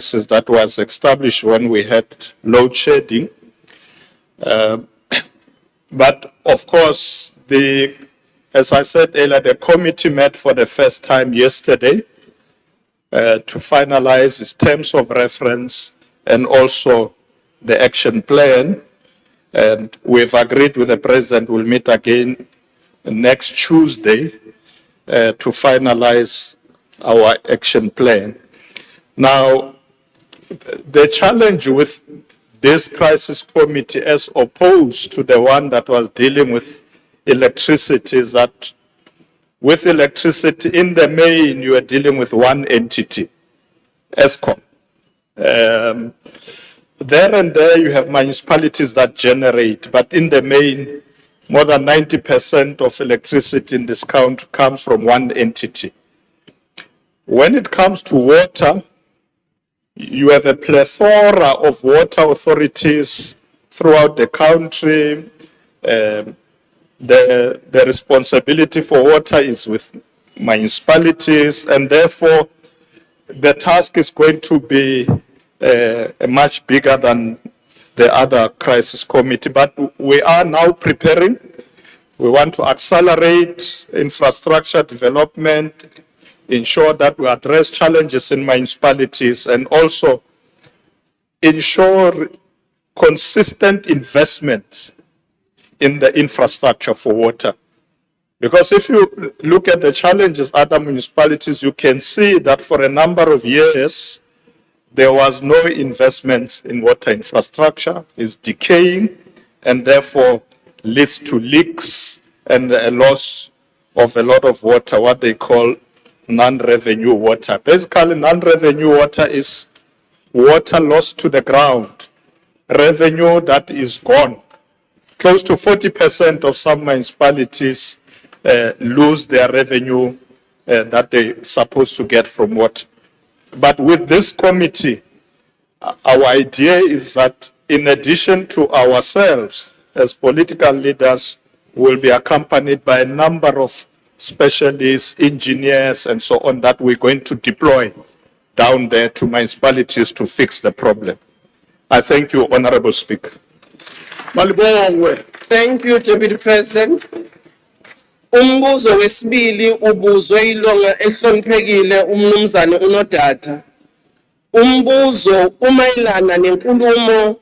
that was established when we had load shedding. But of course, as I said earlier, the committee met for the first time yesterday to finalize its terms of reference and also the action plan. And we've agreed with the President we'll meet again next Tuesday to finalize our action plan. Now, the challenge with this crisis committee as opposed to the one that was dealing with electricity is that with electricity, in the main, you are dealing with one entity, ESCOM. There and there you have municipalities that generate, but in the main, more than 90% of electricity in this country comes from one entity. When it comes to water, you have a plethora of water authorities throughout the country. The responsibility for water is with municipalities, and therefore the task is going to be much bigger than the other crisis committee. But we are now preparing. We want to accelerate infrastructure development, ensure that we address challenges in municipalities, and also ensure consistent investment in the infrastructure for water. Because if you look at the challenges other municipalities, you can see that for a number of years, there was no investment in water infrastructure, it's decaying, and therefore leads to leaks and a loss of a lot of water, what they call non-revenue water. Basically, non-revenue water is water lost to the ground, revenue that is gone. Close to 40% of some municipalities lose their revenue that they're supposed to get from water. But with this committee, our idea is that in addition to ourselves as political leaders, we'll be accompanied by a number of specialists, engineers, and so on that we're going to deploy down there to municipalities to fix the problem. I thank you, Honorable Speaker. Thank you, Deputy President. Umbuzo wesibili ubuzwe ilonga ehloniphekile umnumzane uNodada. Umbuzo umayelana nenkulumo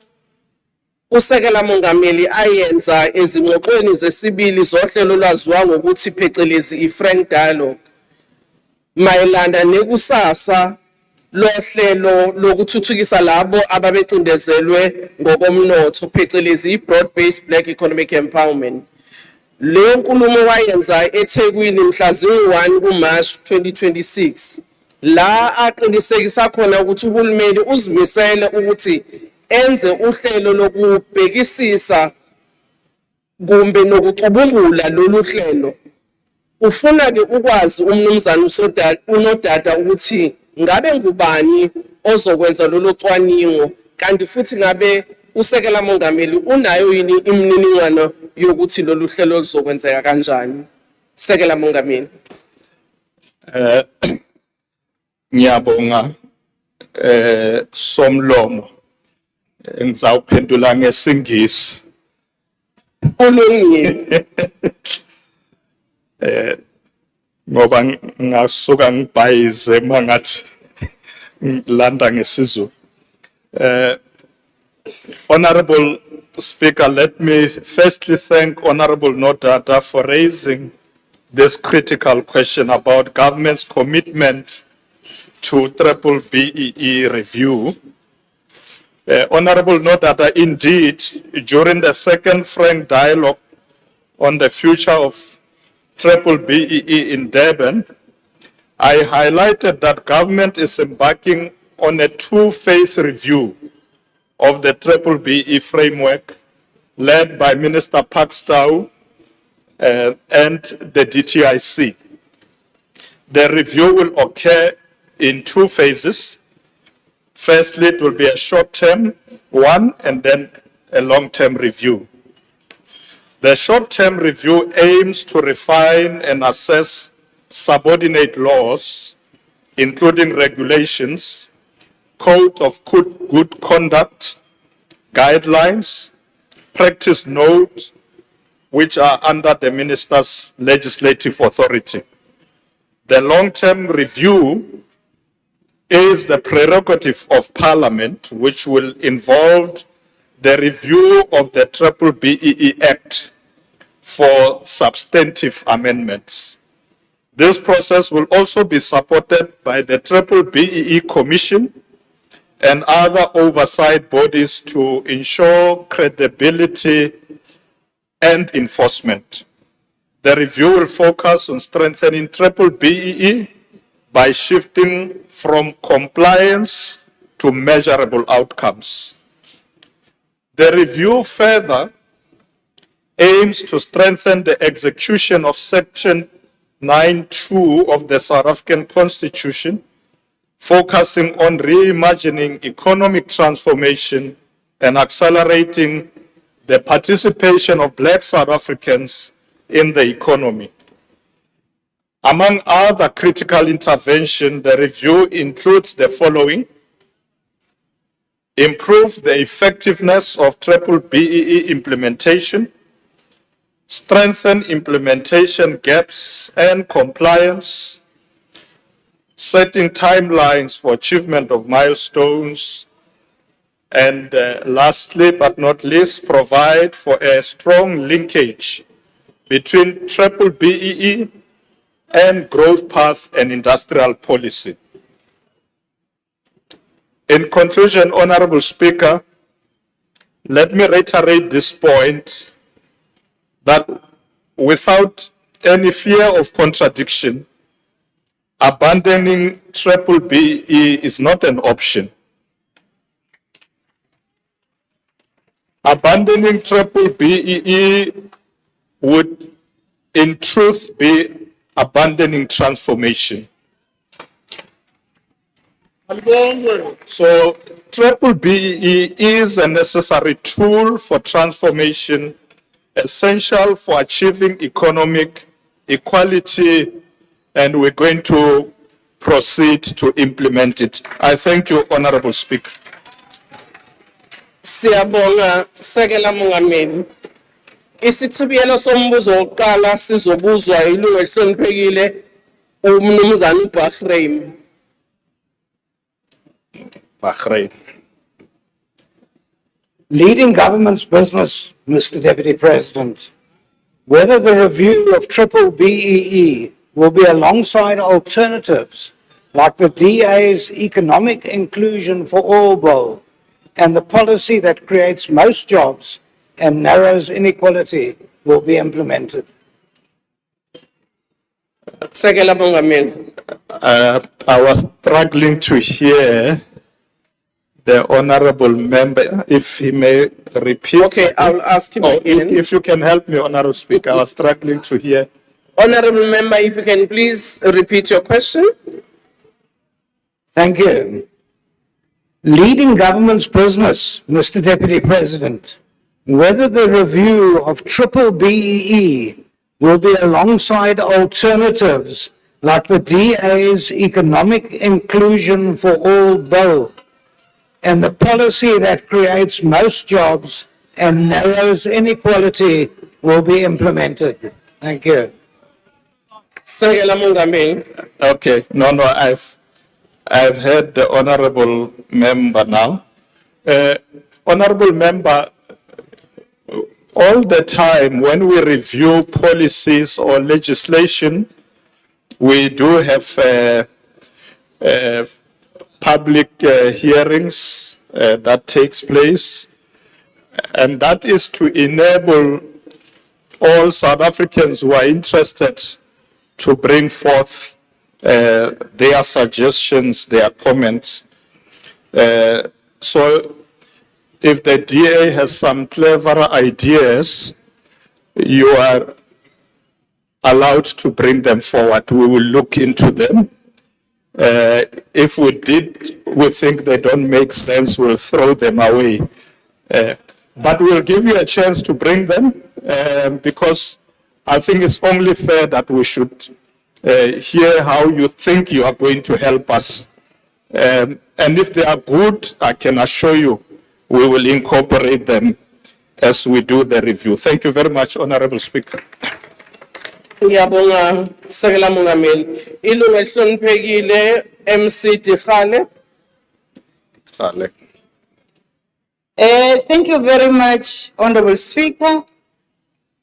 usekela mongameli ayenza ezingxoxweni zesibili zohlelo lwaziwa ngokuthi phecelezi i-frank dialogue mayelana nekusasa lohlelo lokuthuthukisa labo ababecindezelwe ngokomnotho phecelezi i-broad-based black economic empowerment. Le nkulumo wayenza eThekwini mhla zi-1 kuMarch 2026 la aqinisekisa khona ukuthi uhulumeni uzimisele ukuthi enze uhlelo lokubhekisisa kumbe nokucubungula lolu hlelo. Ufuna ke ukwazi umnumzana uNodada ukuthi ngabe ngubani ozokwenza lolu cwaningo, kanti futhi ngabe usekela mongameli unayo yini imininingwane yokuthi lolu hlelo luzokwenzeka kanjani? Sekela mongameli. Ngiyabonga somlomo. Ngizawuphendula ngesingisi. Ulungile. Ngoba ngasuka ngibhayize mangathi ngilanda ngesizulu. Honorable Speaker, let me firstly thank Honorable Nodada for raising this critical question about government's commitment to BEE review. Honorable Nodada, indeed, during the second frank dialogue on the future of BEE in Durban, I highlighted that government is embarking on a two-phase review of the BEE framework led by Minister Pakstow and the DTIC. The review will occur in two phases. Firstly, it will be a short-term one and then a long-term review. The short-term review aims to refine and assess subordinate laws, including regulations, code of good conduct, guidelines, practice note, which are under the minister's legislative authority. The long-term review is the prerogative of Parliament, which will involve the review of the BBBEE Act for substantive amendments. This process will also be supported by the BBBEE Commission and other oversight bodies to ensure credibility and enforcement. The review will focus on strengthening BBBEE by shifting from compliance to measurable outcomes. The review further aims to strengthen the execution of Section 9(2) of the South African Constitution, focusing on reimagining economic transformation and accelerating the participation of Black South Africans in the economy. Among other critical interventions, the review includes the following: improve the effectiveness of BBBEE implementation, strengthen implementation gaps and compliance, setting timelines for achievement of milestones, and lastly but not least, provide for a strong linkage between BBBEE and growth path and industrial policy. In conclusion, Honorable Speaker, let me reiterate this point that without any fear of contradiction, abandoning BBBEE is not an option. Abandoning BBBEE would in truth be abandoning transformation. So BBBEE is a necessary tool for transformation, essential for achieving economic equality, and we're going to proceed to implement it. I thank you, Honorable Speaker. Siyabonga sekela mongameli. Isithibiyelo sombuzo wokuqala sizobuzwa ilungu elihloniphekile umnumzana uBahrain. Bahrain. Leading government's business, Mr. Deputy President, whether the review of BBBEE will be alongside alternatives like the DA's Economic Inclusion for All Bill and the policy that creates most jobs and narrows inequality will be implemented. Sekela mongameli. I was struggling to hear the honorable member, if he may repeat. Okay, I'll ask him again. If you can help me, Honorable Speaker, I was struggling to hear. Honorable member, if you can please repeat your question. Thank you. Leading government's business, Mr. Deputy President, whether the review of BBBEE will be alongside alternatives like the DA's Economic Inclusion for All Bill and the policy that creates most jobs and narrows inequality will be implemented. Thank you. Sekela mongameli. Okay, no, I've heard the honorable member now. Honorable member, all the time when we review policies or legislation, we do have public hearings that takes place, and that is to enable all South Africans who are interested to bring forth their suggestions, their comments. So if the DA has some clever ideas, you are allowed to bring them forward. We will look into them. If we think they don't make sense, we'll throw them away. But we'll give you a chance to bring them because I think it's only fair that we should hear how you think you are going to help us. And And if they are good, I can assure you, we will incorporate them as we do the review. Thank you very much, Honorable Speaker. Ngiyabonga Sekela Mongameli. Ilungu elihloniphekile MC Dikhale. Thank you very much, Honorable Speaker.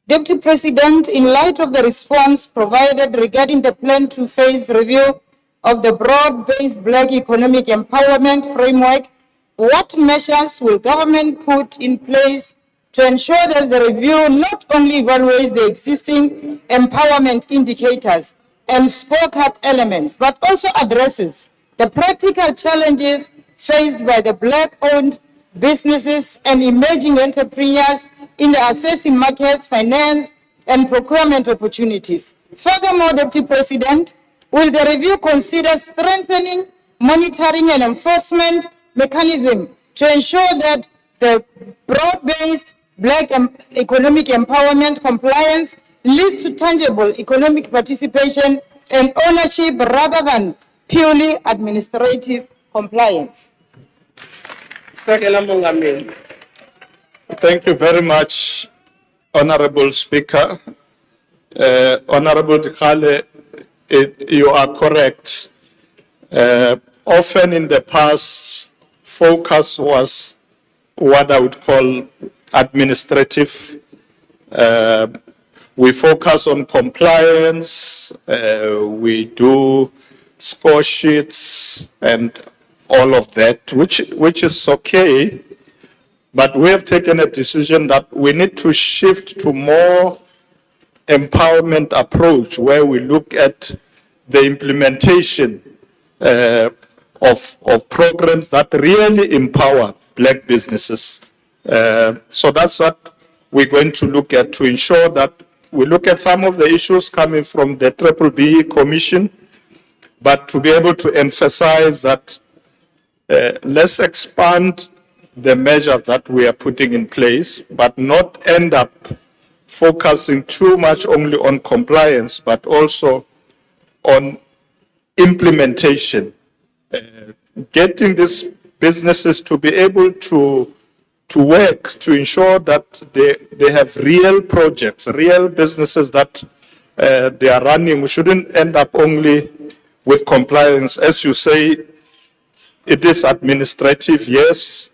Deputy President, in light of the response provided regarding the plan to phase review of the broad-based Black economic empowerment framework, what measures will government put in place to ensure that the review not only evaluates the existing empowerment indicators and scorecard elements, but also addresses the practical challenges faced by the Black-owned businesses and emerging entrepreneurs in the accessing markets, finance, and procurement opportunities? Furthermore, Deputy President, will the review consider strengthening monitoring and enforcement mechanism to ensure that the broad-based Black economic empowerment compliance leads to tangible economic participation and ownership rather than purely administrative compliance? Sekela Mongameli. Thank you very much, Honorable Speaker. Honorable Dikhale, you are correct. Often in the past, focus was what I would call administrative. We focus on compliance, we do score sheets and all of that, which is okay. But we have taken a decision that we need to shift to more empowerment approach where we look at the implementation of programs that really empower Black businesses. So that's what we're going to look at to ensure that we look at some of the issues coming from the BBBE Commission, but to be able to emphasize that let's expand the measures that we are putting in place, but not end up focusing too much only on compliance, but also on implementation. Getting these businesses to be able to work to ensure that they have real projects, real businesses that they are running. We shouldn't end up only with compliance. As you say, it is administrative, yes.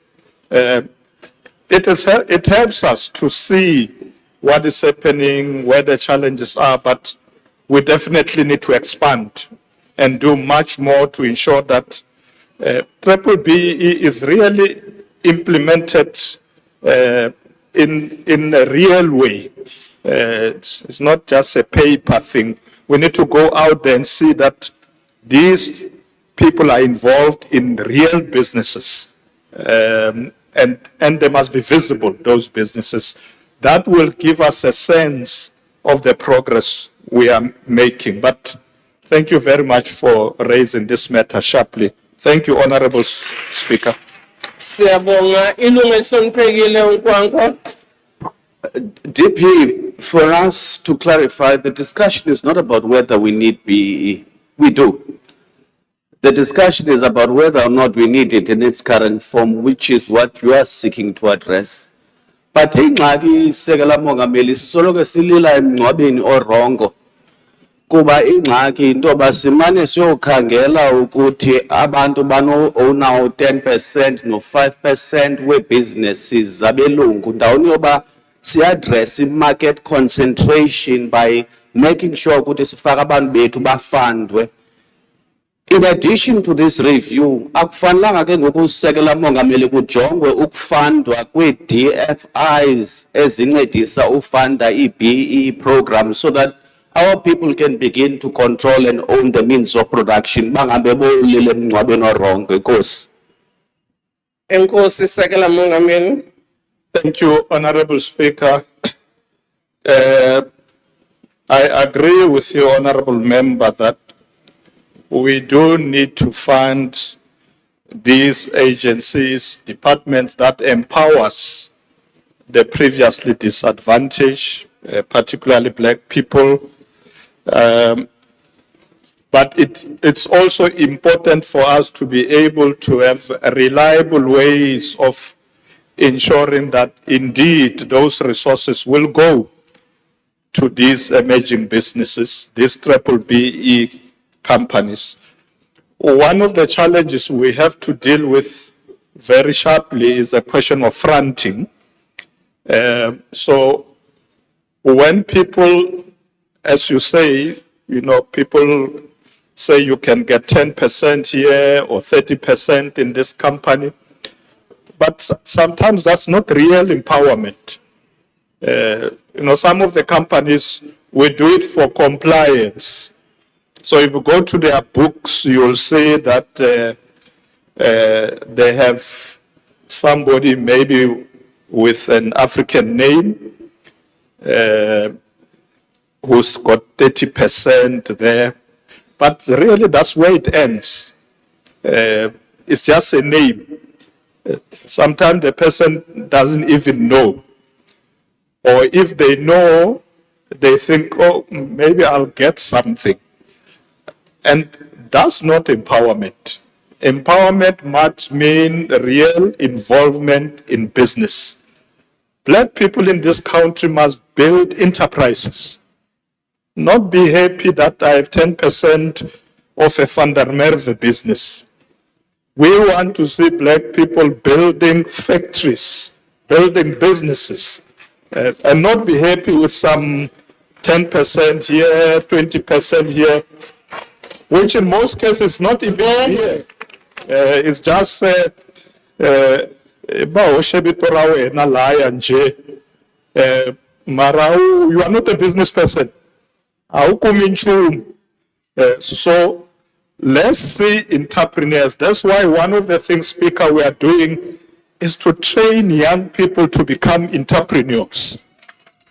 It helps us to see what is happening, where the challenges are, but we definitely need to expand and do much more to ensure that BBBE is really implemented in a real way. It's not just a paper thing. We need to go out there and see that these people are involved in real businesses. And they must be visible, those businesses. That will give us a sense of the progress we are making. But thank you very much for raising this matter sharply. Thank you, Honorable Speaker. Siyabonga ilungu elihloniphekile uNkwankwa. DP, for us to clarify, the discussion is not about whether we need BEE. We do. The discussion is about whether or not we need it in its current form, which is what you are seeking to address. But ingxaki Sekela Mongameli sisoloko silila emngcwabeni orongo. Kuba ingxaki into basimane siyokhangela ukuthi abantu bano-own 10% no 5% we-businesses zabelungu ndawoni yoba si-address i-market concentration by making sure ukuthi sifaka abantu bethu bafundwe. In addition to this review, akufanelanga ke ngokusekela Mongameli kujongwe ukufundwa kwe-DFIs ezincedisa ufunda i-BEE program so that our people can begin to control and own the means of production. Bangabe bolile emngcwabeni orongo. Enkosi. Enkosi Sekela Mongameli. Thank you, Honorable Speaker. I agree with you, Honorable Member, that we do need to fund these agencies, departments that empowers the previously disadvantaged, particularly Black people. But it's also important for us to be able to have reliable ways of ensuring that indeed those resources will go to these emerging businesses, these triple BE companies. One of the challenges we have to deal with very sharply is a question of fronting. So when people, as you say, people say you can get 10% here or 30% in this company, but sometimes that's not real empowerment. Some of the companies, we do it for compliance. So if you go to their books, you'll see that they have somebody maybe with an African name who's got 30% there. But really, that's where it ends. It's just a name. Sometimes the person doesn't even know. Or if they know, they think, oh, maybe I'll get something. And that's not empowerment. Empowerment must mean real involvement in business. Black people in this country must build enterprises. Not be happy that I have 10% of a Van der Merwe business. We want to see black people building factories, building businesses, and not be happy with some 10% here, 20% here, which in most cases not even here. It's just Marau, you are not a business person. So let's see entrepreneurs. That's why one of the things, Speaker, we are doing is to train young people to become entrepreneurs.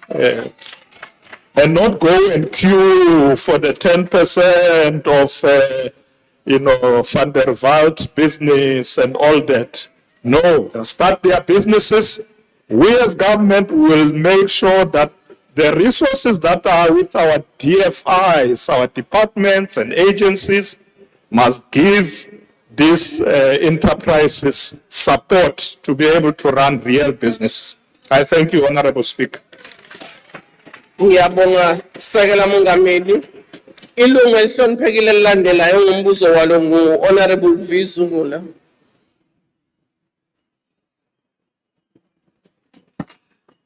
And not go and queue for the 10% of, Van der Wald's business and all that. No, they'll start their businesses. We as government will make sure that the resources that are with our DFIs, our departments and agencies, must give these enterprises support to be able to run real business. I thank you, Honorable Speaker. Ngiyabonga Sekela Mongameli. Ilungu elihloniphekile elilandelayo ngombuzo walo ngu-Honorable Vizungula.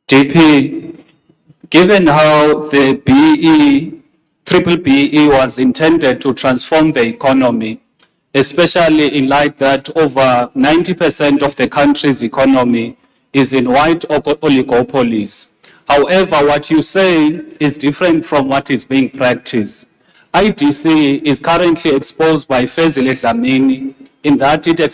DP, given how the triple BE was intended to transform the economy, especially in light that over 90% of the country's economy is in white oligopolies. However, what you say is different from what is being practiced. IDC is currently exposed by Fezile Dlamini in that it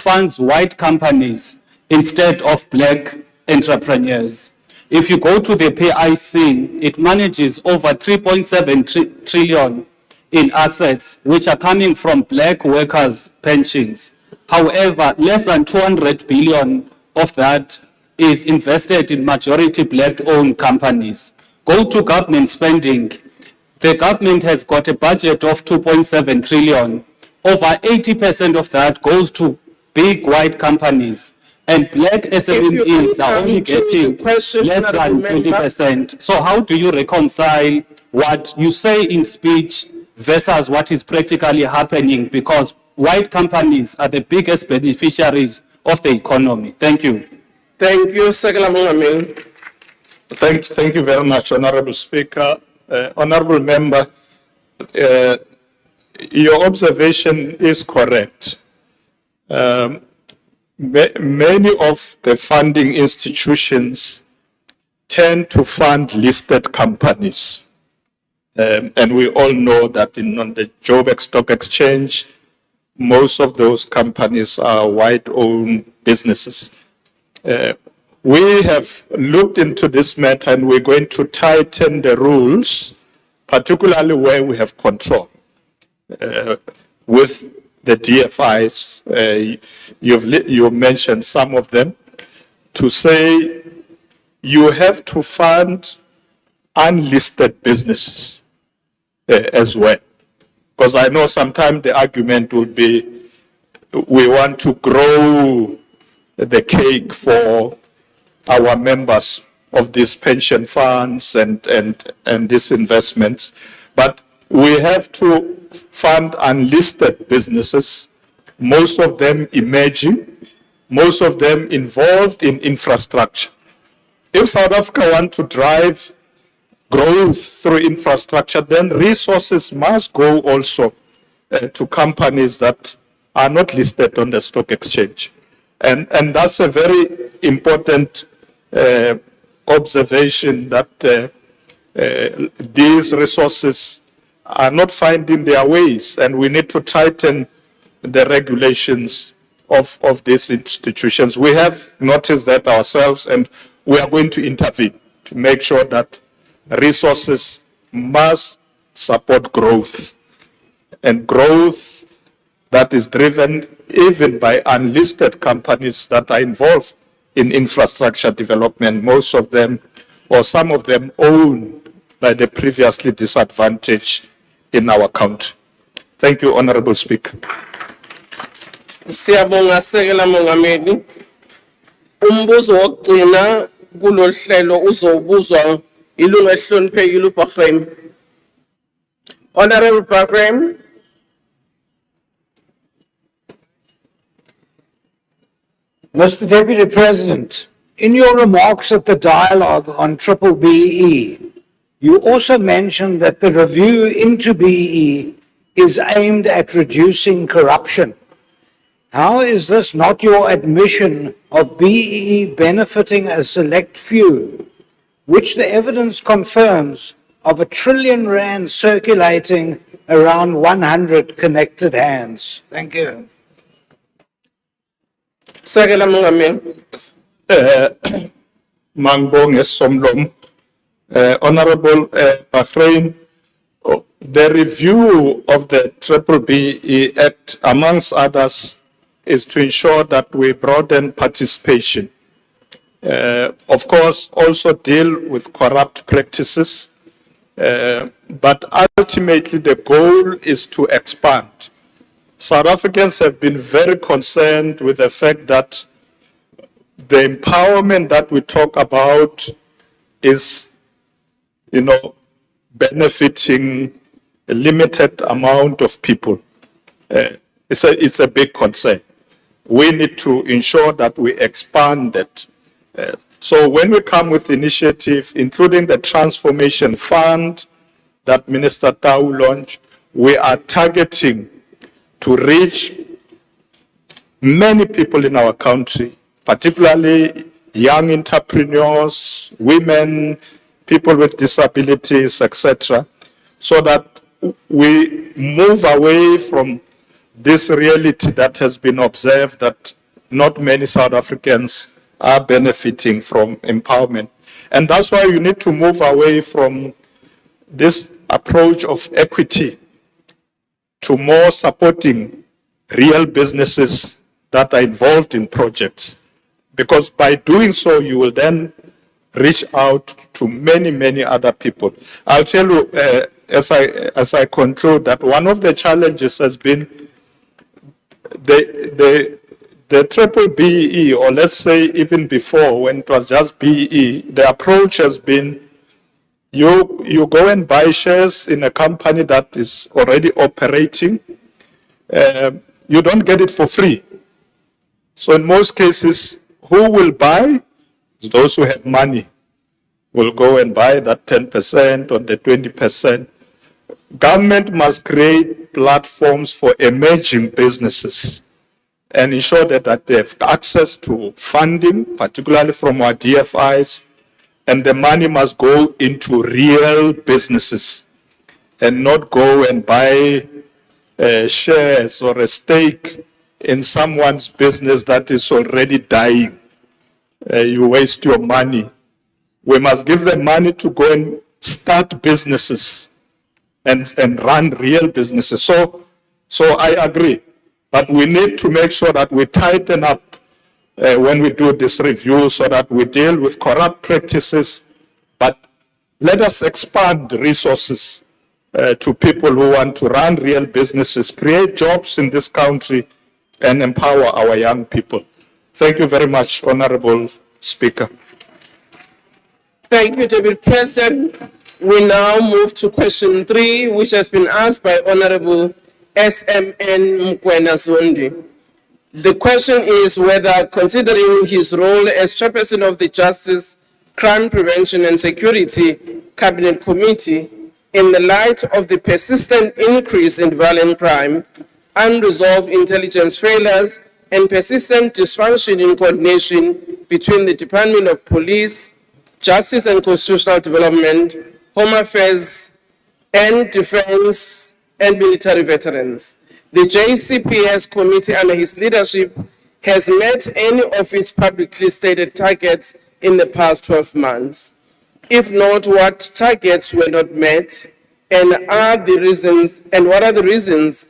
funds white companies instead of black entrepreneurs. If you go to the PIC, it manages over 3.7 trillion in assets, which are coming from black workers' pensions. However, less than 200 billion of that is invested in majority black-owned companies. Go to government spending. The government has got a budget of 2.7 trillion. Over 80% of that goes to big white companies. And black SMEs are only getting less than 20%. So how do you reconcile what you say in speech versus what is practically happening? Because white companies are the biggest beneficiaries of the economy. Thank you. Thank you, Sekela Mongameli. Thank you very much, Honorable Speaker. Honorable Member, your observation is correct. Many of the funding institutions tend to fund listed companies. And we all know that on the Joburg Stock Exchange, most of those companies are white-owned businesses. We have looked into this matter and we're going to tighten the rules, particularly where we have control. With the DFIs, you've mentioned some of them, to say you have to fund unlisted businesses. as well. Because I know sometimes the argument will be, we want to grow the cake for our members of these pension funds and these investments. But we have to fund unlisted businesses, most of them emerging, most of them involved in infrastructure. If South Africa wants to drive growth through infrastructure, then resources must go also to companies that are not listed on the stock exchange. And that's a very important observation, that these resources are not finding their ways, and we need to tighten the regulations of these institutions. We have noticed that ourselves, and we are going to intervene to make sure that resources must support growth, and growth that is driven even by unlisted companies that are involved in infrastructure development, most of them or some of them owned by the previously disadvantaged in our country. Thank you, Honorable Speaker. Siyabonga Sekela Mongameli. Umbuzo wokugcina kulolu hlelo uzobuzwa ilungu elihloniphekile uBahrem. Honorable Bahrem. Mr. Deputy President, in your remarks at the dialogue on triple BE, you also mentioned that the review into BE is aimed at reducing corruption. How is this not your admission of BE benefiting a select few, which the evidence confirms of R1 trillion circulating around 100 connected hands? Thank you. Sekela Mongameli. Mangbonge Somlom, Honorable Bahrem, the review of the Triple BE Act, amongst others, is to ensure that we broaden participation. Of course, also deal with corrupt practices, but ultimately the goal is to expand. South Africans have been very concerned with the fact that the empowerment that we talk about is, benefiting a limited amount of people. It's a big concern. We need to ensure that we expand it. So when we come with initiative, including the Transformation Fund that Minister Tau launched, we are targeting to reach many people in our country, particularly young entrepreneurs, women, people with disabilities, etc., so that we move away from this reality that has been observed, that not many South Africans are benefiting from empowerment. And that's why you need to move away from this approach of equity to more supporting real businesses that are involved in projects. Because by doing so, you will then reach out to many, many other people. I'll tell you, as I conclude, that one of the challenges has been the triple BE, or let's say even before, when it was just BE, the approach has been you go and buy shares in a company that is already operating. You don't get it for free. So in most cases, who will buy? Those who have money will go and buy that 10% or the 20%. Government must create platforms for emerging businesses and ensure that they have access to funding, particularly from our DFIs, and the money must go into real businesses and not go and buy shares or a stake in someone's business that is already dying. You waste your money. We must give them money to go and start businesses and run real businesses. So I agree, but we need to make sure that we tighten up when we do this review so that we deal with corrupt practices, but let us expand the resources to people who want to run real businesses, create jobs in this country, and empower our young people. Thank you very much, Honorable Speaker. Thank you, David President. We now move to question 3, which has been asked by Honorable SMN Mkwena-Zondi. The question is whether, considering his role as chairperson of the Justice, Crime Prevention and Security Cabinet Committee, in the light of the persistent increase in violent crime, unresolved intelligence failures, and persistent dysfunction in coordination between the Department of Police, Justice and Constitutional Development, Home Affairs, and Defense and Military Veterans, the JCPS committee under his leadership has met any of its publicly stated targets in the past 12 months. If not, what targets were not met, and what are the reasons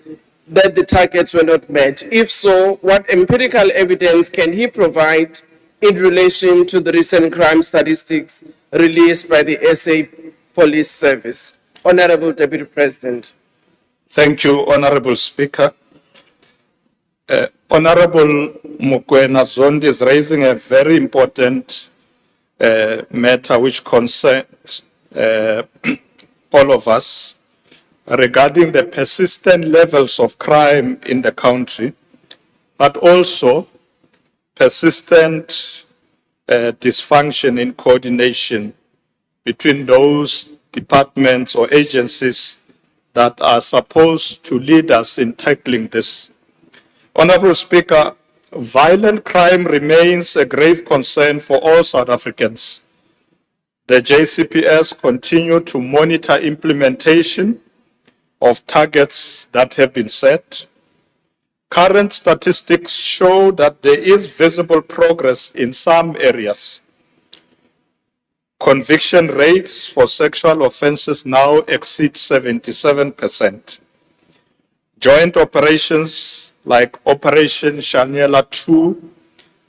that the targets were not met? If so, what empirical evidence can he provide in relation to the recent crime statistics released by the SA Police Service? Honorable Deputy President. Thank you, Honorable Speaker. Honorable Mkwena-Zondi is raising a very important matter which concerns all of us regarding the persistent levels of crime in the country, but also persistent dysfunction in coordination between those departments or agencies that are supposed to lead us in tackling this. Honorable Speaker, violent crime remains a grave concern for all South Africans. The JCPS continue to monitor implementation of targets that have been set. Current statistics show that there is visible progress in some areas. Conviction rates for sexual offenses now exceed 77%. Joint operations like Operation Shaniela 2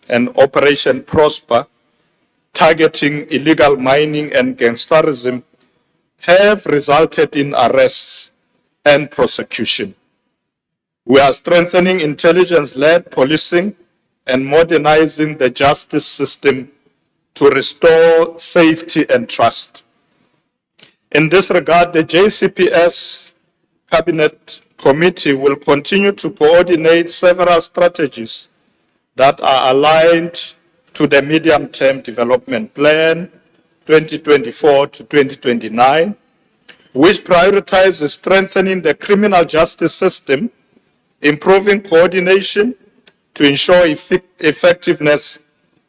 and Operation Prosper, targeting illegal mining and gangsterism, have resulted in arrests and prosecution. We are strengthening intelligence-led policing and modernizing the justice system to restore safety and trust. In this regard, the JCPS Cabinet Committee will continue to coordinate several strategies that are aligned to the Medium-Term Development Plan 2024 to 2029, which prioritizes strengthening the criminal justice system, improving coordination to ensure effectiveness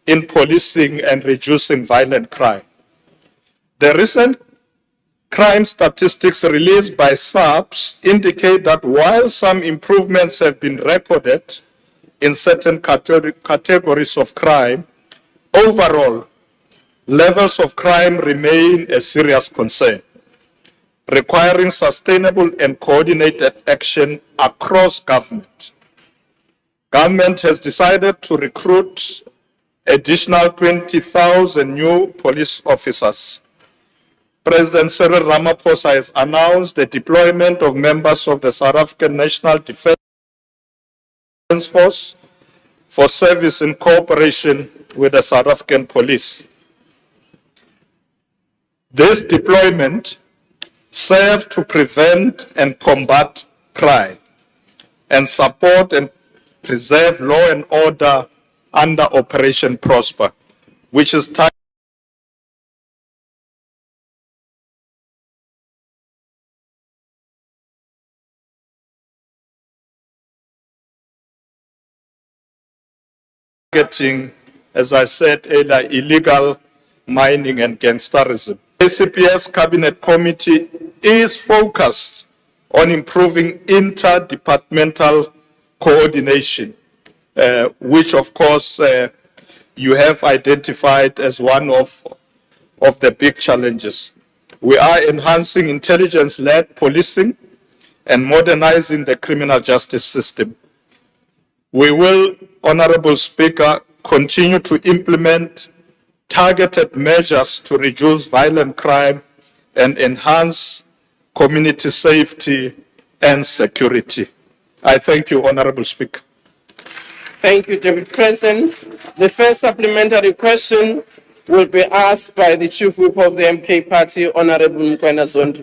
in policing and reducing violent crime. The recent crime statistics released by SAPS indicate that while some improvements have been recorded in certain categories of crime, overall, levels of crime remain a serious concern, requiring sustainable and coordinated action across government. Government has decided to recruit additional 20,000 new police officers. President Cyril Ramaphosa has announced the deployment of members of the South African National Defence Force for service in cooperation with the South African Police. This deployment serves to prevent and combat crime and support and preserve law and order under Operation Prosper, which is targeting, as I said earlier, illegal mining and gangsterism. The CPS Cabinet Committee is focused on improving interdepartmental coordination, which of course you have identified as one of the big challenges. We are enhancing intelligence-led policing and modernizing the criminal justice system. We will, Honorable Speaker, continue to implement targeted measures to reduce violent crime and enhance community safety and security. I thank you, Honorable Speaker. Thank you, David President. The first supplementary question will be asked by the Chief Whip of the MK Party, Honorable Mkwena Zondi.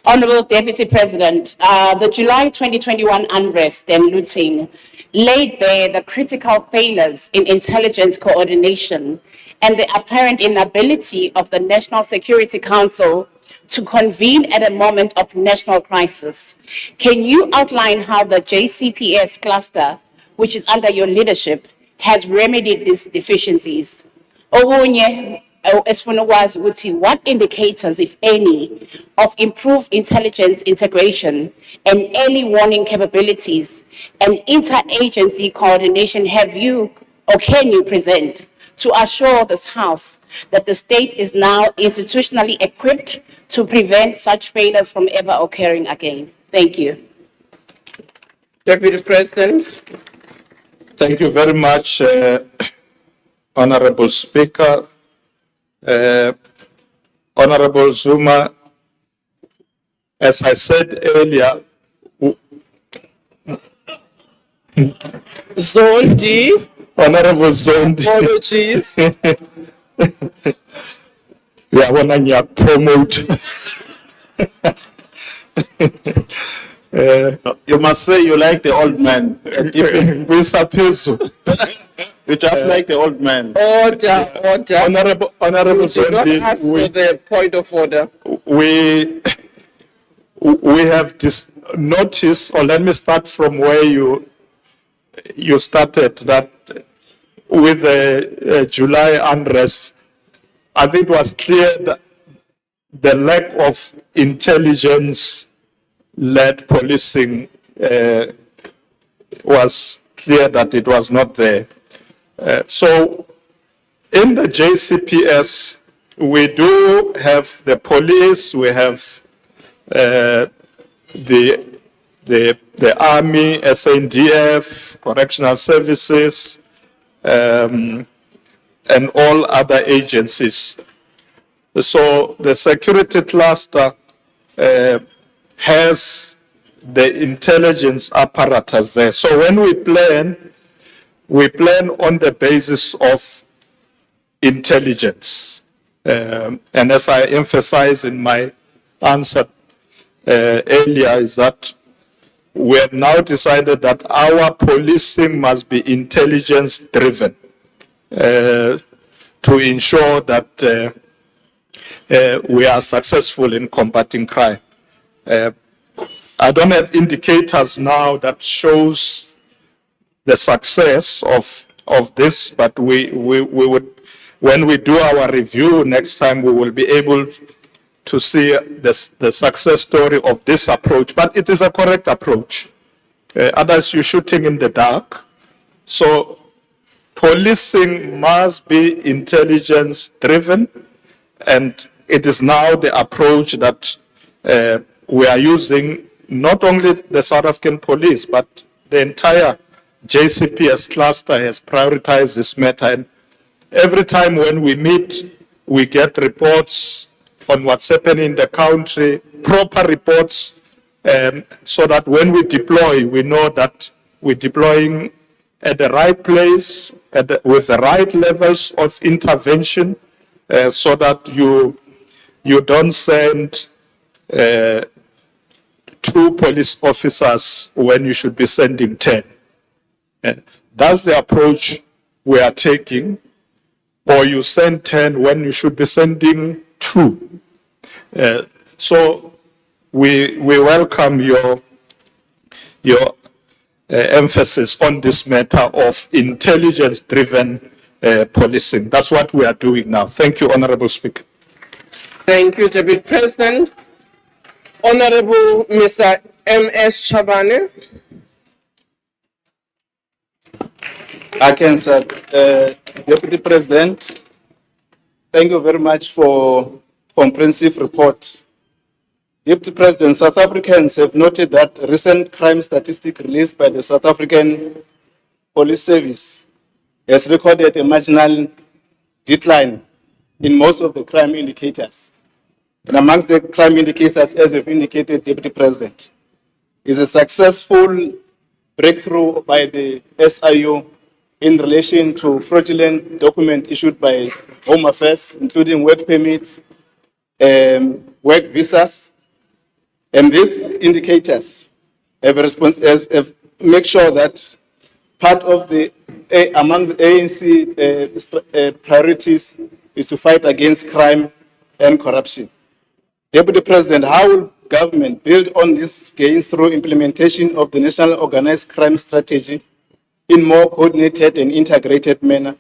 Honorable Deputy President, the July 2021 unrest and looting laid bare the critical failures in intelligence coordination and the apparent inability of the National Security Council to convene at a moment of national crisis. Can you outline how the JCPS cluster, which is under your leadership, has remedied these deficiencies? Okunye, esifuna ukwazi ukuthi what indicators, if any, of improved intelligence integration and early warning capabilities and interagency coordination have you or can you present to assure this House that the state is now institutionally equipped to prevent such failures from ever occurring again? Thank you. Deputy President. Thank you very much, Honorable Speaker. Honorable Zuma, as I said earlier, Zondi, Honorable Zondi, apologies. we are going to promote. You must say you like the old man. You just like the old man. Order. Honorable Do not ask for the point of order. we have noticed, or let me start from where you started, that with the July unrest, I think it was clear that the lack of intelligence-led policing was clear that it was not there. So in the JCPS, we do have the police, we have the army, SNDF, correctional services, and all other agencies. So the security cluster has the intelligence apparatus there. So when we plan on the basis of intelligence. And as I emphasized in my answer earlier, is that we have now decided that our policing must be intelligence driven to ensure that we are successful in combating crime. I don't have indicators now that shows the success of this, but we would, when we do our review next time, we will be able to see the success story of this approach. But it is a correct approach. Otherwise, you're shooting in the dark. So policing must be intelligence driven, and it is now the approach that we are using, not only the South African police, but the entire JCPS cluster has prioritized this matter. And every time when we meet, we get reports on what's happening in the country, proper reports, so that when we deploy, we know that we're deploying at the right place, with the right levels of intervention, so that you don't send 2 police officers when you should be sending 10. That's the approach we are taking, or you send 10 when you should be sending 2. So we welcome your emphasis on this matter of intelligence-driven policing. That's what we are doing now. Thank you, Honorable Speaker. Thank you, Deputy President. Honorable Mr. M.S. Chabane. Sir, Deputy President, thank you very much for comprehensive report. Deputy President, South Africans have noted that recent crime statistic released by the South African Police Service has recorded a marginal decline in most of the crime indicators. And amongst the crime indicators, as you've indicated, Deputy President, is a successful breakthrough by the SIU in relation to fraudulent documents issued by Home Affairs, including work permits, work visas, and these indicators have make sure that part of the among the ANC priorities is to fight against crime and corruption. Deputy President, how will government build on these gains through implementation of the National Organized Crime Strategy in more coordinated and integrated manner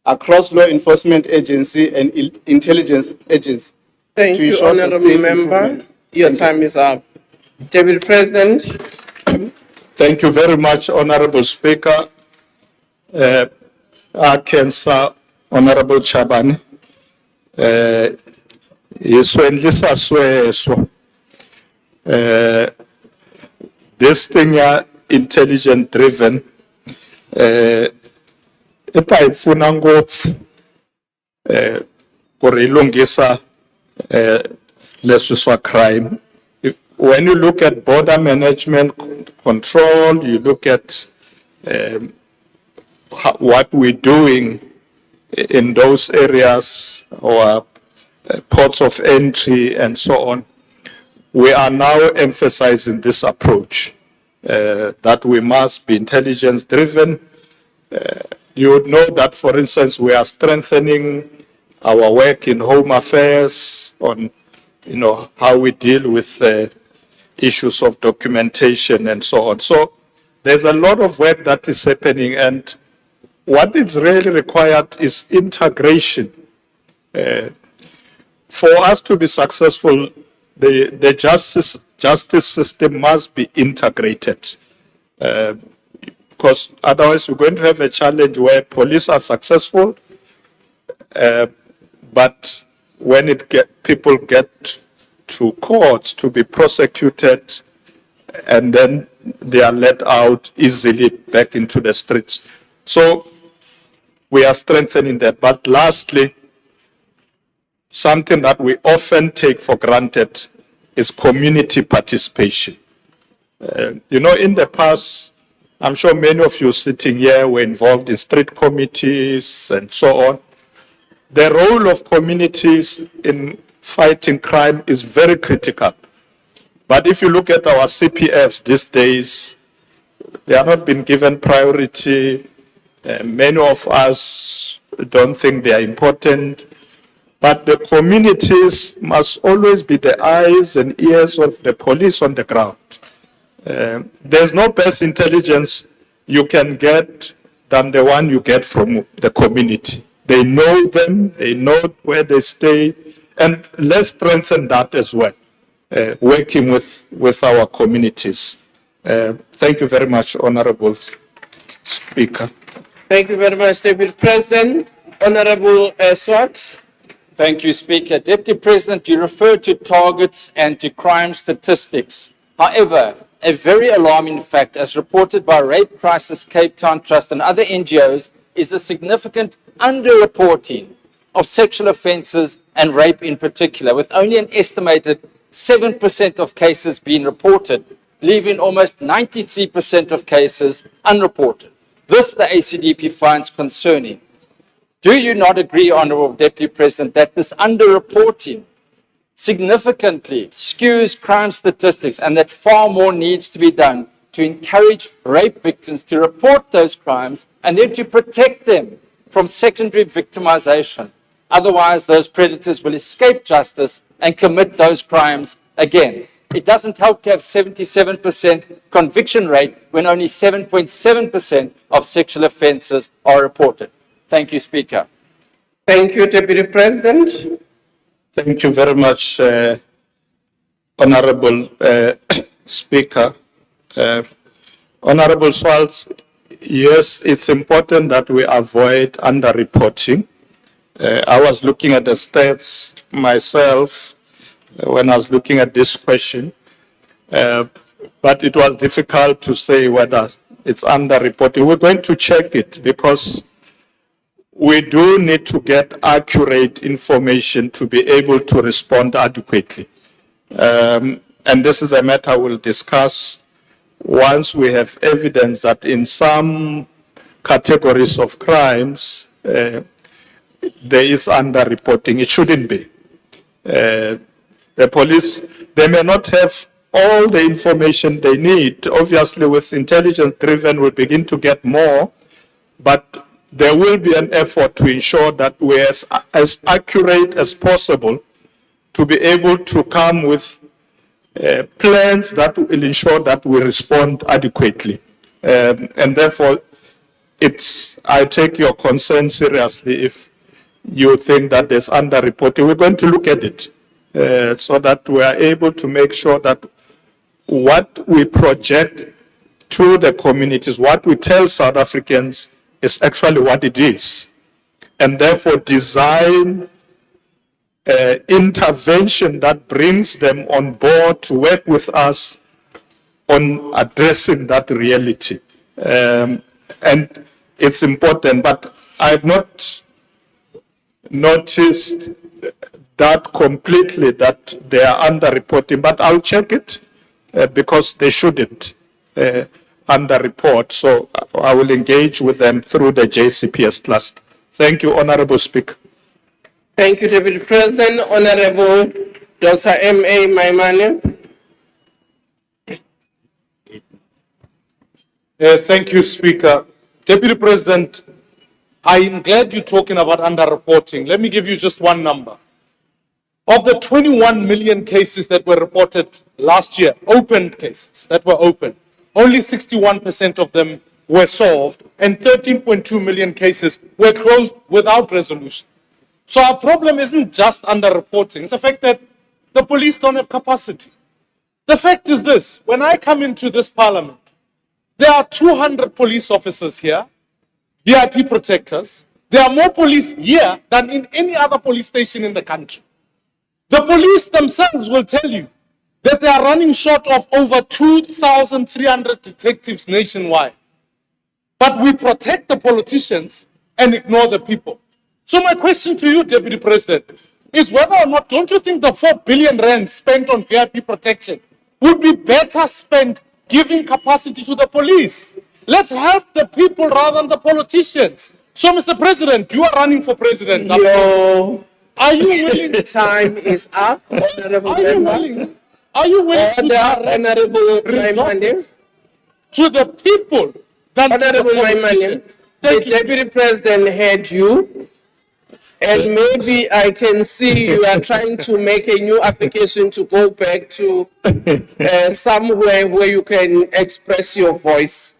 across law enforcement agency and intelligence agencies? Thank to you, ensure Honorable sustained Member. improvement? Your Thank you. time is up. Deputy President. Thank you very much, Honorable Speaker. Cancer, Honorable Chabani. Yeswendlisa sweswo. This thing are intelligent driven. Itayifuna ngopfu ku ilungisa leswi swa crime. When you look at border management control, you look at what we're doing in those areas or ports of entry and so on, we are now emphasizing this approach that we must be intelligence driven. You would know that, for instance, we are strengthening our work in Home Affairs on, how we deal with issues of documentation and so on. So there's a lot of work that is happening, and what is really required is integration. For us to be successful, the justice system must be integrated. Because otherwise we're going to have a challenge where police are successful, but when people get to courts to be prosecuted, and then they are let out easily back into the streets. So we are strengthening that. But lastly, something that we often take for granted is community participation. In the past, I'm sure many of you sitting here were involved in street committees and so on. The role of communities in fighting crime is very critical. But if you look at our CPFs these days, they are not being given priority. Many of us don't think they are important. But the communities must always be the eyes and ears of the police on the ground. There's no best intelligence you can get than the one you get from the community. They know them, they know where they stay, and let's strengthen that as well, working with our communities. Thank you very much, Honorable Speaker. Thank you very much, Deputy President. Honorable Swart. Thank you, Speaker. Deputy President, you referred to targets and to crime statistics. However, a very alarming fact, as reported by Rape Crisis Cape Town Trust and other NGOs, is a significant underreporting of sexual offences and rape in particular, with only an estimated 7% of cases being reported, leaving almost 93% of cases unreported. This the ACDP finds concerning. Do you not agree, Honourable Deputy President, that this underreporting significantly skews crime statistics and that far more needs to be done to encourage rape victims to report those crimes and then to protect them from secondary victimization? Otherwise, those predators will escape justice and commit those crimes again. It doesn't help to have 77% conviction rate when only 7.7% of sexual offences are reported. Thank you, Speaker. Thank you, Deputy President. Thank you very much, Honorable Speaker. Honorable Swart, yes, it's important that we avoid underreporting. I was looking at the stats myself when I was looking at this question, but it was difficult to say whether it's underreporting. We're going to check it because we do need to get accurate information to be able to respond adequately. And this is a matter we'll discuss once we have evidence that in some categories of crimes, there is underreporting. It shouldn't be. The police, they may not have all the information they need. Obviously, with intelligence-driven, we'll begin to get more, but there will be an effort to ensure that we're as accurate as possible to be able to come with plans that will ensure that we respond adequately. And therefore, I take your concern seriously if you think that there's underreporting. We're going to look at it so that we are able to make sure that what we project to the communities, what we tell South Africans is actually what it is. And therefore design intervention that brings them on board to work with us on addressing that reality. And it's important, but I've not noticed that completely that they are underreporting, but I'll check it because they shouldn't underreport. So I will engage with them through the JCPS cluster. Thank you, Honorable Speaker. Thank you, Deputy President. Honorable Dr. M.A. Maimane. Thank you, Speaker. Deputy President, I am glad you're talking about underreporting. Let me give you just one number. Of the 21 million cases that were reported last year, opened cases that were opened, only 61% of them were solved and 13.2 million cases were closed without resolution. So our problem isn't just underreporting. It's the fact that the police don't have capacity. The fact is this, when I come into this parliament, there are 200 police officers here, VIP protectors. There are more police here than in any other police station in the country. The police themselves will tell you that they are running short of over 2,300 detectives nationwide. But we protect the politicians and ignore the people. So my question to you, Deputy President, is whether or not, don't you think the 4 billion rand spent on VIP protection would be better spent giving capacity to the police? Let's help the people rather than the politicians. So, Mr. President, you are running for president. Are you willing? Time is up, Honorable Member. Are you willing to Honorable Maimane. to the people than Honorable to the Maimane, politicians? the Deputy President heard you, and maybe I can see you are trying to make a new application to go back to somewhere where you can express your voice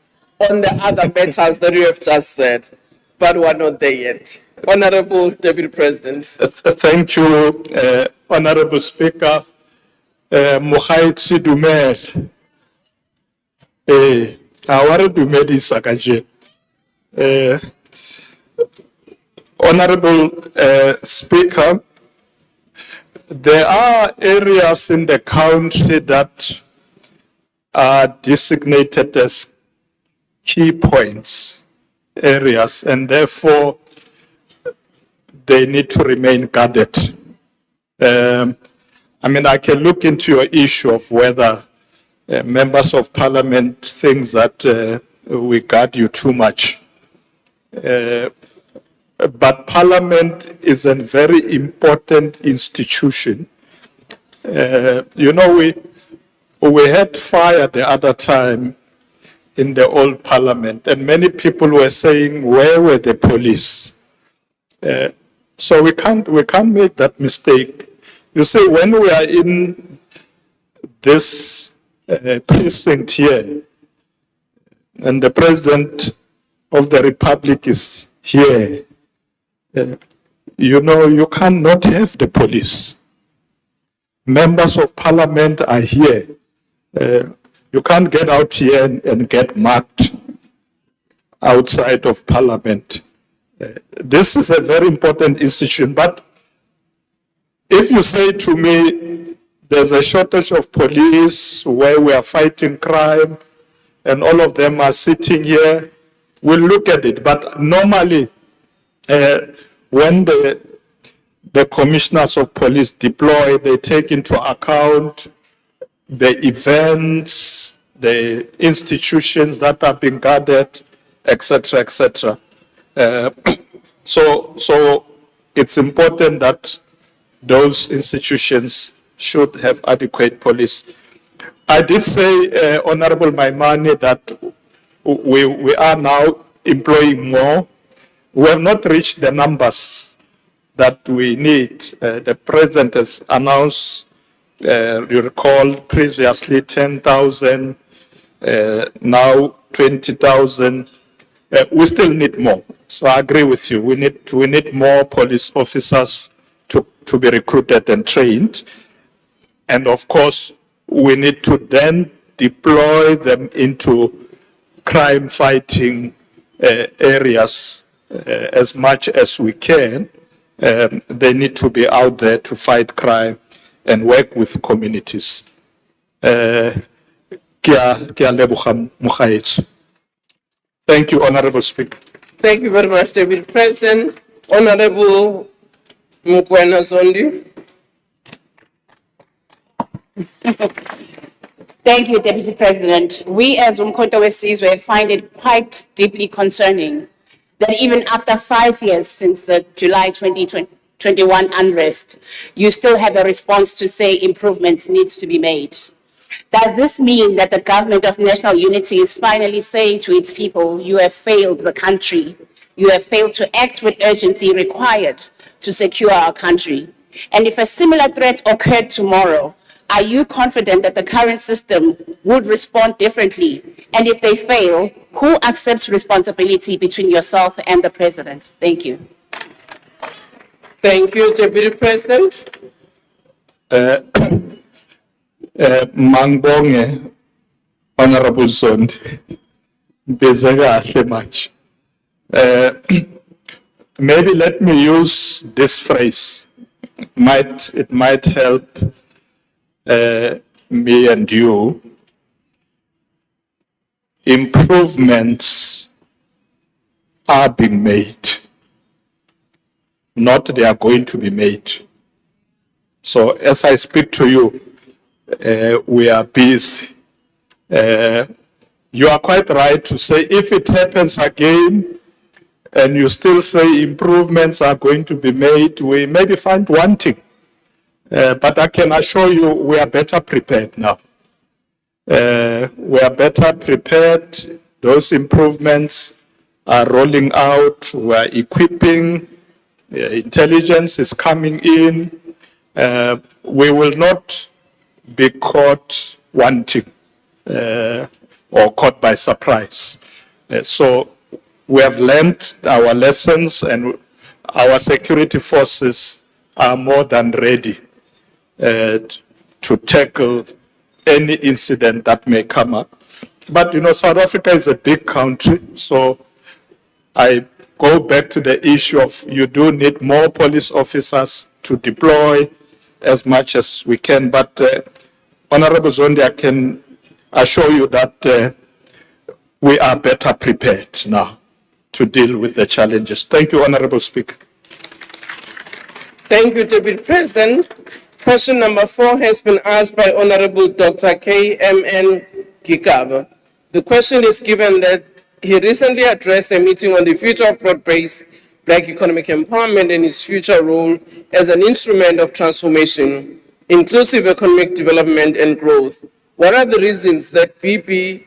on the other matters that you have just said, but we're not there yet. Honorable Deputy President. Thank you, Honorable Speaker. Mohaitsi Dumel. Aware Dumedi Sakaje. Honorable Speaker, there are areas in the country that are designated as key points areas, and therefore they need to remain guarded. I can look into your issue of whether members of parliament think that we guard you too much. But parliament is a very important institution. We had fire the other time in the old parliament, and many people were saying, where were the police? So we can't make that mistake. You see, when we are in this precinct here, and the President of the Republic is here, you cannot have the police. Members of parliament are here. You can't get out here and get marked outside of parliament. This is a very important institution, but if you say to me, there's a shortage of police where we are fighting crime and all of them are sitting here, we'll look at it. But normally, When the commissioners of police deploy, they take into account the events, the institutions that are being guarded, etc., etc. So it's important that those institutions should have adequate police. I did say, Honorable Maimane, that we are now employing more. We have not reached the numbers that we need. The President has announced, you recall, previously 10,000, now 20,000. We still need more. So I agree with you. We need more police officers to be recruited and trained. And of course, we need to then deploy them into crime fighting areas as much as we can. They need to be out there to fight crime and work with communities. Thank you, Honorable Speaker. Thank you very much, David President. Honorable Mokoena Zondi. Thank you, Deputy President. We as Umkhonto weSizwe find it quite deeply concerning that even after 5 years since the July 2021 unrest, you still have a response to say improvements needs to be made. Does this mean that the government of national unity is finally saying to its people, you have failed the country, you have failed to act with urgency required to secure our country? And if a similar threat occurred tomorrow, are you confident that the current system would respond differently? And if they fail, who accepts responsibility between yourself and the President? Thank you. Thank you, Deputy President. Mangbonge, Honorable Zondi, bezekahle manje. Maybe let me use this phrase. It might help me and you. Improvements are being made, not they are going to be made. So as I speak to you, we are busy. You are quite right to say if it happens again and you still say improvements are going to be made, we maybe find wanting. But I can assure you we are better prepared now. We are better prepared. Those improvements are rolling out. We are equipping. Intelligence is coming in. We will not be caught wanting or caught by surprise. So we have learned our lessons and our security forces are more than ready to tackle any incident that may come up. But, you know, South Africa is a big country, so I go back to the issue of you do need more police officers to deploy as much as we can. But, Honorable Zondi, I can assure you that we are better prepared now to deal with the challenges. Thank you, Honorable Speaker. Thank you, Deputy President. Question number 4 has been asked by Honorable Dr. K.M.N. Gigaba. The question is given that he recently addressed a meeting on the future of broad-based Black economic empowerment and its future role as an instrument of transformation, inclusive economic development and growth. What are the reasons that BBEE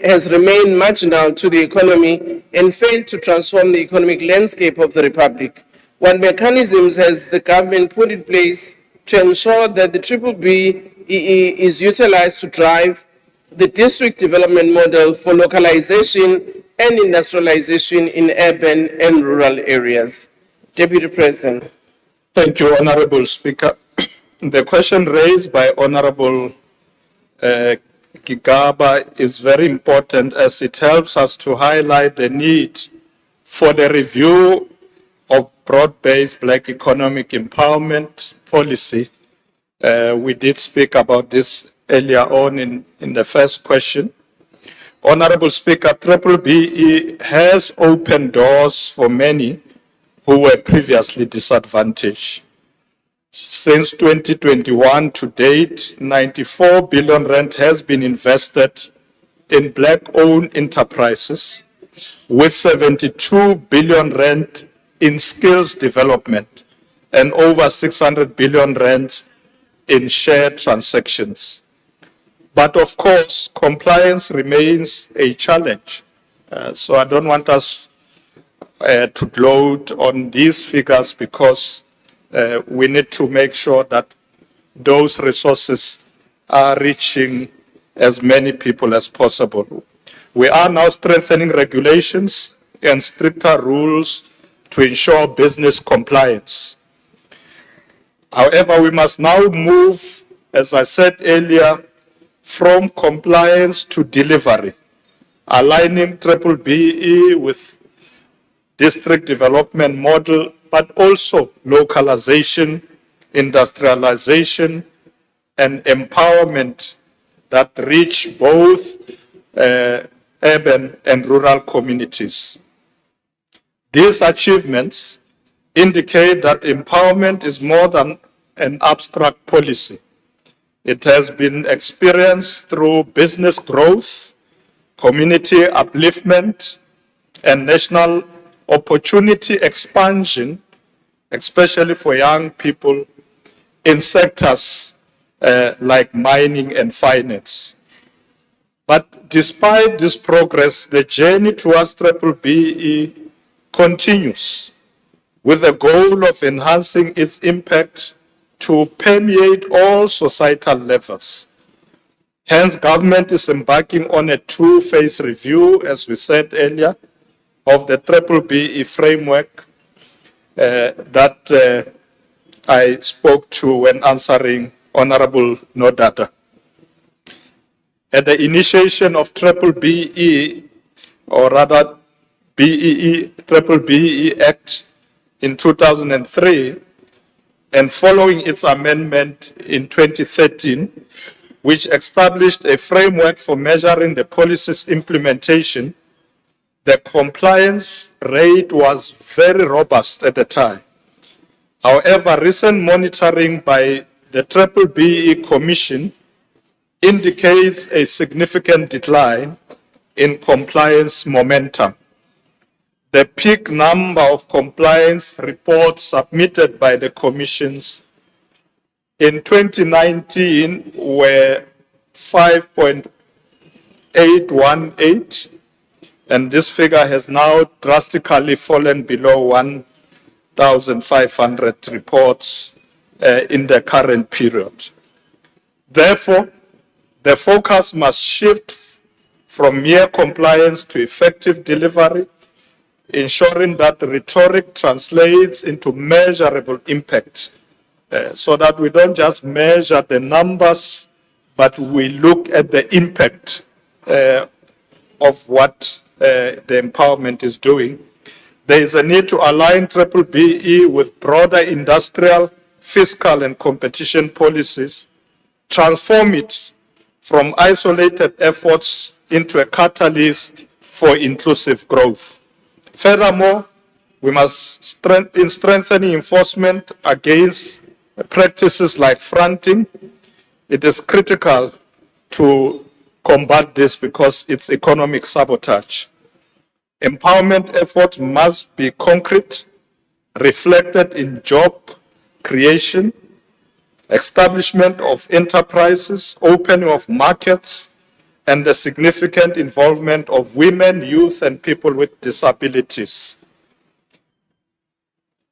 has remained marginal to the economy and failed to transform the economic landscape of the Republic? What mechanisms has the government put in place to ensure that the BBEE is utilized to drive the district development model for localization and industrialization in urban and rural areas? Deputy President. Thank you, Honorable Speaker. The question raised by Honorable Gigaba is very important as it helps us to highlight the need for the review of broad-based Black economic empowerment policy. We did speak about this earlier on in the first question. Honorable Speaker, Triple BE has opened doors for many who were previously disadvantaged. Since 2021 to date, 94 billion rand has been invested in black-owned enterprises, with 72 billion rand in skills development and over 600 billion rand in share transactions. But of course, compliance remains a challenge. So I don't want us to gloat on these figures, because we need to make sure that those resources are reaching as many people as possible. We are now strengthening regulations and stricter rules to ensure business compliance. However, we must now move, as I said earlier, from compliance to delivery, aligning Triple BE with district development model, but also localization, industrialization, and empowerment that reach both urban and rural communities. These achievements indicate that empowerment is more than an abstract policy. It has been experienced through business growth, community upliftment, and national opportunity expansion, especially for young people in sectors like mining and finance. But despite this progress, the journey towards Triple BE continues, with the goal of enhancing its impact to permeate all societal levels. Hence, government is embarking on a two-phase review, as we said earlier, of the Triple BE framework that I spoke to when answering Honorable Nodata. At the initiation of Triple BE, or rather Triple BE Act in 2003, and following its amendment in 2013, which established a framework for measuring the policy's implementation, the compliance rate was very robust at the time. However, recent monitoring by the Triple BE Commission indicates a significant decline in compliance momentum. The peak number of compliance reports submitted by the commissions in 2019 were 5.818, and this figure has now drastically fallen below 1,500 reports in the current period. Therefore, the focus must shift from mere compliance to effective delivery, ensuring that the rhetoric translates into measurable impact, so that we don't just measure the numbers, but we look at the impact of what the empowerment is doing. There is a need to align Triple BE with broader industrial, fiscal, and competition policies, transform it from isolated efforts into a catalyst for inclusive growth. Furthermore, we must strengthen enforcement against practices like fronting. It is critical to combat this because it's economic sabotage. Empowerment efforts must be concrete, reflected in job creation, establishment of enterprises, opening of markets, and the significant involvement of women, youth, and people with disabilities.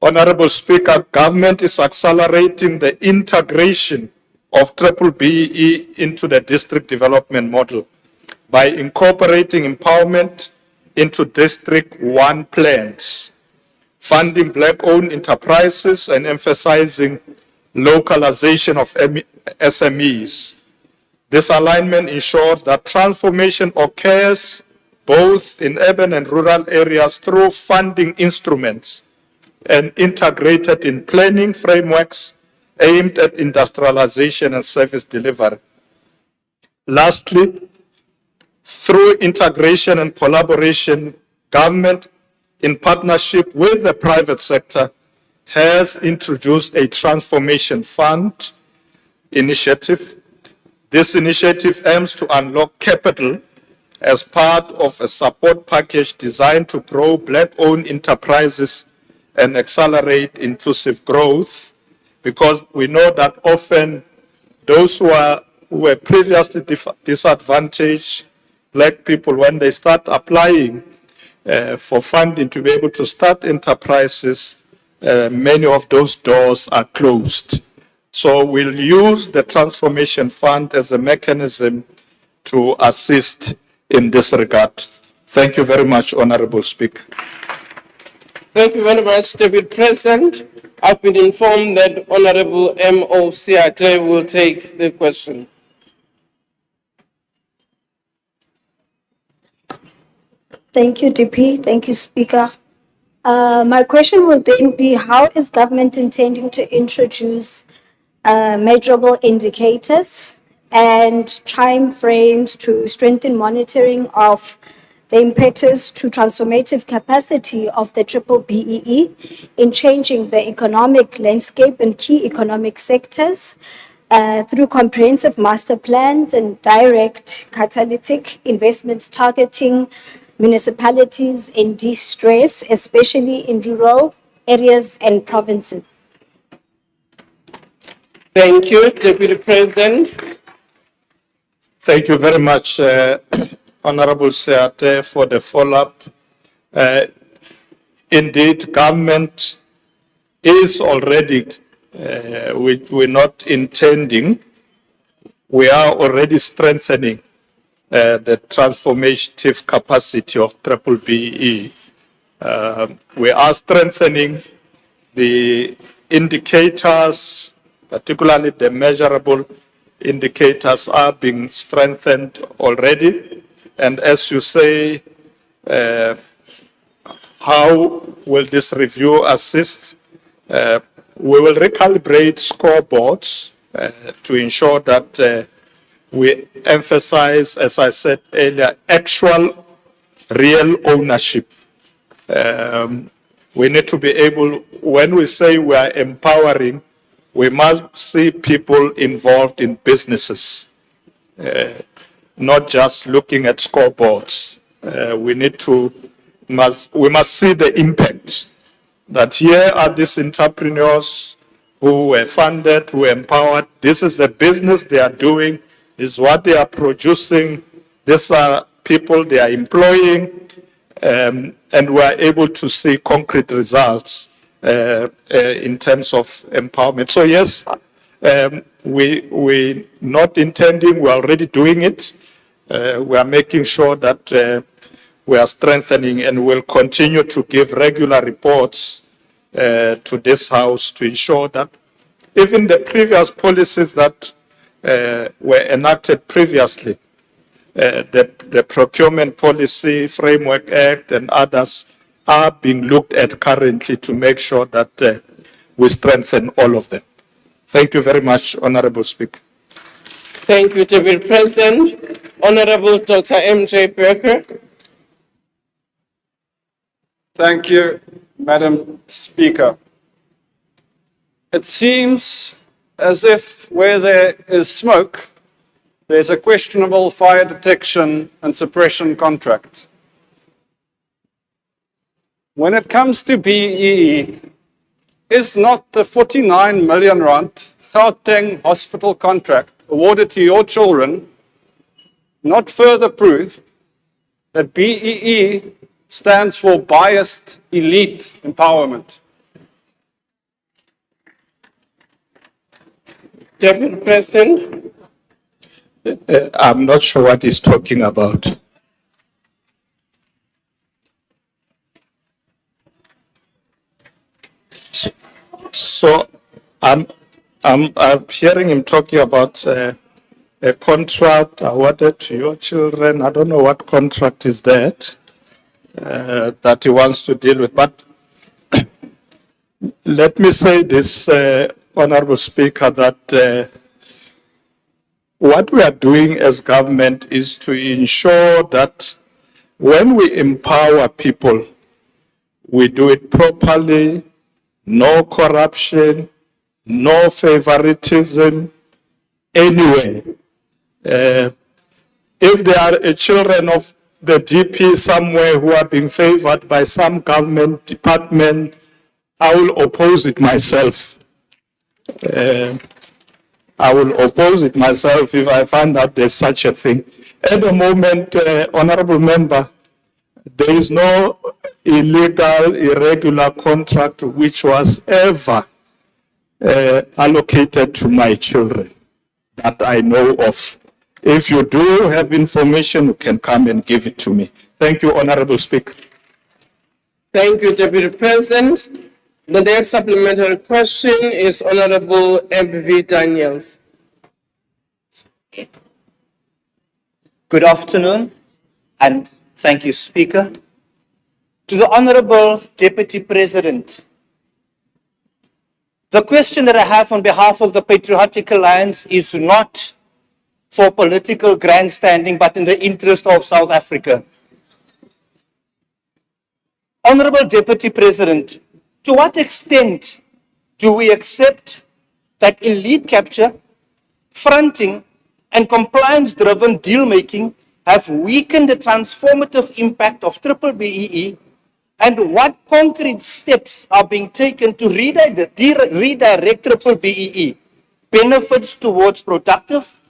Honorable Speaker, government is accelerating the integration of Triple BE into the district development model by incorporating empowerment into District 1 plans, funding black-owned enterprises, and emphasizing localization of SMEs. This alignment ensures that transformation occurs both in urban and rural areas through funding instruments and integrated in planning frameworks aimed at industrialization and service delivery. Lastly, Through integration and collaboration, government, in partnership with the private sector, has introduced a transformation fund initiative. This initiative aims to unlock capital as part of a support package designed to grow Black-owned enterprises and accelerate inclusive growth, because we know that often those who were previously disadvantaged, Black people, when they start applying for funding to be able to start enterprises, many of those doors are closed. So we'll use the Transformation Fund as a mechanism to assist in this regard. Thank you very much, Honorable Speaker. Thank you very much, David President. I've been informed that Honorable M.O. Siate will take the question. Thank you, DP. Thank you, Speaker. My question will then be, how is government intending to introduce measurable indicators and time frames to strengthen monitoring of the impetus to transformative capacity of the triple BEE in changing the economic landscape and key economic sectors through comprehensive master plans and direct catalytic investments targeting municipalities in distress, especially in rural areas and provinces? Thank you, Deputy President. Thank you very much, Honorable Seate, for the follow-up. Indeed, government is already, we're not intending, we are already strengthening the transformative capacity of triple BEE. We are strengthening the indicators, particularly the measurable indicators are being strengthened already. And as you say, how will this review assist? We will recalibrate scoreboards to ensure that we emphasize, as I said earlier, actual, real ownership. We need to be able, when we say we are empowering, we must see people involved in businesses, not just looking at scoreboards. We must see the impact, that here are these entrepreneurs who were funded, who were empowered. This is the business they are doing, this is what they are producing. These are people they are employing, and we are able to see concrete results in terms of empowerment. So yes, we're not intending, we're already doing it. We are making sure that we are strengthening, and will continue to give regular reports to this House to ensure that even the previous policies that were enacted previously, the Procurement Policy Framework Act and others, are being looked at currently to make sure that we strengthen all of them. Thank you very much, Honorable Speaker. Thank you, Deputy President. Honorable Dr. M.J. Burger. Thank you, Madam Speaker. It seems as if where there is smoke, there's a questionable fire detection and suppression contract. When it comes to BEE, is not the 49 million rand Gauteng hospital contract awarded to your children not further proof that BEE stands for biased elite empowerment? Deputy President. I'm not sure what he's talking about. So I'm hearing him talking about a contract awarded to your children. I don't know what contract is that that he wants to deal with. But let me say this, Honorable Speaker, that what we are doing as government is to ensure that when we empower people, we do it properly, no corruption, no favoritism anywhere. If there are children of the DP somewhere who are being favored by some government department, I will oppose it myself. I will oppose it myself if I find out there's such a thing. At the moment, Honorable Member, there is no illegal, irregular contract which was ever allocated to my children that I know of. If you do have information, you can come and give it to me. Thank you, Honorable Speaker. Thank you, Deputy President. The next supplementary question is Honorable MV Daniels. Good afternoon, and thank you, Speaker. To the Honorable Deputy President, the question that I have on behalf of the Patriotic Alliance is not for political grandstanding, but in the interest of South Africa. Honorable Deputy President, to what extent do we accept that elite capture, fronting, and compliance-driven deal-making have weakened the transformative impact of BBBEE, and what concrete steps are being taken to redirect BBBEE benefits towards productive,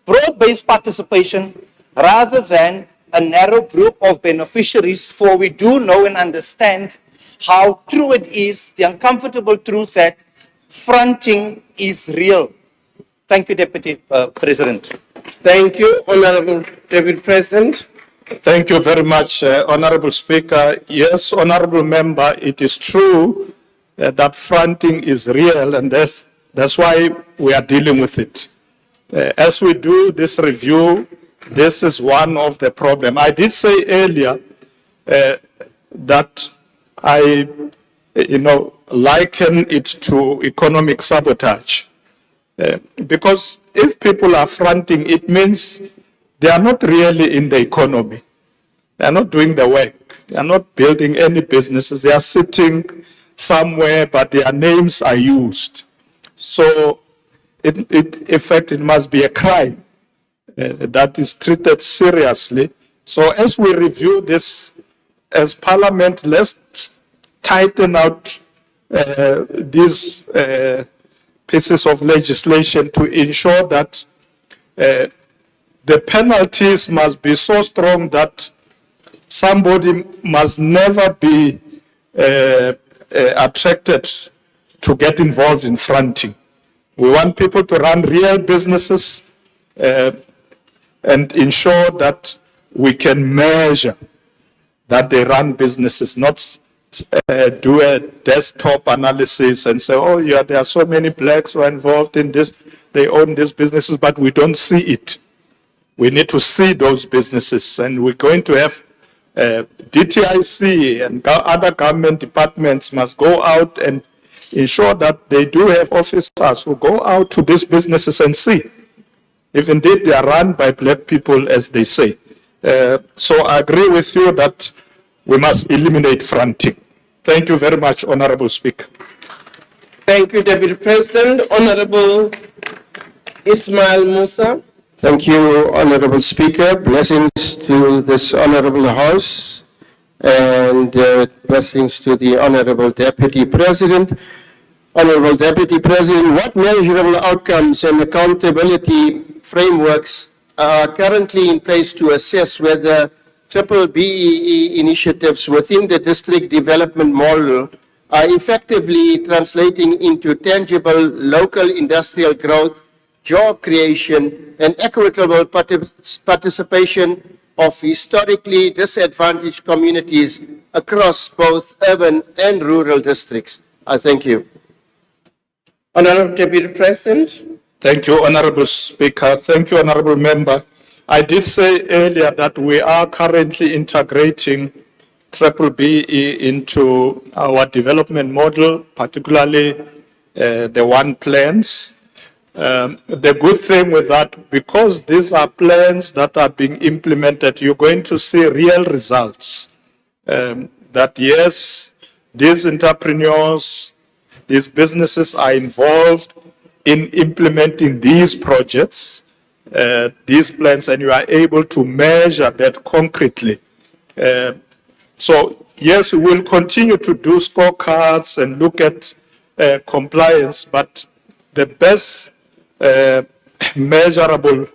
broad-based participation rather than a narrow group of beneficiaries, for we do know and understand how true it is, the uncomfortable truth that fronting is real. Thank you, Deputy President. Thank you, Honorable Deputy President. Thank you very much, Honorable Speaker. Yes, Honorable Member, it is true that fronting is real, and that's why we are dealing with it. As we do this review, this is one of the problems. I did say earlier that I, liken it to economic sabotage. Because if people are fronting, it means they are not really in the economy. They are not doing the work. They are not building any businesses. They are sitting somewhere, but their names are used. So, in fact, it must be a crime that is treated seriously. So, as we review this as Parliament, let's tighten out these pieces of legislation to ensure that the penalties must be so strong that somebody must never be attracted to get involved in fronting. We want people to run real businesses and ensure that we can measure that they run businesses, not do a desktop analysis and say, oh, yeah, there are so many blacks who are involved in this, they own these businesses, but we don't see it. We need to see those businesses, and we're going to have DTIC and other government departments must go out and ensure that they do have officers who go out to these businesses and see if indeed they are run by black people, as they say. So I agree with you that we must eliminate fronting. Thank you very much, Honorable Speaker. Thank you, Deputy President. Honorable Ismail Musa. Thank you, Honorable Speaker. Blessings to this Honorable House and blessings to the Honorable Deputy President. Honorable Deputy President, what measurable outcomes and accountability frameworks are currently in place to assess whether BBBEE initiatives within the district development model are effectively translating into tangible local industrial growth, job creation, and equitable participation of historically disadvantaged communities across both urban and rural districts? I thank you. Honorable Deputy President. Thank you, Honorable Speaker. Thank you, Honorable Member. I did say earlier that we are currently integrating BBBEE into our development model, particularly the one plans. The good thing with that, because these are plans that are being implemented, you're going to see real results. That yes, these entrepreneurs, these businesses are involved in implementing these projects, these plans, and you are able to measure that concretely. So yes, we will continue to do scorecards and look at compliance, but the best measurable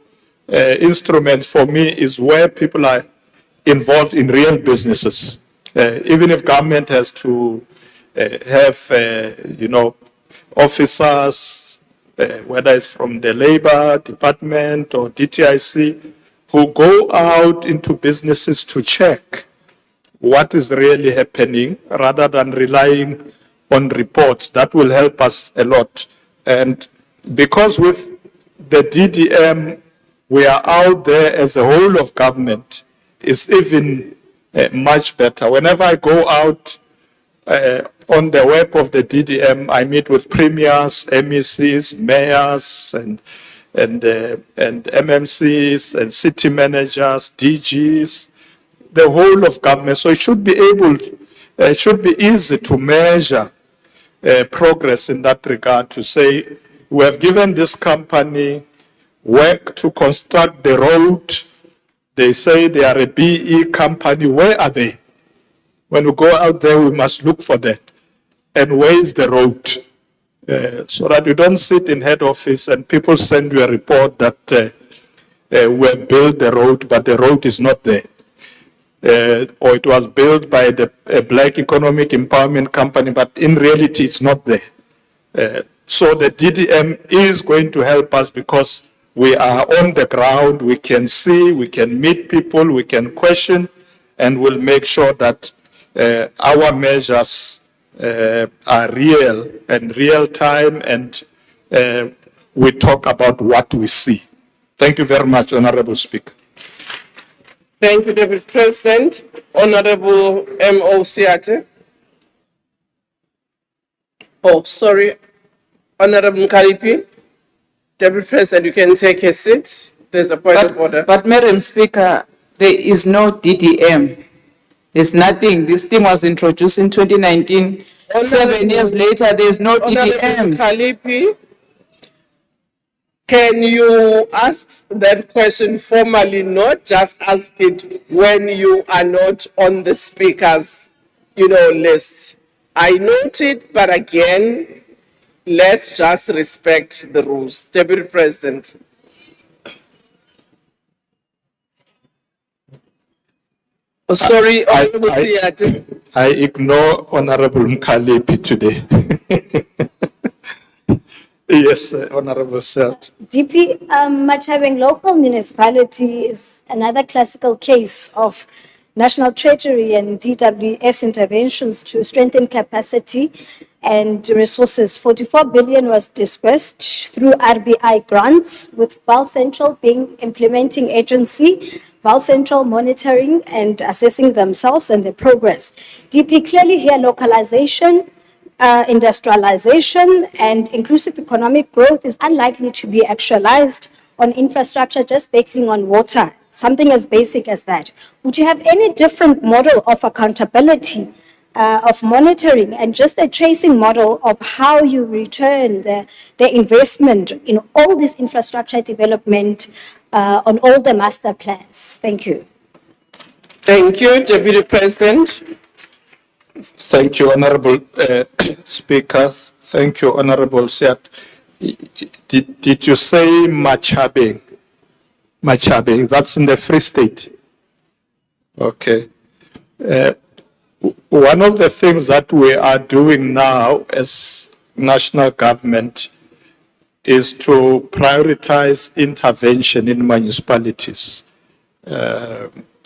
instrument for me is where people are involved in real businesses. Even if government has to have, officers, whether it's from the Labor Department or DTIC, who go out into businesses to check what is really happening rather than relying on reports. That will help us a lot. And because with the DDM, we are out there as a whole of government, it's even much better. Whenever I go out on the web of the DDM, I meet with premiers, MECs, mayors, and MMCs, and city managers, DGs, the whole of government. So it should be easy to measure progress in that regard, to say, we have given this company work to construct the road. They say they are a BE company. Where are they? When we go out there, we must look for that. And where is the road? So that you don't sit in head office and people send you a report that we have built the road, but the road is not there. Or it was built by a Black Economic Empowerment Company, but in reality, it's not there. So the DDM is going to help us because we are on the ground, we can see, we can meet people, we can question, and we'll make sure that our measures are real and real time, and we talk about what we see. Thank you very much, Honorable Speaker. Thank you, Deputy President. Honorable M.O. Siate. Oh, sorry. Honorable Mkalipi. Deputy President, you can take a seat. There's a point of order. But Madam Speaker, there is no DDM. There's nothing. This thing was introduced in 2019. 7 years later, there's no DDM. Mkalipi, can you ask that question formally, not just ask it when you are not on the speaker's, list? I note it, but again, let's just respect the rules. Deputy President. Oh, sorry, Honorable Siate. I ignore Honorable Mkalipi today. Yes, Honorable Siate. DP, Machabeng local municipality is another classical case of National Treasury and DWS interventions to strengthen capacity and resources. 44 billion was disbursed through RBI grants, with Val Central being implementing agency, Val Central monitoring and assessing themselves and their progress. DP, clearly here localization, industrialization and inclusive economic growth is unlikely to be actualized on infrastructure just basing on water, something as basic as that. Would you have any different model of accountability, of monitoring, and just a tracing model of how you return the investment in all this infrastructure development on all the master plans? Thank you. Thank you, Deputy President. Thank you, Honorable Speaker. Thank you, Honorable Siat. Did you say Machabeng? Machabeng, that's in the Free State. Okay. One of the things that we are doing now as national government is to prioritize intervention in municipalities.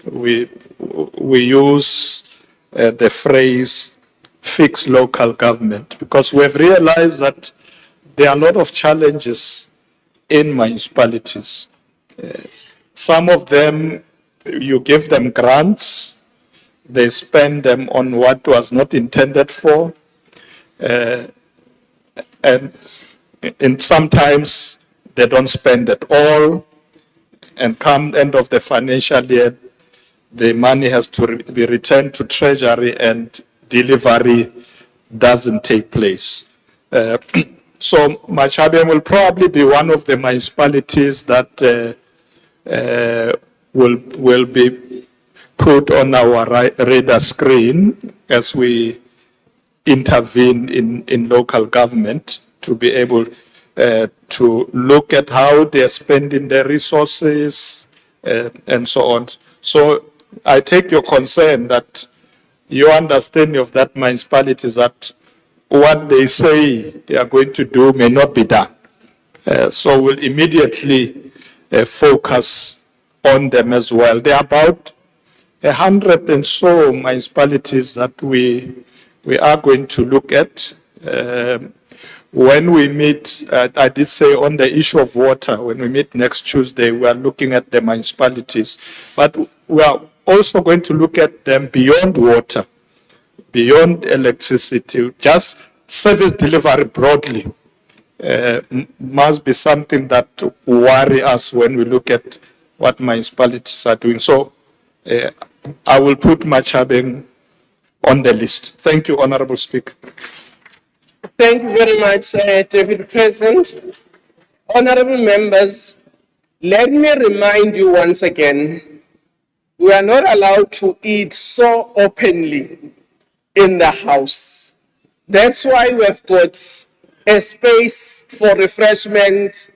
We use the phrase fix local government because we have realized that there are a lot of challenges in municipalities. Some of them, you give them grants, they spend them on what was not intended for, and sometimes they don't spend at all, and come end of the financial year, the money has to be returned to Treasury and delivery doesn't take place. So Machabeng will probably be one of the municipalities that will be put on our radar screen as we intervene in local government to be able to look at how they're spending their resources and so on. So I take your concern that your understanding of that municipality is that what they say they are going to do may not be done. So we'll immediately focus on them as well. There are about 100 and so municipalities that we are going to look at. When we meet, I did say on the issue of water, when we meet next Tuesday, we are looking at the municipalities, but we are also going to look at them beyond water, beyond electricity, just service delivery broadly. Must be something that worry us when we look at what municipalities are doing. So I will put Machabeng on the list. Thank you, Honorable Speaker. Thank you very much, David President. Honorable members, let me remind you once again, we are not allowed to eat so openly in the House. That's why we've got a space for refreshment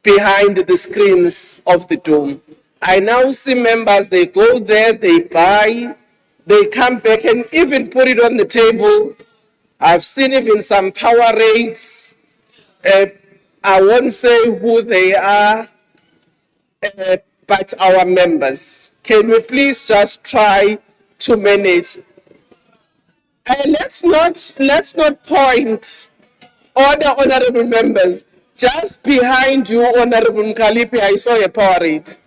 behind the screens of the dome. I now see members, they go there, they buy, they come back and even put it on the table. I've seen even some power raids. I won't say who they are, but our members. Can we please just try to manage? Let's not point. Order, honorable members. Just behind you, Honorable Mkalipi, I saw a power raid.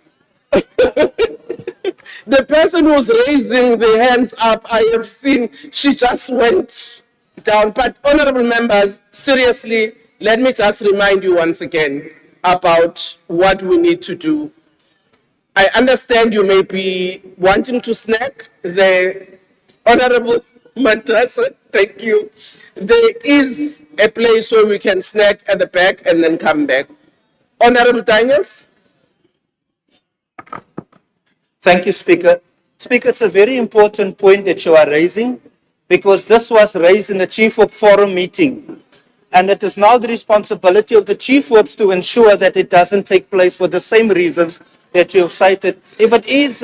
The person who's raising the hands up, I have seen, she just went down. But honorable members, seriously, let me just remind you once again about what we need to do. I understand you may be wanting to snack. The Honorable Matasha, thank you. There is a place where we can snack at the back and then come back. Honorable Daniels? Thank you, Speaker. Speaker, it's a very important point that you are raising because this was raised in the Chief Whip Forum meeting. And it is now the responsibility of the Chief Whips to ensure that it doesn't take place for the same reasons that you have cited. If it is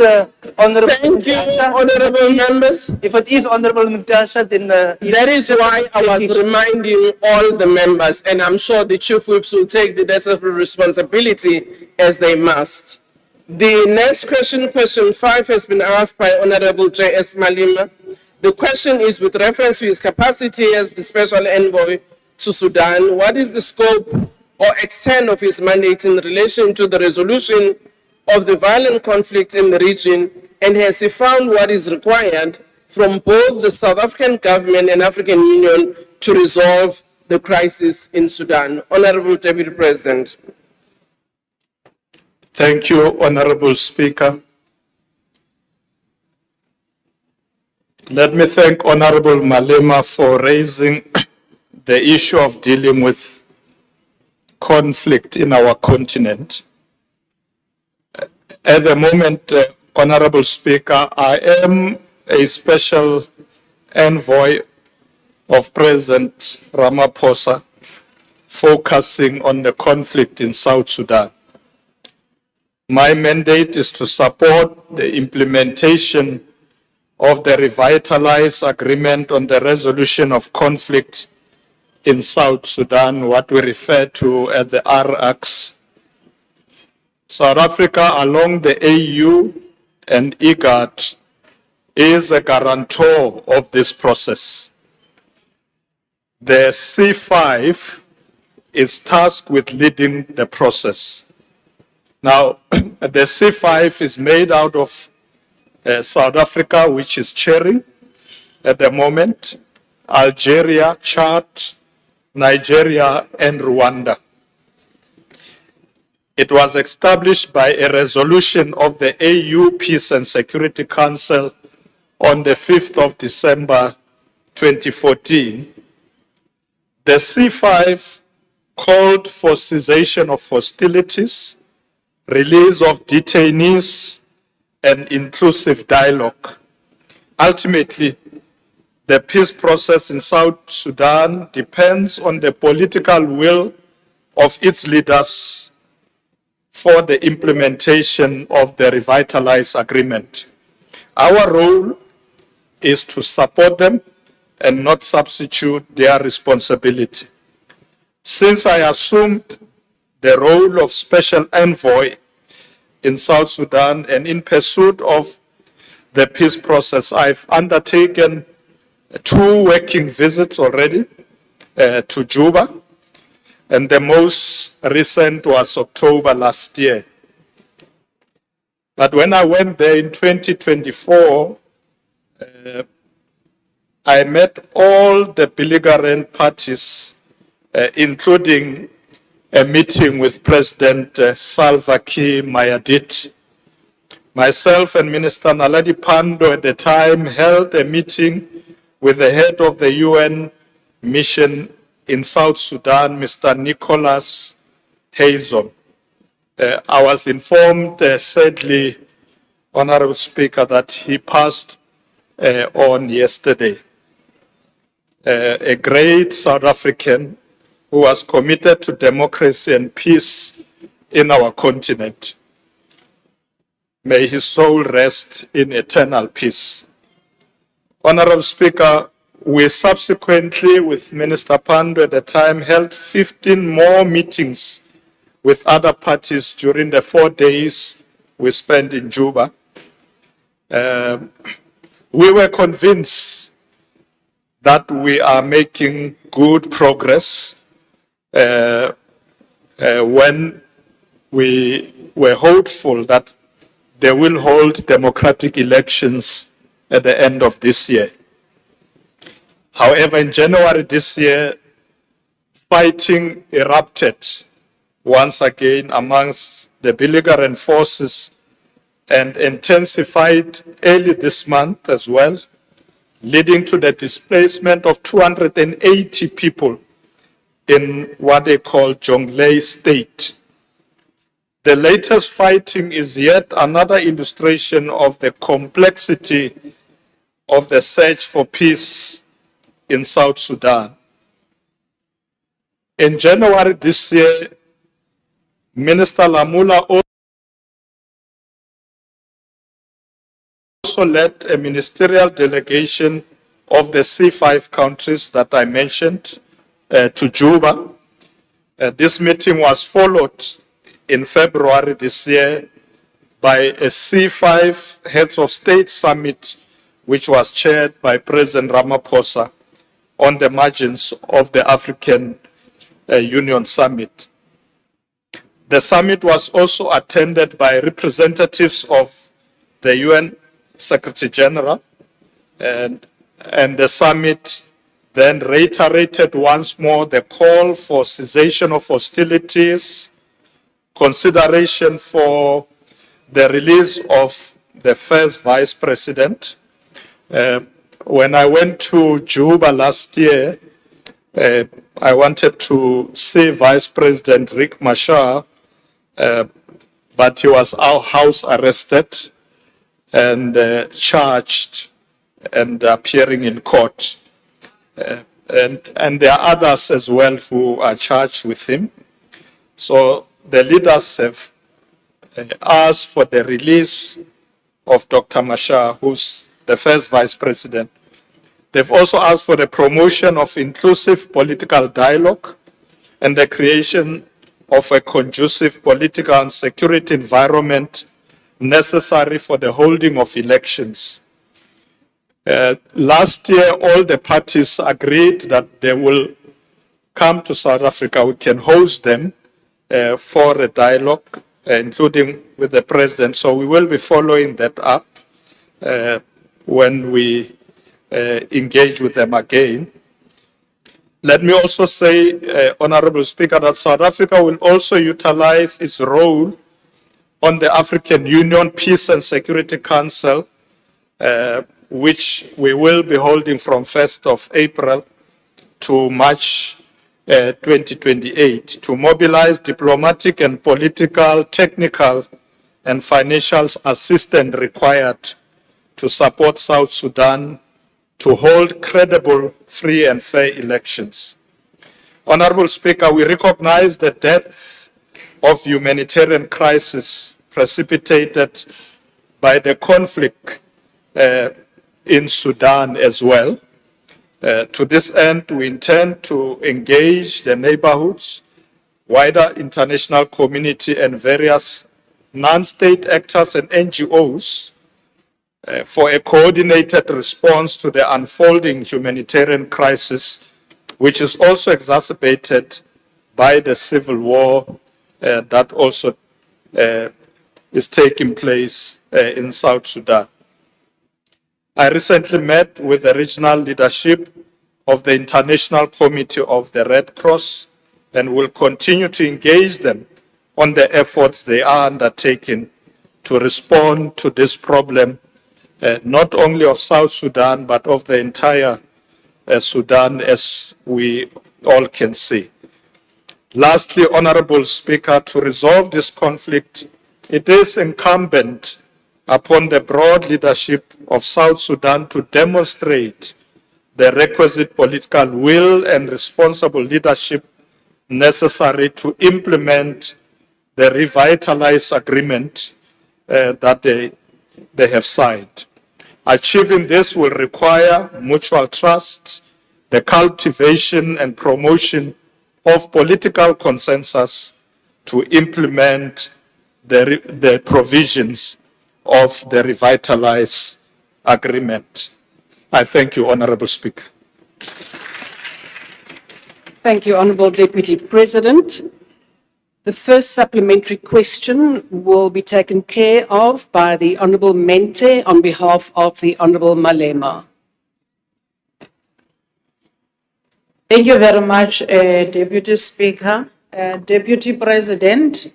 Honorable Thank you, honorable members. If it is Honorable Mutasha, then that is why I was reminding all the members, and I'm sure the Chief Whips will take the necessary responsibility as they must. The next question, question 5, has been asked by Honorable J.S. Malima. The question is with reference to his capacity as the Special Envoy to Sudan. What is the scope or extent of his mandate in relation to the resolution of the violent conflict in the region, and has he found what is required from both the South African government and African Union to resolve the crisis in Sudan? Honorable Deputy President. Thank you, Honorable Speaker. Let me thank Honorable Malema for raising the issue of dealing with conflict in our continent. At the moment, Honorable Speaker, I am a special envoy of President Ramaphosa focusing on the conflict in South Sudan. My mandate is to support the implementation of the revitalized agreement on the resolution of conflict in South Sudan, what we refer to as the RACs. South Africa, along the AU and IGAD, is a guarantor of this process. The C5 is tasked with leading the process. Now, the C5 is made out of South Africa, which is chairing at the moment, Algeria, Chad, Nigeria, and Rwanda. It was established by a resolution of the AU Peace and Security Council on the 5th of December 2014. The C5 called for cessation of hostilities, release of detainees, and inclusive dialogue. Ultimately, the peace process in South Sudan depends on the political will of its leaders for the implementation of the revitalized agreement. Our role is to support them and not substitute their responsibility. Since I assumed the role of special envoy in South Sudan and in pursuit of the peace process, I've undertaken 2 working visits already to Juba, and the most recent was October last year. But when I went there in 2024, I met all the belligerent parties, including a meeting with President Salva Kiir Mayardit. Myself and Minister Naledi Pandor at the time held a meeting with the head of the UN mission in South Sudan, Mr. Nicholas Haysom. I was informed, sadly, Honorable Speaker, that he passed on yesterday. A great South African who was committed to democracy and peace in our continent. May his soul rest in eternal peace. Honorable Speaker, we subsequently, with Minister Pandor at the time, held 15 more meetings with other parties during the 4 days we spent in Juba. We were convinced that we are making good progress when we were hopeful that they will hold democratic elections at the end of this year. However, in January this year, fighting erupted once again amongst the belligerent forces and intensified early this month as well, leading to the displacement of 280 people in what they call Jonglei State. The latest fighting is yet another illustration of the complexity of the search for peace in South Sudan. In January this year, Minister Lamula also led a ministerial delegation of the C5 countries that I mentioned to Juba. This meeting was followed in February this year by a C5 Heads of State Summit, which was chaired by President Ramaphosa on the margins of the African Union Summit. The summit was also attended by representatives of the UN Secretary General, and the summit then reiterated once more the call for cessation of hostilities, consideration for the release of the first vice president. When I went to Juba last year, I wanted to see Vice President Riek Machar, but he was house arrested and charged and appearing in court. And there are others as well who are charged with him. So the leaders have asked for the release of Dr. Machar, who's the first vice president. They've also asked for the promotion of inclusive political dialogue and the creation of a conducive political and security environment necessary for the holding of elections. Last year, all the parties agreed that they will come to South Africa. We can host them for a dialogue, including with the president. So we will be following that up when we engage with them again. Let me also say, Honorable Speaker, that South Africa will also utilize its role on the African Union Peace and Security Council, which we will be holding from 1st of April to March 2028, to mobilize diplomatic and political, technical, and financial assistance required to support South Sudan to hold credible, free, and fair elections. Honorable Speaker, we recognize the depth of humanitarian crisis precipitated by the conflict in Sudan as well. To this end, we intend to engage the neighborhoods, wider international community, and various non-state actors and NGOs for a coordinated response to the unfolding humanitarian crisis, which is also exacerbated by the civil war that also is taking place in South Sudan. I recently met with the regional leadership of the International Committee of the Red Cross and will continue to engage them on the efforts they are undertaking to respond to this problem, not only of South Sudan, but of the entire Sudan, as we all can see. Lastly, Honorable Speaker, to resolve this conflict, it is incumbent upon the broad leadership of South Sudan to demonstrate the requisite political will and responsible leadership necessary to implement the revitalized agreement that they have signed. Achieving this will require mutual trust, the cultivation and promotion of political consensus to implement the provisions of the revitalized agreement. I thank you, Honorable Speaker. Thank you, Honorable Deputy President. The first supplementary question will be taken care of by the Honorable Mente on behalf of the Honorable Malema. Thank you very much, Deputy Speaker. Deputy President,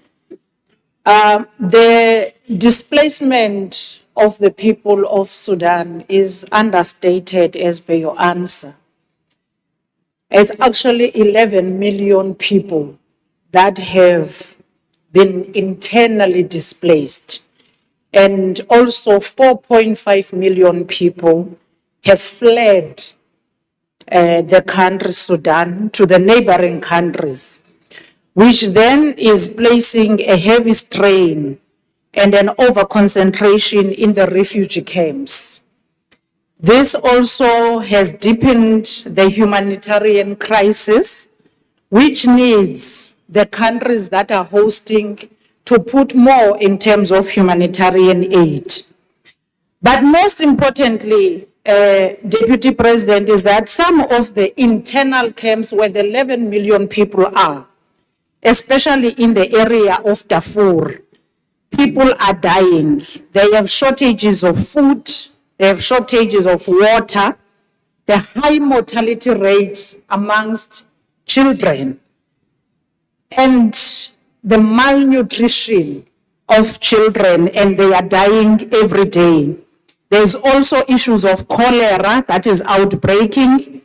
the displacement of the people of Sudan is understated as per your answer. It's actually 11 million people that have been internally displaced, and also 4.5 million people have fled the country Sudan to the neighboring countries, which then is placing a heavy strain and an over-concentration in the refugee camps. This also has deepened the humanitarian crisis, which needs the countries that are hosting to put more in terms of humanitarian aid. But most importantly, Deputy President, is that some of the internal camps where the 11 million people are, especially in the area of Darfur, people are dying. They have shortages of food, they have shortages of water, the high mortality rate amongst children, and the malnutrition of children, and they are dying every day. There's also issues of cholera that is outbreaking,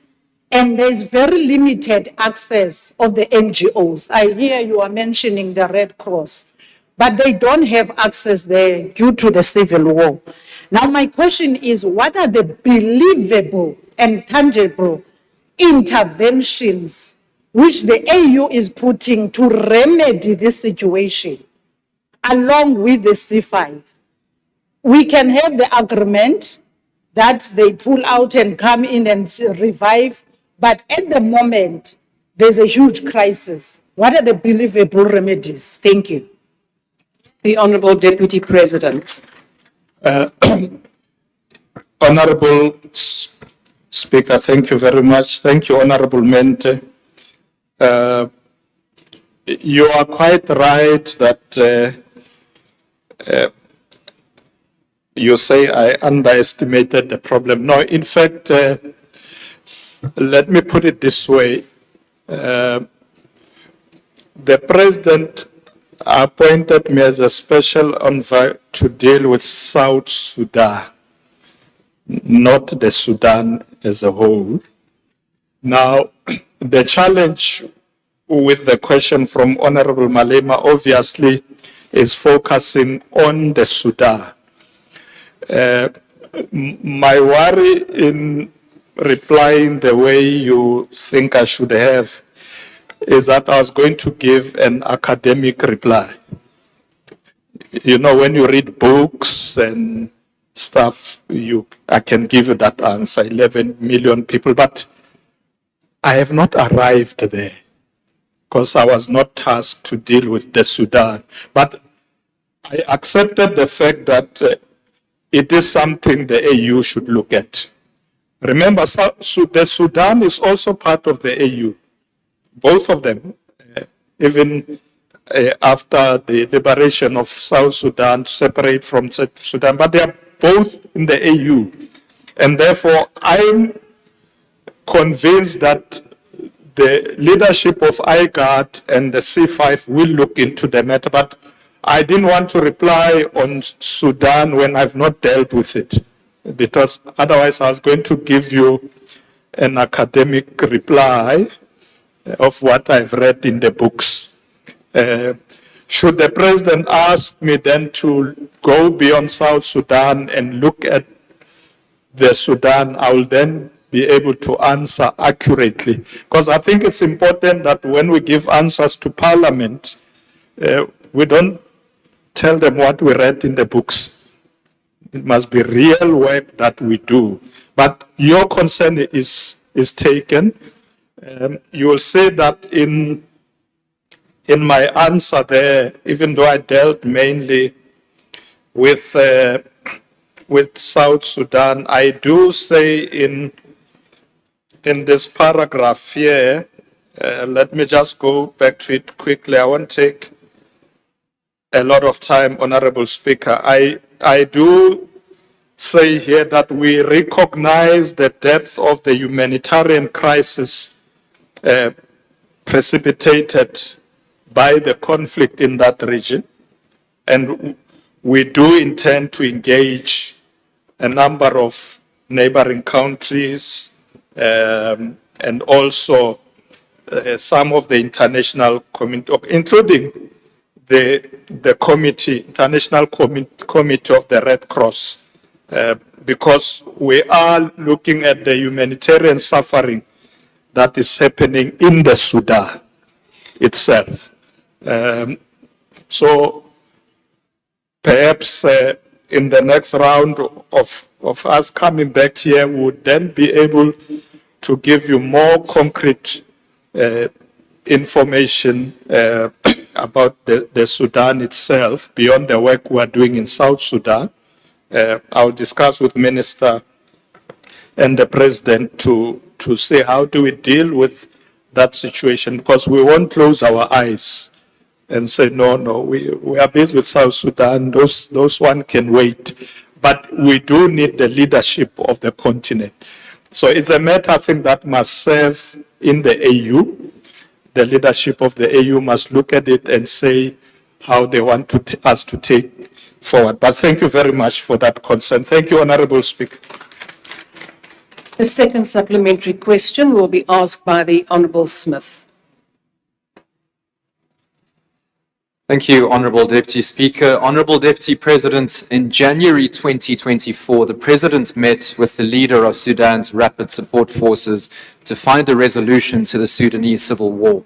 and there's very limited access of the NGOs. I hear you are mentioning the Red Cross, but they don't have access there due to the civil war. Now, my question is, what are the believable and tangible interventions which the AU is putting to remedy this situation, along with the C5? We can have the agreement that they pull out and come in and revive, but at the moment, there's a huge crisis. What are the believable remedies? Thank you. The Honorable Deputy President. Honorable Speaker, thank you very much. Thank you, Honorable Mente. You are quite right that you say I underestimated the problem. No, in fact, let me put it this way. The President appointed me as a special envoy to deal with South Sudan, not the Sudan as a whole. Now, the challenge with the question from Honorable Malema obviously is focusing on the Sudan. My worry in replying the way you think I should have is that I was going to give an academic reply. You know, when you read books and stuff, I can give you that answer, 11 million people, but I have not arrived there because I was not tasked to deal with the Sudan. But I accepted the fact that it is something the AU should look at. Remember, the Sudan is also part of the AU. Both of them, even after the liberation of South Sudan, separate from Sudan, but they are both in the AU. And therefore, I'm convinced that the leadership of IGAD and the C5 will look into the matter, but I didn't want to reply on Sudan when I've not dealt with it, because otherwise I was going to give you an academic reply of what I've read in the books. Should the President ask me then to go beyond South Sudan and look at the Sudan, I will then be able to answer accurately. Because I think it's important that when we give answers to Parliament, we don't tell them what we read in the books. It must be real work that we do. But your concern is taken. You will see that in my answer there, even though I dealt mainly with South Sudan, I do say in this paragraph here, let me just go back to it quickly. I won't take a lot of time, Honorable Speaker. I do say here that we recognize the depth of the humanitarian crisis precipitated by the conflict in that region. And we do intend to engage a number of neighboring countries and also some of the international community, including the committee, International Committee of the Red Cross, because we are looking at the humanitarian suffering that is happening in the Sudan itself. So perhaps in the next round of us coming back here, we would then be able to give you more concrete information about the Sudan itself, beyond the work we are doing in South Sudan. I'll discuss with Minister and the President to see how do we deal with that situation, because we won't close our eyes and say, no, we are busy with South Sudan, those one can wait. But we do need the leadership of the continent. So it's a matter, I think, that must serve in the AU. The leadership of the AU must look at it and say how they want us to take forward. But thank you very much for that concern. Thank you, Honorable Speaker. The second supplementary question will be asked by the Honourable Smith. Thank you, Honourable Deputy Speaker. Honourable Deputy President, in January 2024, the President met with the leader of Sudan's Rapid Support Forces to find a resolution to the Sudanese civil war.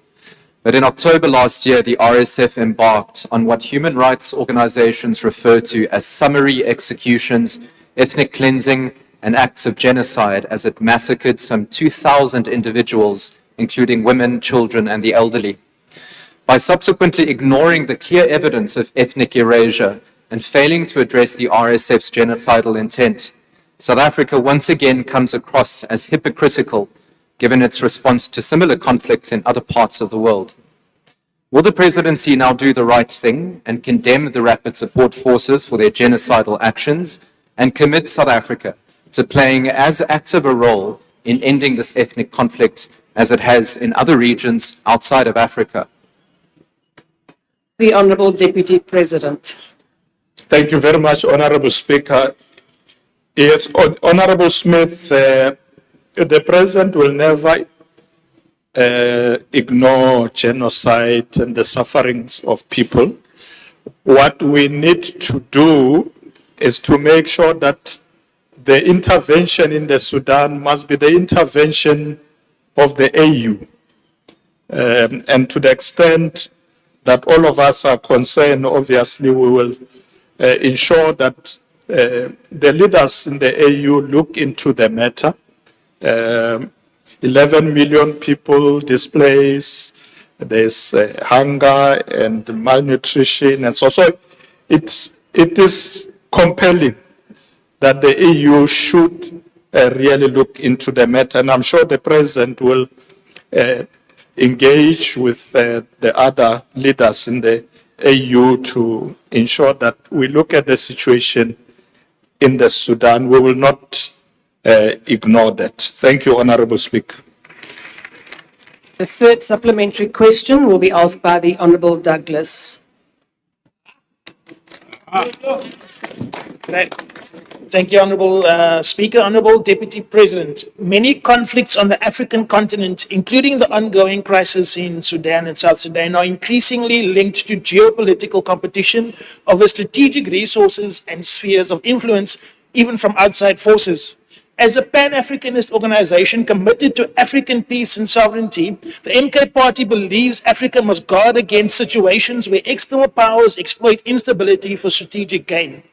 But in October last year, the RSF embarked on what human rights organizations refer to as summary executions, ethnic cleansing, and acts of genocide, as it massacred some 2,000 individuals, including women, children, and the elderly. By subsequently ignoring the clear evidence of ethnic erasure and failing to address the RSF's genocidal intent, South Africa once again comes across as hypocritical, given its response to similar conflicts in other parts of the world. Will the presidency now do the right thing and condemn the Rapid Support Forces for their genocidal actions and commit South Africa to playing as active a role in ending this ethnic conflict as it has in other regions outside of Africa? The Honourable Deputy President. Thank you very much, Honorable Speaker. Yes, Honorable Smith, the President will never ignore genocide and the sufferings of people. What we need to do is to make sure that the intervention in the Sudan must be the intervention of the AU. And to the extent that all of us are concerned, obviously we will ensure that the leaders in the AU look into the matter. 11 million people displaced, there's hunger and malnutrition, and so it is compelling that the EU should really look into the matter, and I'm sure the President will engage with the other leaders in the AU to ensure that we look at the situation in the Sudan. We will not ignore that. Thank you, Honourable Speaker. The third supplementary question will be asked by the Honourable Douglas. Thank you, Honourable Speaker. Honourable Deputy President, many conflicts on the African continent, including the ongoing crisis in Sudan and South Sudan, are increasingly linked to geopolitical competition over strategic resources and spheres of influence, even from outside forces. As a Pan-Africanist organization committed to African peace and sovereignty, the MK Party believes Africa must guard against situations where external powers exploit instability for strategic gain.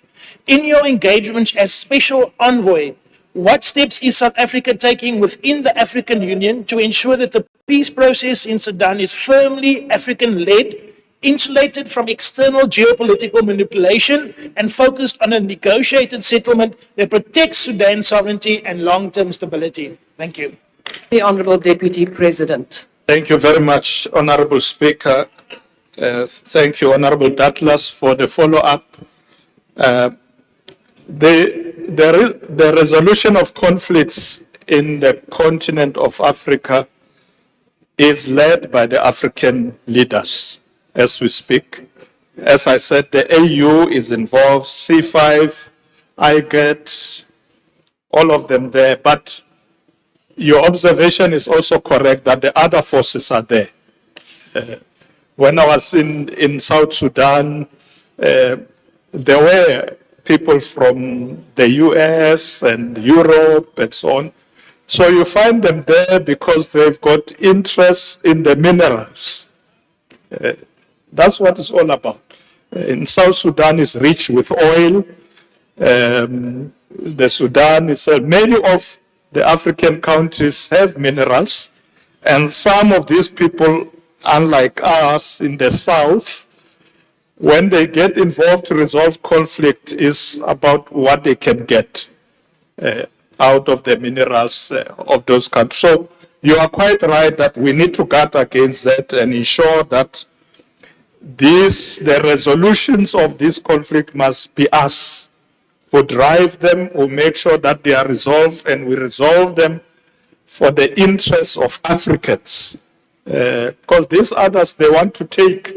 In your engagement as Special Envoy, what steps is South Africa taking within the African Union to ensure that the peace process in Sudan is firmly African-led, insulated from external geopolitical manipulation, and focused on a negotiated settlement that protects Sudan's sovereignty and long-term stability? Thank you. The Honourable Deputy President. Thank you very much, Honourable Speaker. Thank you, Honourable Douglas, for the follow-up. The resolution of conflicts in the continent of Africa is led by the African leaders as we speak. As I said, the AU is involved, C5, IGAD, all of them there. But your observation is also correct that the other forces are there. When I was in South Sudan, there were people from the US and Europe and so on. So you find them there because they've got interest in the minerals. That's what it's all about. In South Sudan is rich with oil. The Sudan is, many of the African countries have minerals, and some of these people, unlike us in the South, when they get involved to resolve conflict, is about what they can get out of the minerals of those countries. So you are quite right that we need to guard against that and ensure that the resolutions of this conflict must be us who drive them, who make sure that they are resolved, and we resolve them for the interests of Africans. Because these others, they want to take,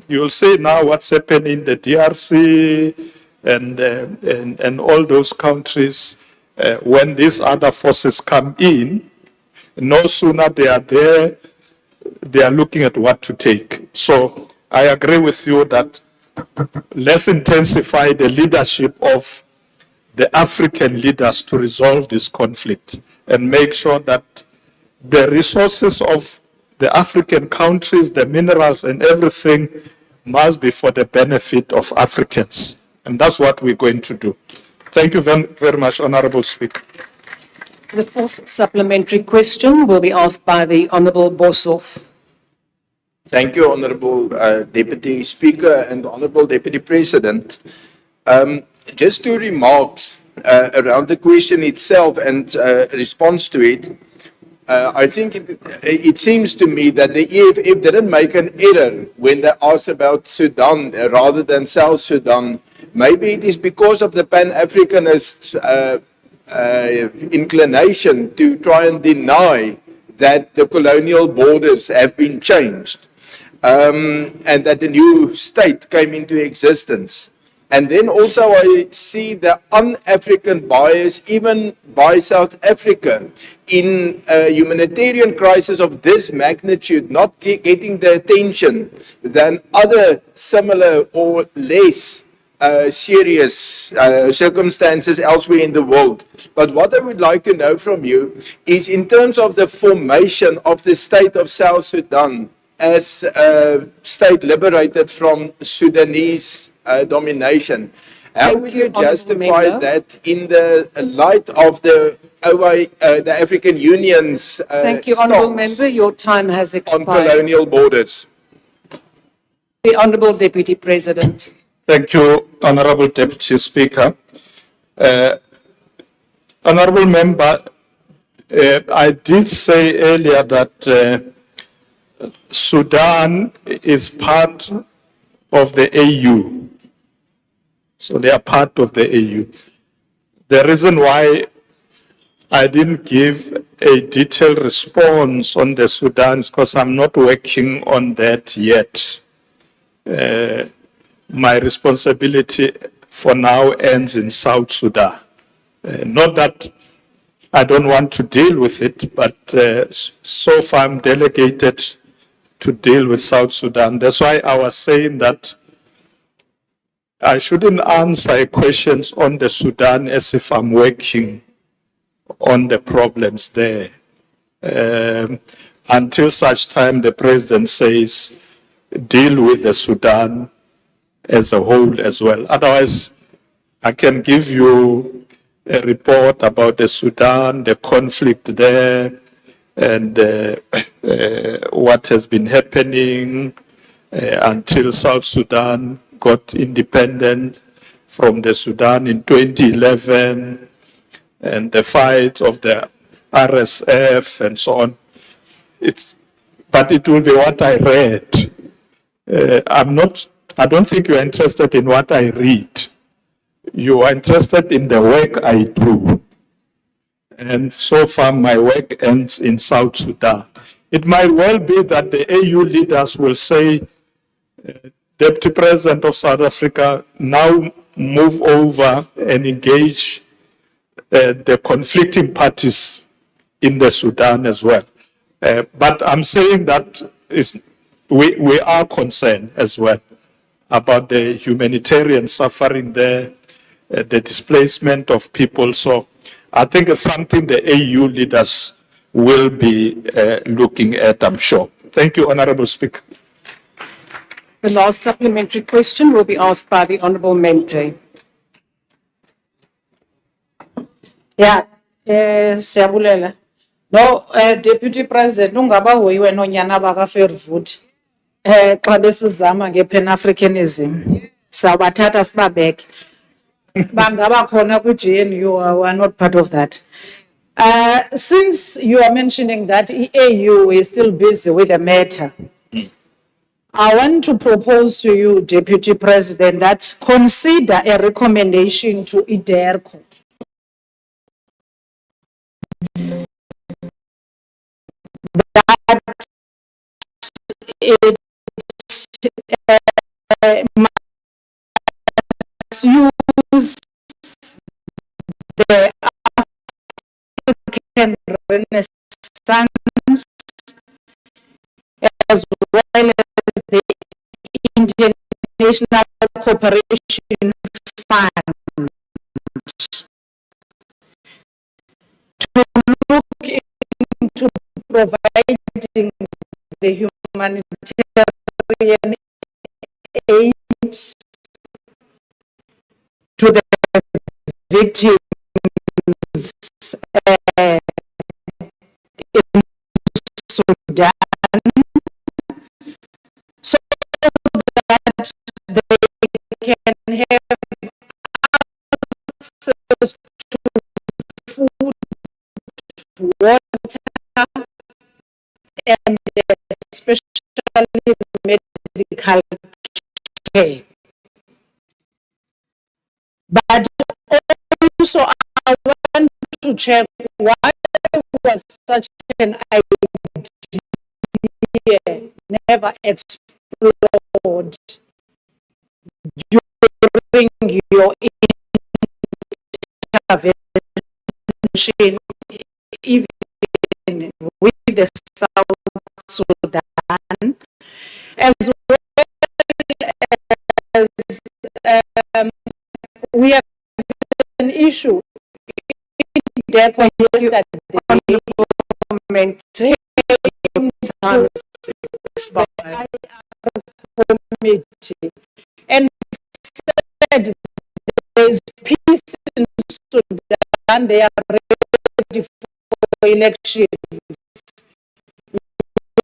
you'll see now what's happening in the DRC and all those countries. When these other forces come in, no sooner they are there, they are looking at what to take. So I agree with you that let's intensify the leadership of the African leaders to resolve this conflict and make sure that the resources of the African countries, the minerals and everything must be for the benefit of Africans. And that's what we're going to do. Thank you very much, Honourable Speaker. The fourth supplementary question will be asked by the Honourable Boshoff. Thank you, Honourable Deputy Speaker and Honourable Deputy President. Just two remarks around the question itself and response to it. I think it seems to me that the EFF didn't make an error when they asked about Sudan rather than South Sudan. Maybe it is because of the Pan-Africanist inclination to try and deny that the colonial borders have been changed, and that the new state came into existence. And then also I see the un-African bias even by South Africa in a humanitarian crisis of this magnitude, not getting the attention than other similar or less serious circumstances elsewhere in the world. But what I would like to know from you is in terms of the formation of the state of South Sudan as a state liberated from Sudanese domination. How would you justify that in the light of the African Union's Thank you, Honourable stance Member. Your time has on expired. colonial borders? The Honourable Deputy President. Thank you, Honorable Deputy Speaker. Honorable Member, I did say earlier that Sudan is part of the AU. So they are part of the AU. The reason why I didn't give a detailed response on the Sudan is because I'm not working on that yet. My responsibility for now ends in South Sudan. Not that I don't want to deal with it, but so far I'm delegated to deal with South Sudan. That's why I was saying that I shouldn't answer questions on the Sudan as if I'm working on the problems there. Until such time the President says, deal with the Sudan as a whole as well. Otherwise, I can give you a report about the Sudan, the conflict there, and what has been happening until South Sudan got independent from the Sudan in 2011, and the fight of the RSF and so on. But it will be what I read. I don't think you're interested in what I read. You are interested in the work I do. And so far my work ends in South Sudan. It might well be that the AU leaders will say, Deputy President of South Africa, now move over and engage the conflicting parties in the Sudan as well. But I'm saying that we are concerned as well about the humanitarian suffering there, the displacement of people. So I think it's something the AU leaders will be looking at, I'm sure. Thank you, Honorable Speaker. The last supplementary question will be asked by the Honourable Mente. Yeah, siyabulela. No, Deputy President, ungaba hoyiwe nonyana baka Fairwood. Xa besizama nge-Pan-Africanism, sabathatha sibabeke. Bangaba khona ku-GNU, are not part of that. Since you are mentioning that AU is still busy with the matter, I want to propose to you, Deputy President, that consider a recommendation to IDERCO that it must use the African Renaissance as well as the Indian National Cooperation Fund to look into providing the humanitarian aid to the victims in Sudan, so that they can have access to food, water, and especially medical care. But also I want to check why was such an idea never explored during your intervention, even with the South Sudan, as well as we have an issue that yesterday committee and said there's peace in Sudan, they are ready for elections.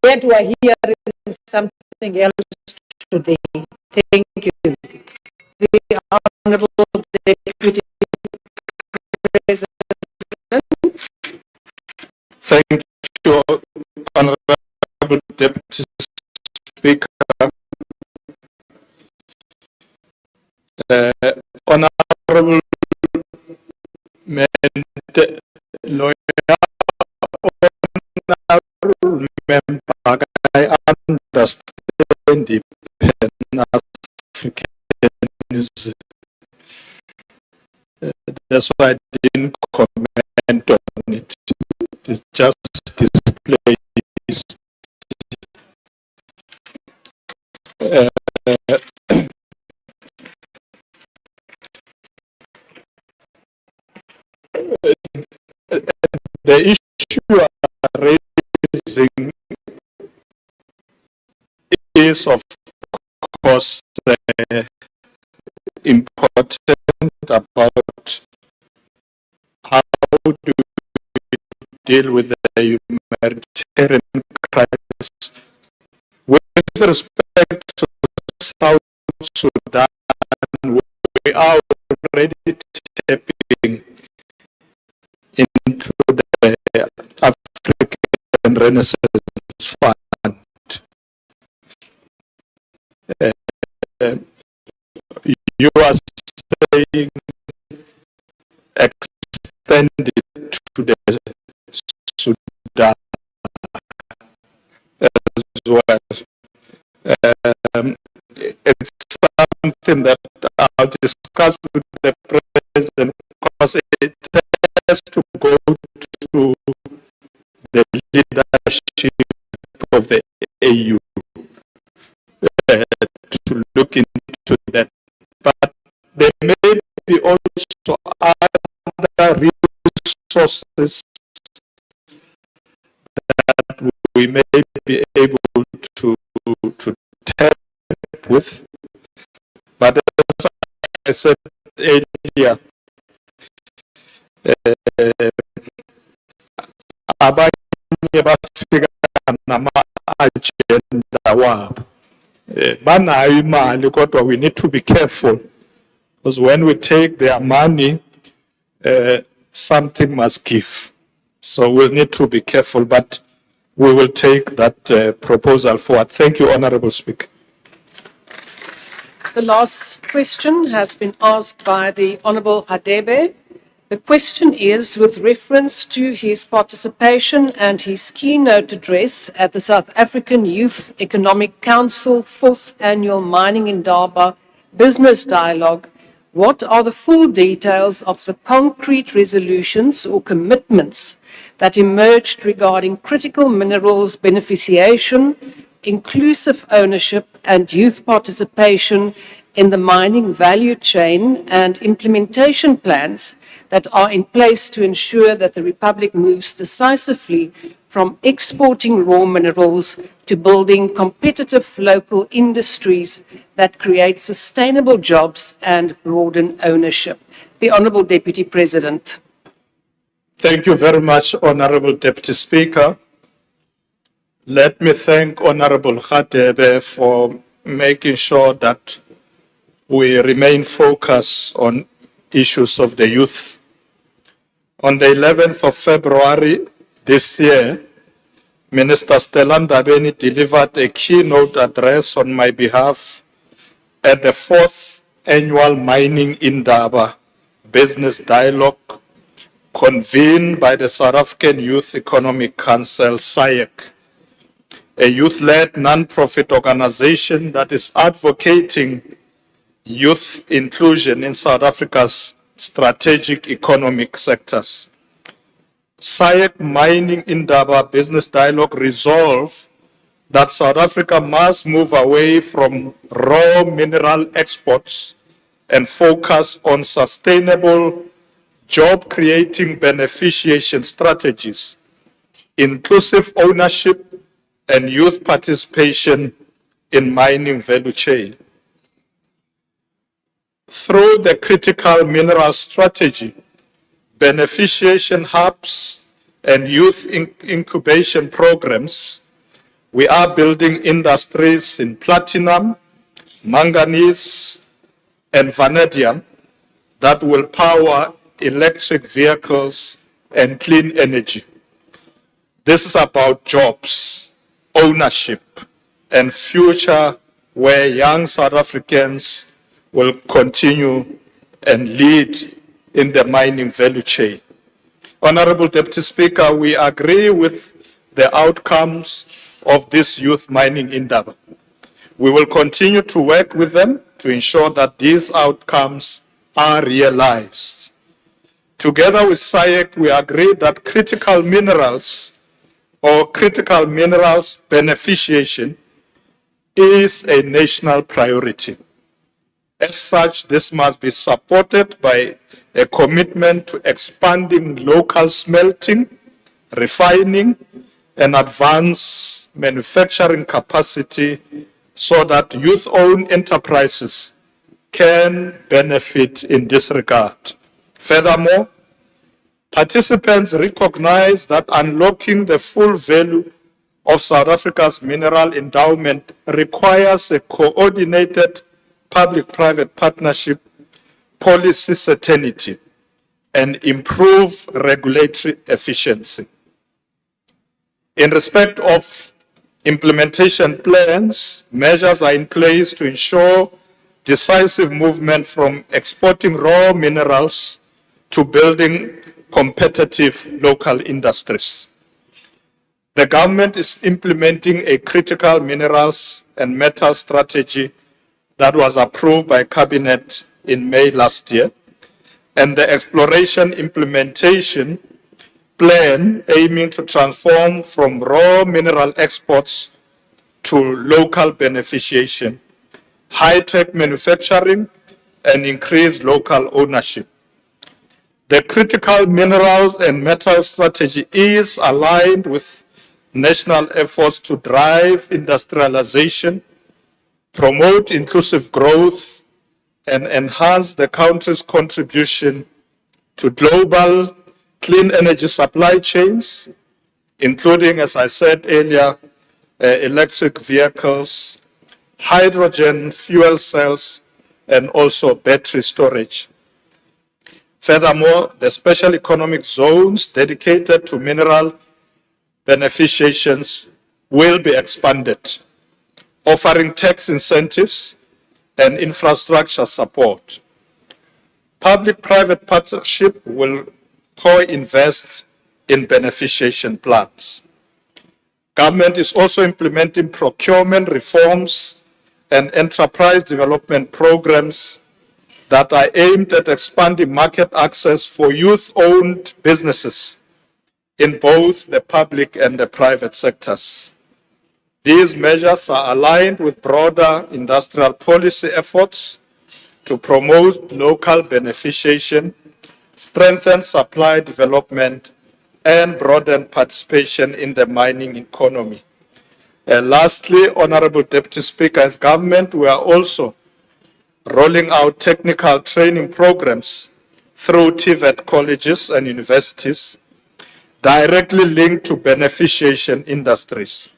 Yet we are hearing something else today. Thank you. The Honourable Deputy President. Thank you, Honourable Deputy Speaker. Honourable Lawyer, Honourable Member, I understand the Pan-Africanism. That's why I didn't comment on it. It's just displays the issue you are raising is, of course, important about how do we deal with the humanitarian crisis. With respect to South Sudan, we are already tapping into the African Renaissance Fund. You are saying extend it to the Sudan as well. It's something that I'll discuss with the President because it has to go to the leadership of the AU to look into that. But there may be also other resources that we may be able to tap with. But as I said earlier, abanye bafika nama-agenda wabo. Banayo imali kodwa we need to be careful because when we take their money, something must give. So we'll need to be careful, but we will take that proposal forward. Thank you, Honourable Speaker. The last question has been asked by the Honourable Hadebe. The question is with reference to his participation and his keynote address at the South African Youth Economic Council 4th Annual Mining Indaba Business Dialogue. What are the full details of the concrete resolutions or commitments that emerged regarding critical minerals beneficiation, inclusive ownership and youth participation in the mining value chain and implementation plans that are in place to ensure that the Republic moves decisively from exporting raw minerals to building competitive local industries that create sustainable jobs and broaden ownership? The Honourable Deputy President. Thank you very much, Honourable Deputy Speaker. Let me thank Honourable Hadebe for making sure that we remain focused on issues of the youth. On the 11th of February this year, Minister Stella Ndabeni delivered a keynote address on my behalf at the 4th Annual Mining Indaba Business Dialogue convened by the South African Youth Economic Council, SAEC, a youth-led non-profit organization that is advocating youth inclusion in South Africa's strategic economic sectors. SAEC Mining Indaba Business Dialogue resolve that South Africa must move away from raw mineral exports and focus on sustainable job-creating beneficiation strategies, inclusive ownership, and youth participation in mining value chain. Through the critical mineral strategy, beneficiation hubs, and youth incubation programs, we are building industries in platinum, manganese, and vanadium that will power electric vehicles and clean energy. This is about jobs, ownership, and future where young South Africans will continue and lead in the mining value chain. Honorable Deputy Speaker, we agree with the outcomes of this youth mining endeavor. We will continue to work with them to ensure that these outcomes are realized. Together with SAEC, we agree that critical minerals or critical minerals beneficiation is a national priority. As such, this must be supported by a commitment to expanding local smelting, refining, and advanced manufacturing capacity so that youth-owned enterprises can benefit in this regard. Furthermore, participants recognize that unlocking the full value of South Africa's mineral endowment requires a coordinated public-private partnership, policy certainty, and improved regulatory efficiency. In respect of implementation plans, measures are in place to ensure decisive movement from exporting raw minerals to building competitive local industries. The government is implementing a critical minerals and metal strategy that was approved by Cabinet in May last year, and the exploration implementation plan aiming to transform from raw mineral exports to local beneficiation, high-tech manufacturing, and increased local ownership. The critical minerals and metal strategy is aligned with national efforts to drive industrialization, promote inclusive growth, and enhance the country's contribution to global clean energy supply chains, including, as I said earlier, electric vehicles, hydrogen fuel cells, and also battery storage. Furthermore, the special economic zones dedicated to mineral beneficiations will be expanded, offering tax incentives and infrastructure support. Public-private partnership will co-invest in beneficiation plans. Government is also implementing procurement reforms and enterprise development programs that are aimed at expanding market access for youth-owned businesses in both the public and the private sectors. These measures are aligned with broader industrial policy efforts to promote local beneficiation, strengthen supply development, and broaden participation in the mining economy. Lastly, Honorable Deputy Speaker, as government, we are also rolling out technical training programs through TVET colleges and universities directly linked to beneficiation industries.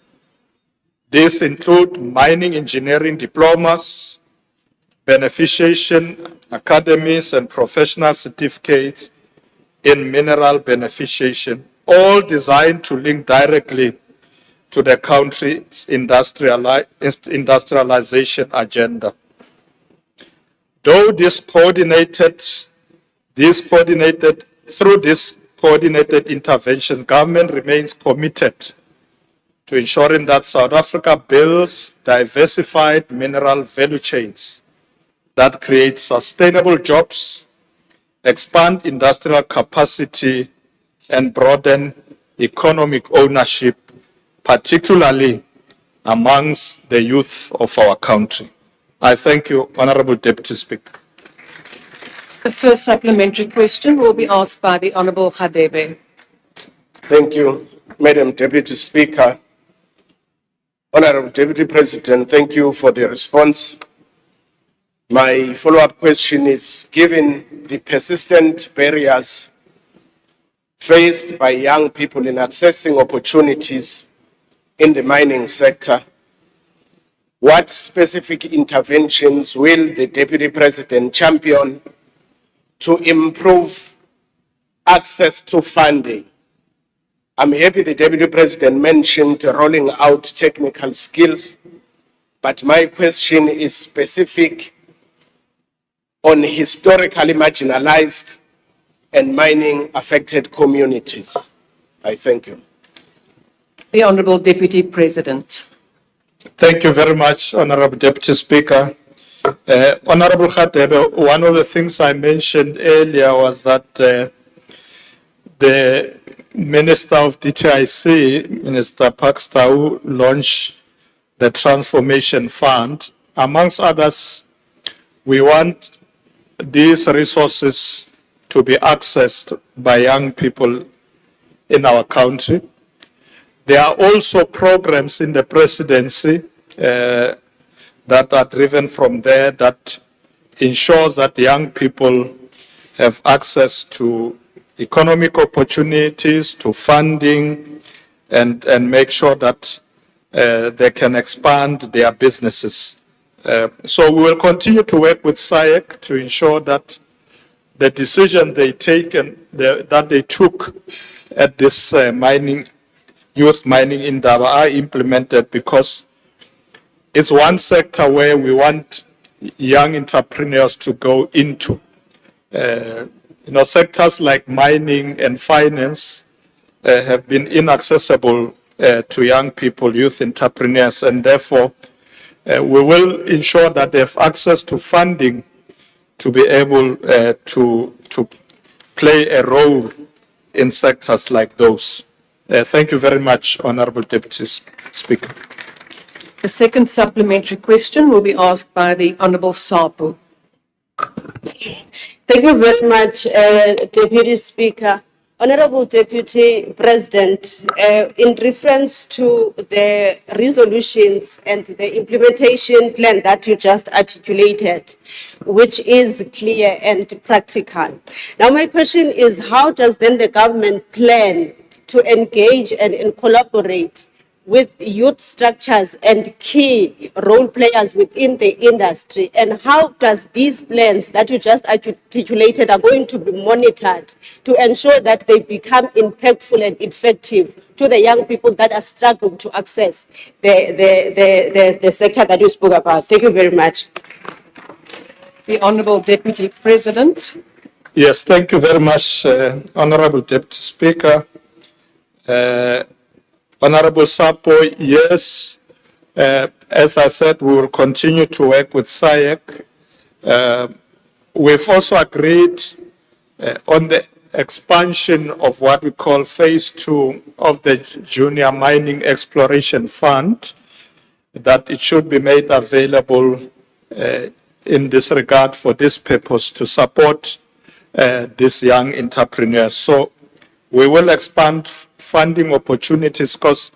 These include mining engineering diplomas, beneficiation academies, and professional certificates in mineral beneficiation, all designed to link directly to the country's industrialization agenda. Though through this coordinated intervention, government remains committed to ensuring that South Africa builds diversified mineral value chains that create sustainable jobs, expand industrial capacity, and broaden economic ownership, particularly amongst the youth of our country. I thank you, Honorable Deputy Speaker. The first supplementary question will be asked by the Honourable Hadebe. Thank you, Madam Deputy Speaker. Honorable Deputy President, thank you for the response. My follow-up question is, given the persistent barriers faced by young people in accessing opportunities in the mining sector, what specific interventions will the Deputy President champion to improve access to funding? I'm happy the Deputy President mentioned rolling out technical skills, but my question is specific on historically marginalized and mining affected communities. I thank you. The Honourable Deputy President. Thank you very much, Honorable Deputy Speaker. Honorable Hadebe, one of the things I mentioned earlier was that the Minister of DTIC, Minister Pakstau, launched the Transformation Fund. Amongst others, we want these resources to be accessed by young people in our country. There are also programs in the presidency that are driven from there that ensures that young people have access to economic opportunities, to funding, and make sure that they can expand their businesses. So we will continue to work with SAEC to ensure that the decision they take and that they took at this youth mining in Daba are implemented, because it's one sector where we want young entrepreneurs to go into. Sectors like mining and finance have been inaccessible to young people, youth entrepreneurs, and therefore we will ensure that they have access to funding to be able to play a role in sectors like those. Thank you very much, Honorable Deputy Speaker. The second supplementary question will be asked by the Honourable Sapu. Thank you very much, Deputy Speaker. Honorable Deputy President, in reference to the resolutions and the implementation plan that you just articulated, which is clear and practical. Now, my question is, how does then the government plan to engage and collaborate with youth structures and key role players within the industry, and how does these plans that you just articulated are going to be monitored to ensure that they become impactful and effective to the young people that are struggling to access the sector that you spoke about? Thank you very much. The Honourable Deputy President. Yes, thank you very much, Honourable Deputy Speaker. Honorable Sapo, yes, as I said, we will continue to work with SAEC. We've also agreed on the expansion of what we call phase 2 of the Junior Mining Exploration Fund, that it should be made available in this regard for this purpose to support these young entrepreneurs. So we will expand funding opportunities, because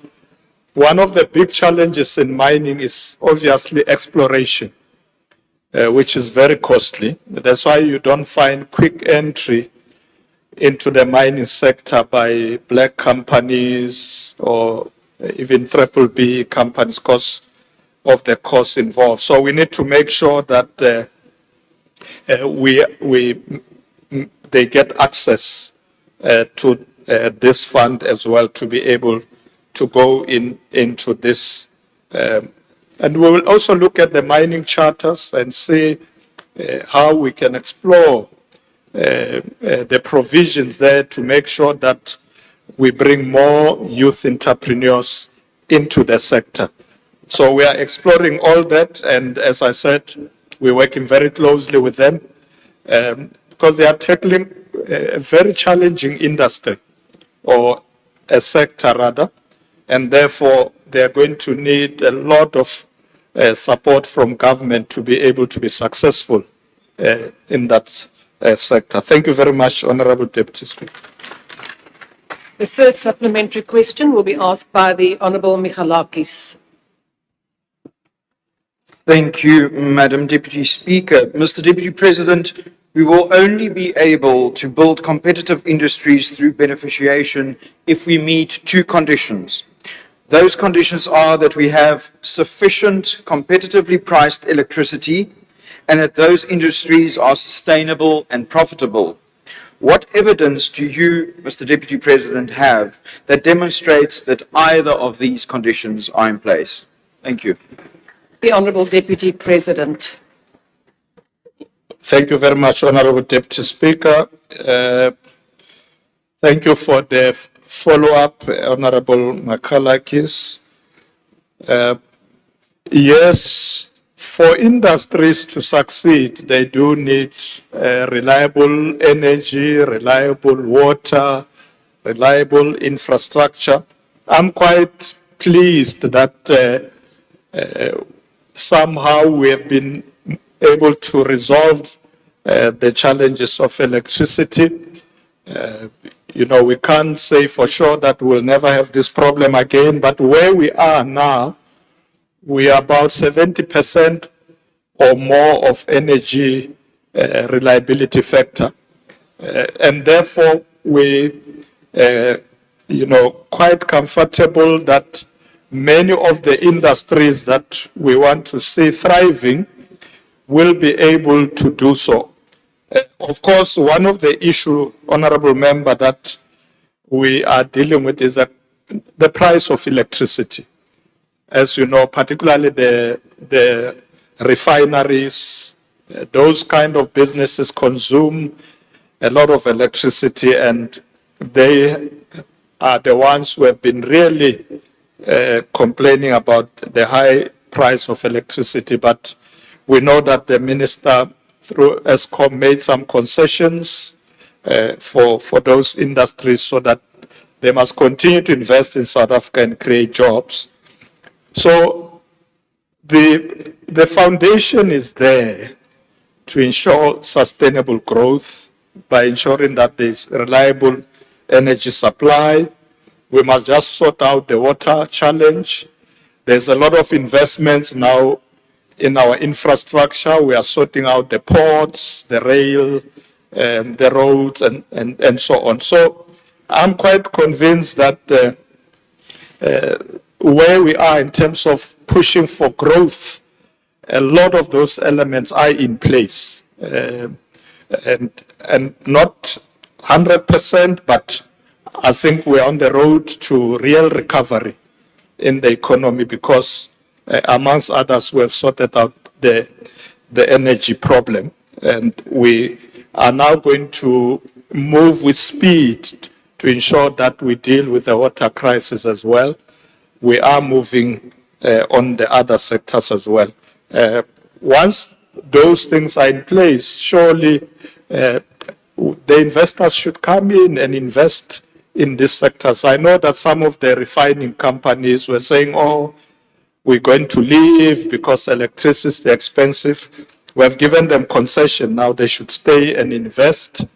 one of the big challenges in mining is obviously exploration, which is very costly. That's why you don't find quick entry into the mining sector by black companies or even triple-B companies because of the costs involved. So we need to make sure that they get access to this fund as well, to be able to go into this. And we will also look at the mining charters and see how we can explore the provisions there to make sure that we bring more youth entrepreneurs into the sector. So we are exploring all that, and as I said, we're working very closely with them because they are tackling a very challenging industry, or a sector rather, and therefore they are going to need a lot of support from government to be able to be successful in that sector. Thank you very much, Honorable Deputy Speaker. The third supplementary question will be asked by the Honourable Michalakis. Thank you, Madam Deputy Speaker. Mr. Deputy President, we will only be able to build competitive industries through beneficiation if we meet two conditions. Those conditions are that we have sufficient competitively priced electricity and that those industries are sustainable and profitable. What evidence do you, Mr. Deputy President, have that demonstrates that either of these conditions are in place? Thank you. The Honourable Deputy President. Thank you very much, Honourable Deputy Speaker. Thank you for the follow-up, Honourable Michalakis. Yes, for industries to succeed, they do need reliable energy, reliable water, reliable infrastructure. I'm quite pleased that somehow we have been able to resolve the challenges of electricity. You know, we can't say for sure that we'll never have this problem again, but where we are now, we are about 70% or more of energy reliability factor. And therefore, we, quite comfortable that many of the industries that we want to see thriving will be able to do so. Of course, one of the issue, Honourable Member, that we are dealing with is that the price of electricity. As you know, particularly the refineries, those kind of businesses consume a lot of electricity, and they are the ones who have been really complaining about the high price of electricity. But we know that the minister, through ESCOM, made some concessions for those industries so that they must continue to invest in South Africa and create jobs. So the foundation is there to ensure sustainable growth by ensuring that there's reliable energy supply. We must just sort out the water challenge. There's a lot of investments now in our infrastructure. We are sorting out the ports, the rail, the roads, and so on. So I'm quite convinced that where we are in terms of pushing for growth, a lot of those elements are in place. And not 100%, but I think we're on the road to real recovery in the economy because amongst others, we have sorted out the energy problem. And we are now going to move with speed to ensure that we deal with the water crisis as well. We are moving on the other sectors as well. Once those things are in place, surely the investors should come in and invest in these sectors. I know that some of the refining companies were saying, oh, we're going to leave because electricity is expensive. We have given them concession. Now they should stay and invest,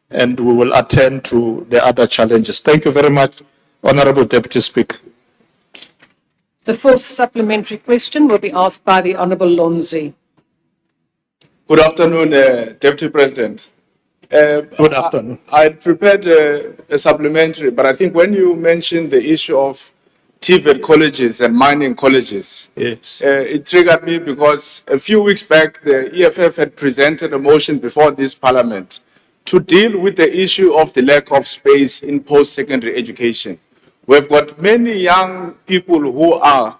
and we will attend to the other challenges. Thank you very much, Honourable Deputy Speaker. The fourth supplementary question will be asked by the Honourable Lonzi. Good afternoon, Deputy President. Good afternoon. I prepared a supplementary, but I think when you mentioned the issue of TVET colleges and mining colleges, yes, it triggered me because a few weeks back, the EFF had presented a motion before this Parliament to deal with the issue of the lack of space in post-secondary education. We've got many young people who are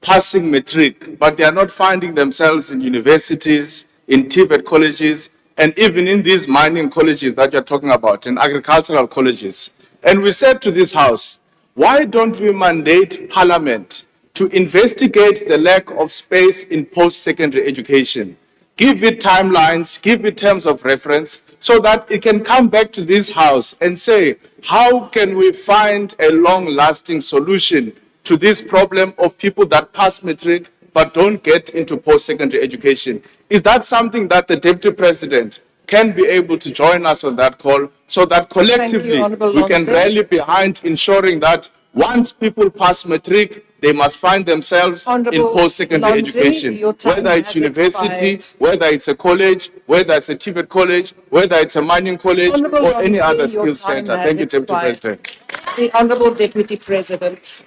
passing matric, but they are not finding themselves in universities, in TVET colleges, and even in these mining colleges that you're talking about, and agricultural colleges. And we said to this House, why don't we mandate Parliament to investigate the lack of space in post-secondary education? Give it timelines, give it terms of reference, so that it can come back to this House and say, how can we find a long-lasting solution to this problem of people that pass matric but don't get into post-secondary education? Is that something that the Deputy President can be able to join us on that call, so that collectively we can rally behind ensuring that once people pass matric, they must find themselves in post-secondary education, whether it's university, whether it's a college, whether it's a TVET college, whether it's a mining college, or any other skills center. Thank you, Deputy President. The Honourable Deputy President.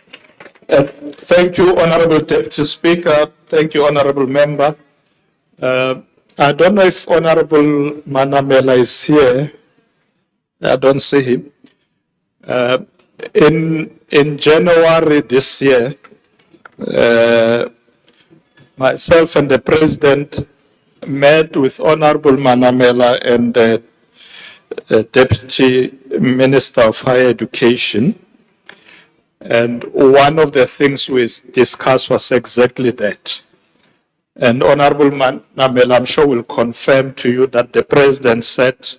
Thank you, Honourable Deputy Speaker. Thank you, Honourable Member. I don't know if Honourable Manamela is here. I don't see him. In January this year, myself and the President met with Honourable Manamela and the Deputy Minister of Higher Education. And one of the things we discussed was exactly that. And Honourable Manamela, I'm sure, will confirm to you that the President said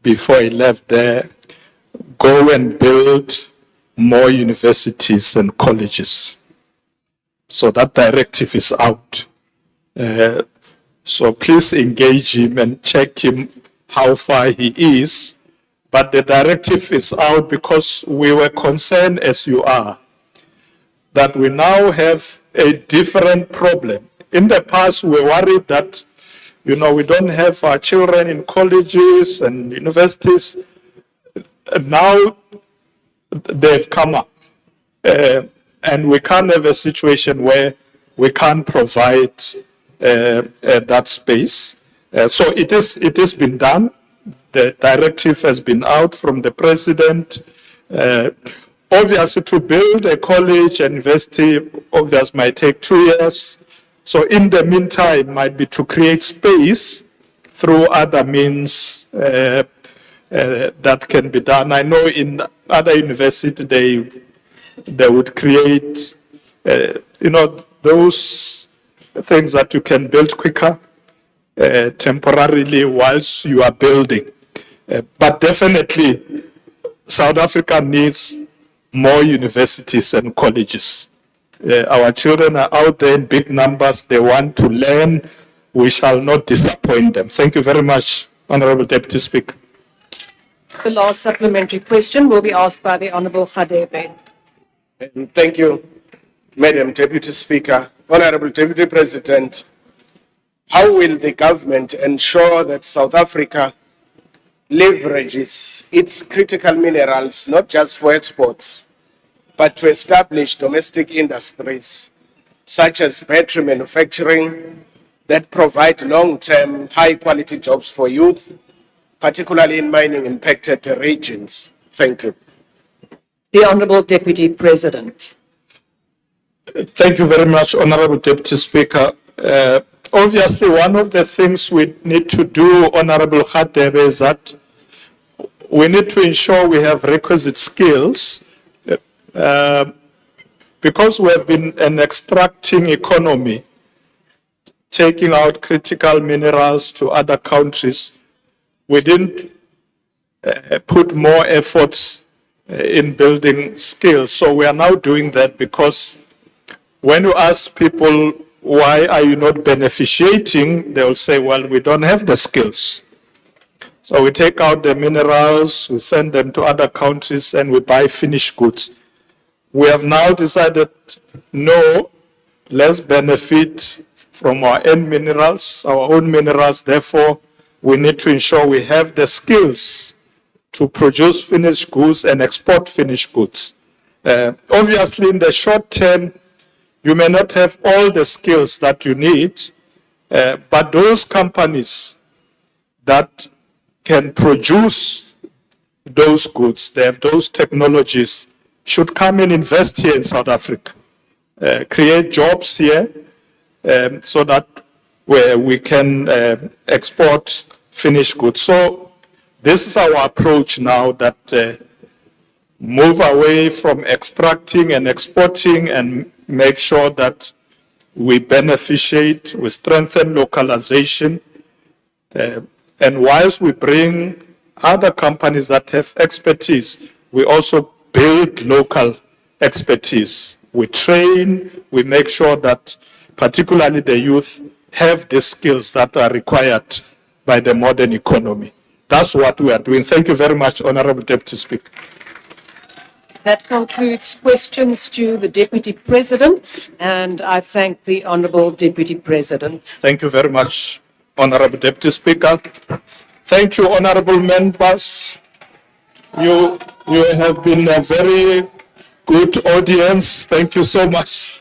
before he left there, go and build more universities and colleges. So that directive is out. So please engage him and check him how far he is. But the directive is out because we were concerned, as you are, that we now have a different problem. In the past, we were worried that, we don't have our children in colleges and universities. Now they've come up. And we can't have a situation where we can't provide that space. So it has been done. The directive has been out from the President. Obviously, to build a college and university, obviously, might take 2 years. So in the meantime, might be to create space through other means that can be done. I know in other universities, they would create, those things that you can build quicker, temporarily whilst you are building. But definitely, South Africa needs more universities and colleges. Our children are out there in big numbers. They want to learn. We shall not disappoint them. Thank you very much, Honourable Deputy Speaker. The last supplementary question will be asked by the Honourable Hadebe. Thank you, Madam Deputy Speaker. Honourable Deputy President, how will the government ensure that South Africa leverages its critical minerals, not just for exports, but to establish domestic industries, such as battery manufacturing, that provide long-term, high-quality jobs for youth, particularly in mining-impacted regions? Thank you. The Honourable Deputy President. Thank you very much, Honourable Deputy Speaker. Obviously, one of the things we need to do, Honourable Hadebe, is that we need to ensure we have requisite skills because we have been an extracting economy, taking out critical minerals to other countries. We didn't put more efforts in building skills. So we are now doing that, because when you ask people, why are you not beneficiating? They will say, well, we don't have the skills. So we take out the minerals, we send them to other countries, and we buy finished goods. We have now decided, no, let's benefit from our own minerals. Therefore, we need to ensure we have the skills to produce finished goods and export finished goods. Obviously, in the short term, you may not have all the skills that you need, but those companies that can produce those goods, they have those technologies, should come and invest here in South Africa, create jobs here, so that we can export finished goods. So this is our approach now, that move away from extracting and exporting and make sure that we beneficiate, we strengthen localization, and whilst we bring other companies that have expertise, we also build local expertise. We train, we make sure that particularly the youth have the skills that are required by the modern economy. That's what we are doing. Thank you very much, Honorable Deputy Speaker. That concludes questions to the Deputy President, and I thank the Honourable Deputy President. Thank you very much, Honorable Deputy Speaker. Thank you, honorable members. You have been a very good audience. Thank you so much.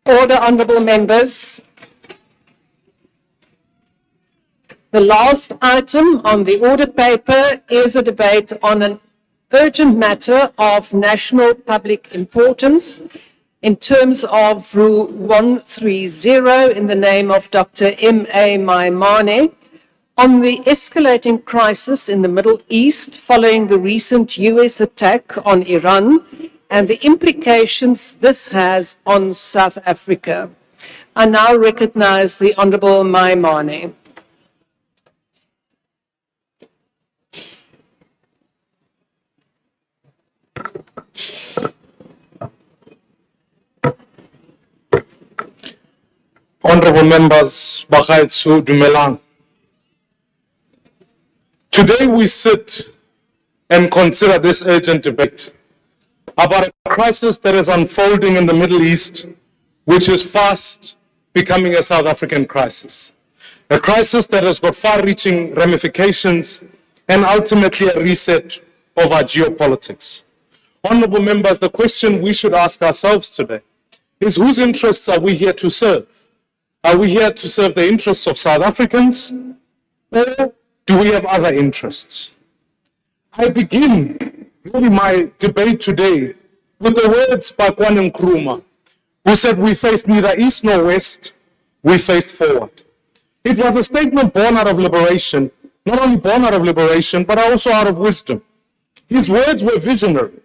Order, honourable members. The last item on the order paper is a debate on an urgent matter of national public importance in terms of Rule 130 in the name of Dr. M.A. Maimane on the escalating crisis in the Middle East following the recent US attack on Iran and the implications this has on South Africa. I now recognize the Honourable Maimane. Honorable members, Bagaitsu Dumelang. Today we sit and consider this urgent debate about a crisis that is unfolding in the Middle East, which is fast becoming a South African crisis. A crisis that has got far-reaching ramifications and ultimately a reset of our geopolitics. Honorable members, the question we should ask ourselves today is, whose interests are we here to serve? Are we here to serve the interests of South Africans, or do we have other interests? I begin really my debate today with the words by Kwame Nkrumah, who said, we faced neither east nor west, we faced forward. It was a statement born out of liberation, not only born out of liberation, but also out of wisdom. His words were visionary.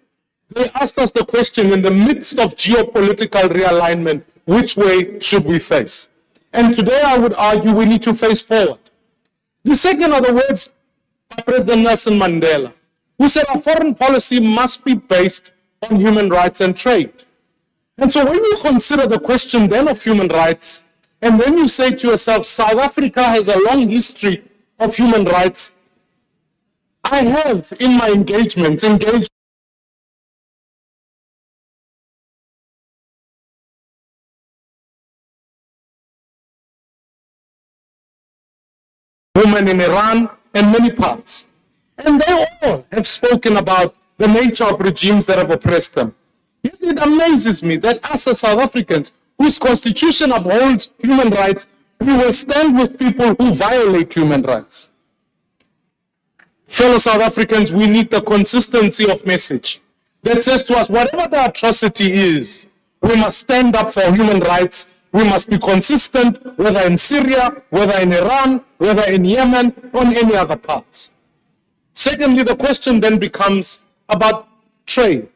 They asked us the question, in the midst of geopolitical realignment, which way should we face? And today I would argue we need to face forward. The second are the words by President Nelson Mandela, who said our foreign policy must be based on human rights and trade. And so when you consider the question then of human rights, and then you say to yourself, South Africa has a long history of human rights, I have in my engagements engaged women in Iran and many parts. And they all have spoken about the nature of regimes that have oppressed them. Yet it amazes me that us as South Africans, whose constitution upholds human rights, we will stand with people who violate human rights. Fellow South Africans, we need the consistency of message that says to us, whatever the atrocity is, we must stand up for human rights. We must be consistent, whether in Syria, whether in Iran, whether in Yemen, or in any other parts. Secondly, the question then becomes about trade.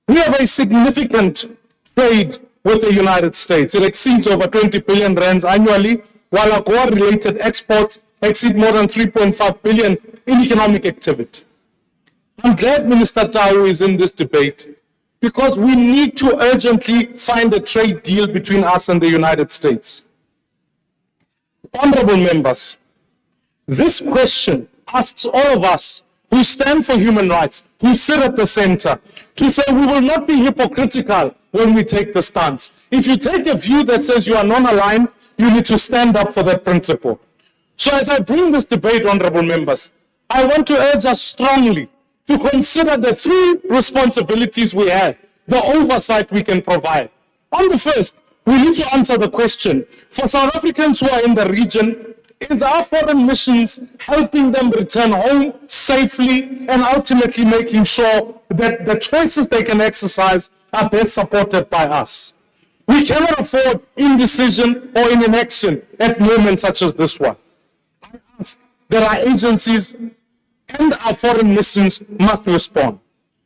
We have a significant trade with the United States. It exceeds over 20 billion rands annually, while our war-related exports exceed more than 3.5 billion in economic activity. I'm glad Minister Tau is in this debate, because we need to urgently find a trade deal between us and the United States. Honorable members, this question asks all of us who stand for human rights, who sit at the center, to say we will not be hypocritical when we take the stance. If you take a view that says you are non-aligned, you need to stand up for that principle. So as I bring this debate, honorable members, I want to urge us strongly to consider the three responsibilities we have, the oversight we can provide. On the first, we need to answer the question, for South Africans who are in the region, Is our foreign missions helping them return home safely and ultimately making sure that the choices they can exercise are best supported by us? We cannot afford indecision or inaction at moments such as this one. I ask that our agencies and our foreign missions must respond.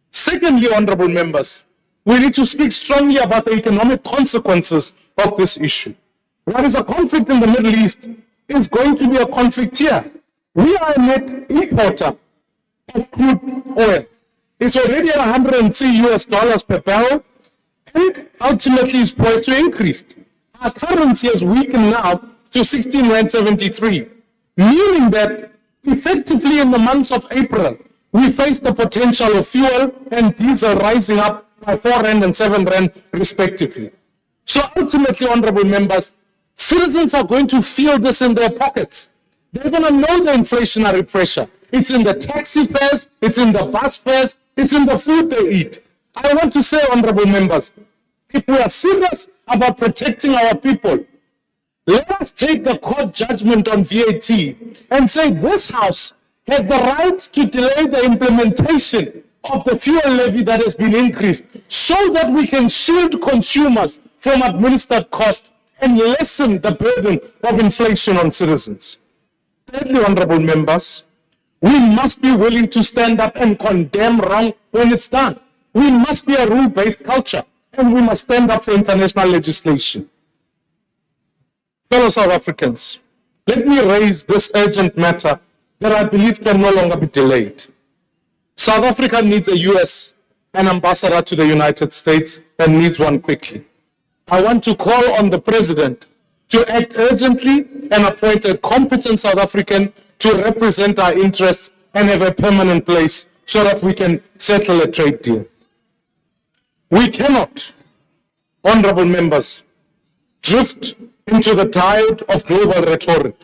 Secondly, honorable members, we need to speak strongly about the economic consequences of this issue. What is a conflict in the Middle East is going to be a conflict here. We are a net importer of crude oil. It's already at 103 US dollars per barrel, and ultimately is poised to increase. Our currency has weakened now to 16.73, meaning that effectively in the month of April, we face the potential of fuel and diesel rising up by 4 Rand and 7 Rand respectively. So ultimately, honorable members, citizens are going to feel this in their pockets. They're going to know the inflationary pressure. It's in the taxi fares, it's in the bus fares, it's in the food they eat. I want to say, honorable members, if we are serious about protecting our people, let us take the court judgment on VAT and say this House has the right to delay the implementation of the fuel levy that has been increased so that we can shield consumers from administered cost and lessen the burden of inflation on citizens. Thirdly, honorable members, we must be willing to stand up and condemn wrong when it's done. We must be a rule-based culture, and we must stand up for international legislation. Fellow South Africans, let me raise this urgent matter that I believe can no longer be delayed. South Africa needs a US, an ambassador to the United States, and needs one quickly. I want to call on the President to act urgently and appoint a competent South African to represent our interests and have a permanent place so that we can settle a trade deal. We cannot, honorable members, drift into the tide of global rhetoric.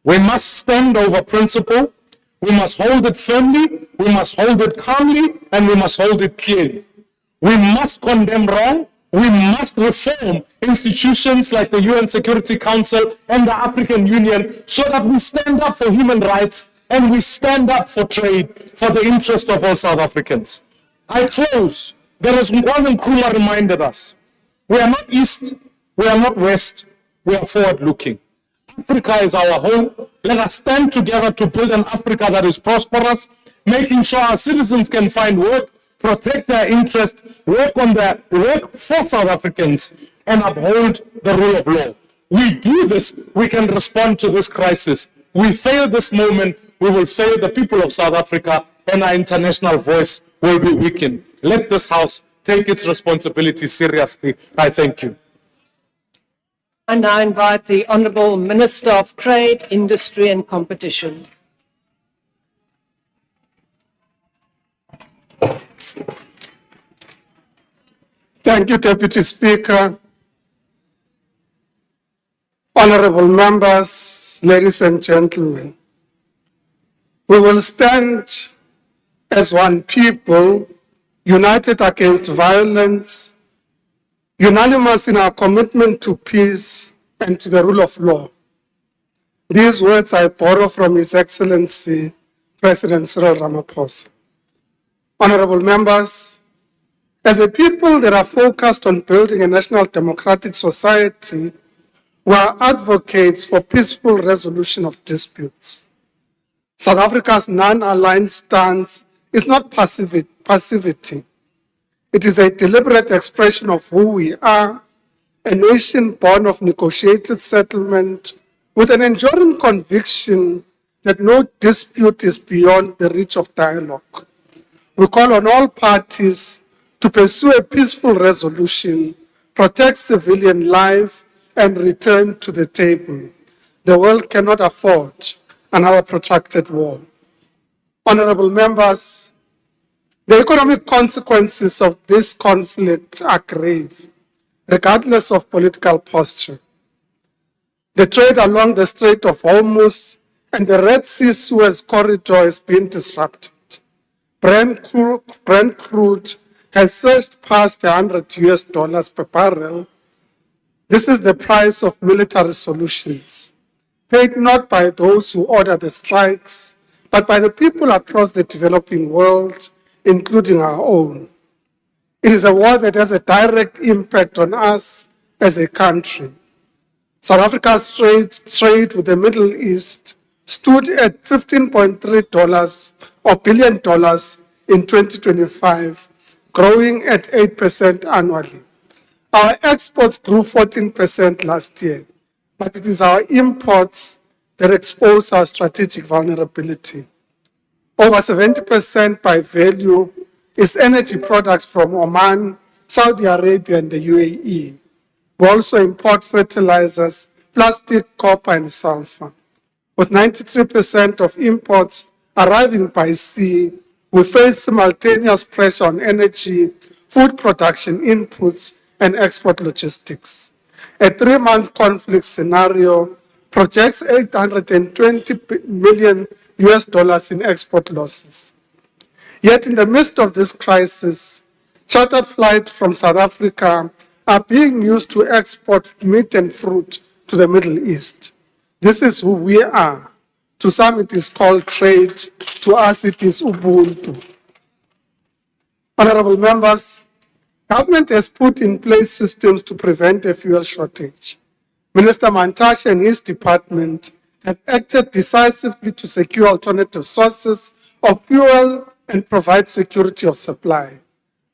We must stand over principle, we must hold it firmly, we must hold it calmly, and we must hold it clearly. We must condemn wrong, we must reform institutions like the UN Security Council and the African Union so that we stand up for human rights and we stand up for trade for the interest of all South Africans. I close. There is Nkwana Nkrumah reminded us. We are not East, we are not West, we are forward-looking. Africa is our home. Let us stand together to build an Africa that is prosperous, making sure our citizens can find work, protect their interests, work for South Africans, and uphold the rule of law. We do this, we can respond to this crisis. We fail this moment, we will fail the people of South Africa, and our international voice will be weakened. Let this House take its responsibility seriously. I thank you. And I invite the Honourable Minister of Trade, Industry and Competition. Thank you, Deputy Speaker. Honourable members, ladies and gentlemen, we will stand as one people, united against violence, unanimous in our commitment to peace and to the rule of law. These words I borrow from His Excellency, President Cyril Ramaphosa. Honourable members, as a people that are focused on building a national democratic society, we are advocates for peaceful resolution of disputes. South Africa's non-aligned stance is not passivity. It is a deliberate expression of who we are, a nation born of negotiated settlement with an enduring conviction that no dispute is beyond the reach of dialogue. We call on all parties to pursue a peaceful resolution, protect civilian life, and return to the table. The world cannot afford another protracted war. Honourable members, the economic consequences of this conflict are grave, regardless of political posture. The trade along the Strait of Hormuz and the Red Sea-Suez corridor has been disrupted. Brent crude has surged past $100 per barrel. This is the price of military solutions. paid not by those who order the strikes, but by the people across the developing world, including our own. It is a war that has a direct impact on us as a country. South Africa's trade with the Middle East stood at $15.3 billion in 2025, growing at 8% annually. Our exports grew 14% last year, but it is our imports that expose our strategic vulnerability. Over 70% by value is energy products from Oman, Saudi Arabia, and the UAE. We also import fertilizers, plastic, copper, and sulfur. With 93% of imports arriving by sea, we face simultaneous pressure on energy, food production inputs, and export logistics. A 3-month conflict scenario projects $820 million in export losses. Yet in the midst of this crisis, chartered flights from South Africa are being used to export meat and fruit to the Middle East. This is who we are. To some it is called trade, to us it is Ubuntu. Honorable members, government has put in place systems to prevent a fuel shortage. Minister Mantashe and his department have acted decisively to secure alternative sources of fuel and provide security of supply.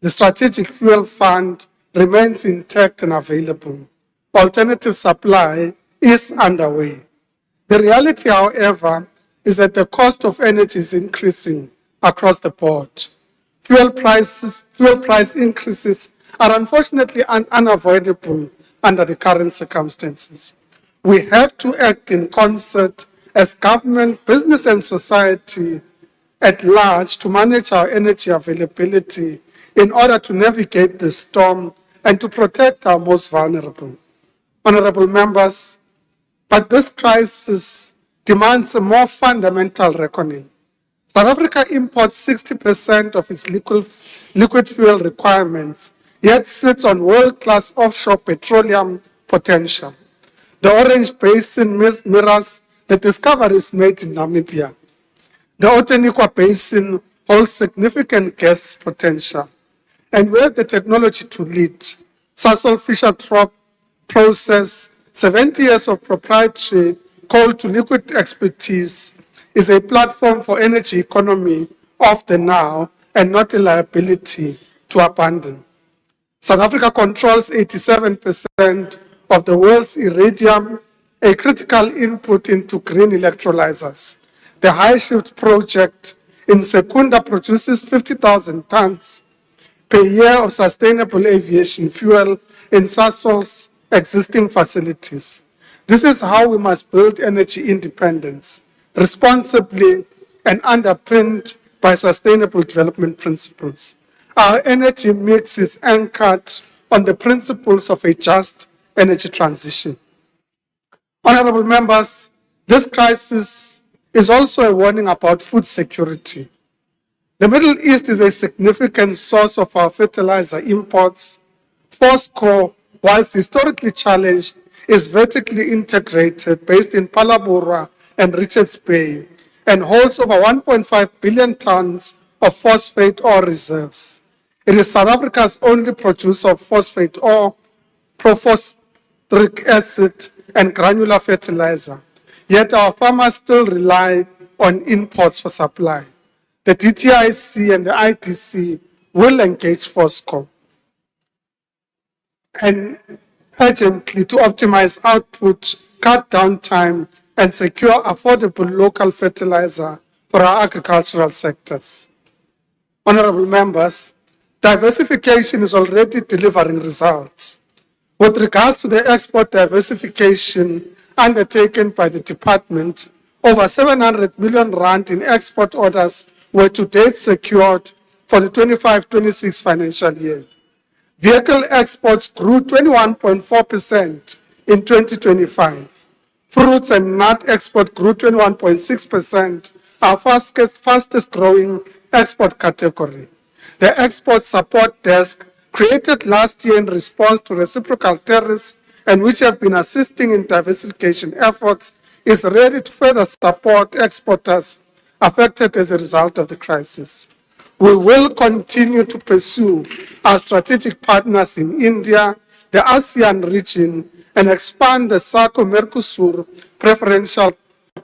The Strategic Fuel Fund remains intact and available. Alternative supply is underway. The reality, however, is that the cost of energy is increasing across the board. Fuel price increases are unfortunately unavoidable under the current circumstances. We have to act in concert as government, business, and society at large to manage our energy availability in order to navigate the storm and to protect our most vulnerable. Honorable members, but this crisis demands a more fundamental reckoning. South Africa imports 60% of its liquid fuel requirements, yet sits on world-class offshore petroleum potential. The Orange Basin mirrors the discoveries made in Namibia. The Otenikwa Basin holds significant gas potential, and we have the technology to lead. Sasol Fischer-Tropsch process, 70 years of proprietary coal-to-liquid expertise is a platform for energy economy of the now and not a liability to abandon. South Africa controls 87% of the world's iridium, a critical input into green electrolyzers. The High Shift project in Secunda produces 50,000 tons per year of sustainable aviation fuel in Sasol's existing facilities. This is how we must build energy independence, responsibly and underpinned by sustainable development principles. Our energy mix is anchored on the principles of a just energy transition. Honorable members, this crisis is also a warning about food security. The Middle East is a significant source of our fertilizer imports. Fosco, whilst historically challenged, is vertically integrated based in Palabora and Richards Bay and holds over 1.5 billion tons of phosphate ore reserves. It is South Africa's only producer of phosphate ore, prophosphoric acid, and granular fertilizer. Yet our farmers still rely on imports for supply. The DTIC and the ITC will engage Fosco and urgently to optimize output, cut down time, and secure affordable local fertilizer for our agricultural sectors. Honorable members, diversification is already delivering results. With regards to the export diversification undertaken by the department, over 700 million rand in export orders were to date secured for the 25-26 financial year. Vehicle exports grew 21.4% in 2025. Fruits and nut export grew 21.6%, our fastest growing export category. The Export Support Desk, created last year in response to reciprocal tariffs and which have been assisting in diversification efforts, is ready to further support exporters affected as a result of the crisis. We will continue to pursue our strategic partners in India, the ASEAN region, and expand the SACO-Mercosur preferential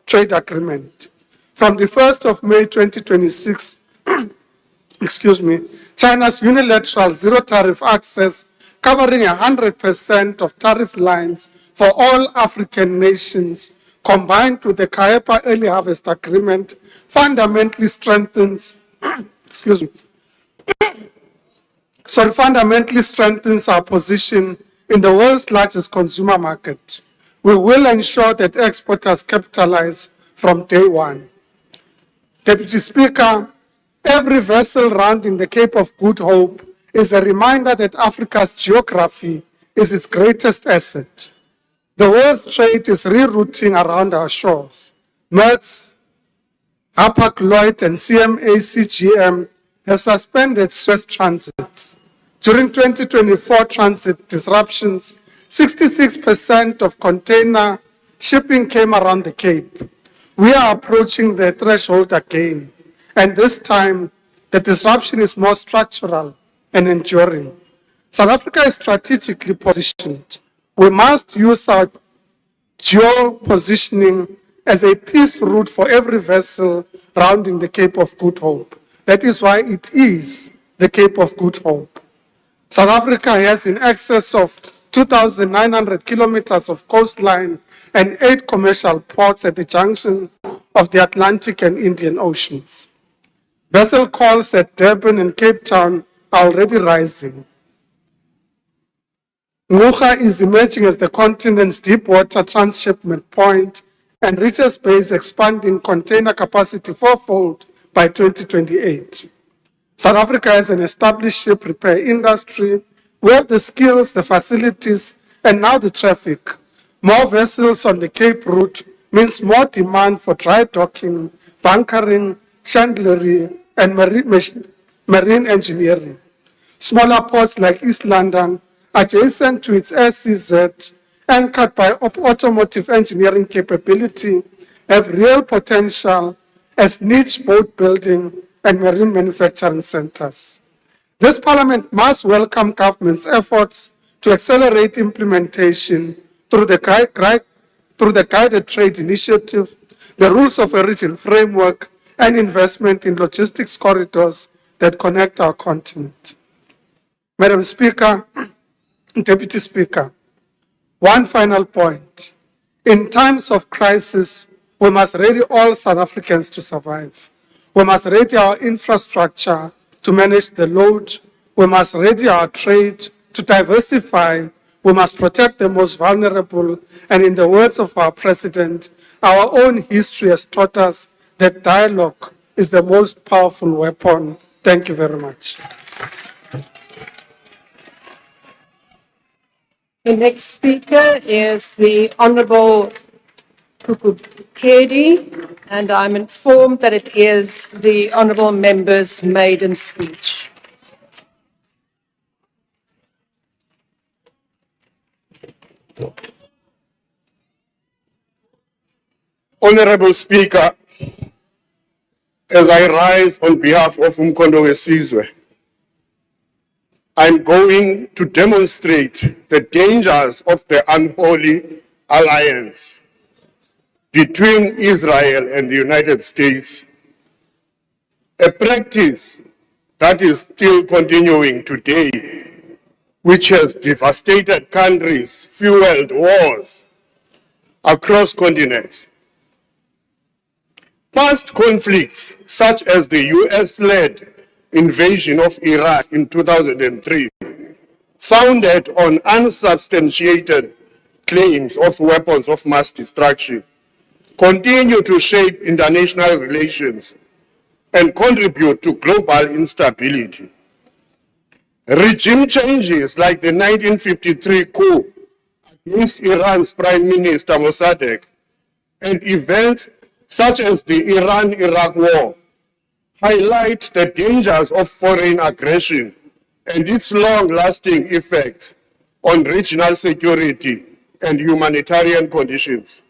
trade agreement. From the 1st of May 2026, China's unilateral zero tariff access covering 100% of tariff lines for all African nations, combined with the CAEPA Early Harvest Agreement, fundamentally strengthens our position in the world's largest consumer market. We will ensure that exporters capitalize from day one. Deputy Speaker, every vessel rounding the Cape of Good Hope is a reminder that Africa's geography is its greatest asset. The world's trade is rerouting around our shores. Mertz, Hapag-Lloyd, and CMA-CGM have suspended Suez transits. During 2024 transit disruptions, 66% of container shipping came around the Cape. We are approaching the threshold again, and this time the disruption is more structural and enduring. South Africa is strategically positioned. We must use our geo-positioning as a peace route for every vessel rounding the Cape of Good Hope. That is why it is the Cape of Good Hope. South Africa has in excess of 2,900 kilometers of coastline and 8 commercial ports at the junction of the Atlantic and Indian Oceans. Vessel calls at Durban and Cape Town are already rising. Ngqura is emerging as the continent's deep water transshipment point, and Richards Bay is expanding container capacity fourfold by 2028. South Africa has an established ship repair industry. We have the skills, the facilities, and now the traffic. More vessels on the Cape route means more demand for dry docking, bunkering, chandlery, and marine engineering. Smaller ports like East London, adjacent to its SEZ, anchored by automotive engineering capability, have real potential as niche boat building and marine manufacturing centers. This Parliament must welcome government's efforts to accelerate implementation through the Guided Trade Initiative, the Rules of Origin Framework, and investment in logistics corridors that connect our continent. Madam Speaker, Deputy Speaker, one final point. In times of crisis, we must ready all South Africans to survive. We must ready our infrastructure to manage the load. We must ready our trade to diversify. We must protect the most vulnerable. And in the words of our President, our own history has taught us that dialogue is the most powerful weapon. Thank you very much. The next speaker is the Honourable Kukukedi, and I'm informed that it is the Honourable Member's maiden speech. Honourable Speaker, as I rise on behalf of Umkhonto weSizwe, I'm going to demonstrate the dangers of the unholy alliance between Israel and the United States, a practice that is still continuing today, which has devastated countries, fueled wars across continents. Past conflicts, such as the US-led invasion of Iraq in 2003, founded on unsubstantiated claims of weapons of mass destruction, continue to shape international relations and contribute to global instability. Regime changes like the 1953 coup against Iran's Prime Minister Mossadegh and events such as the Iran-Iraq War highlight the dangers of foreign aggression and its long-lasting effects on regional security and humanitarian conditions.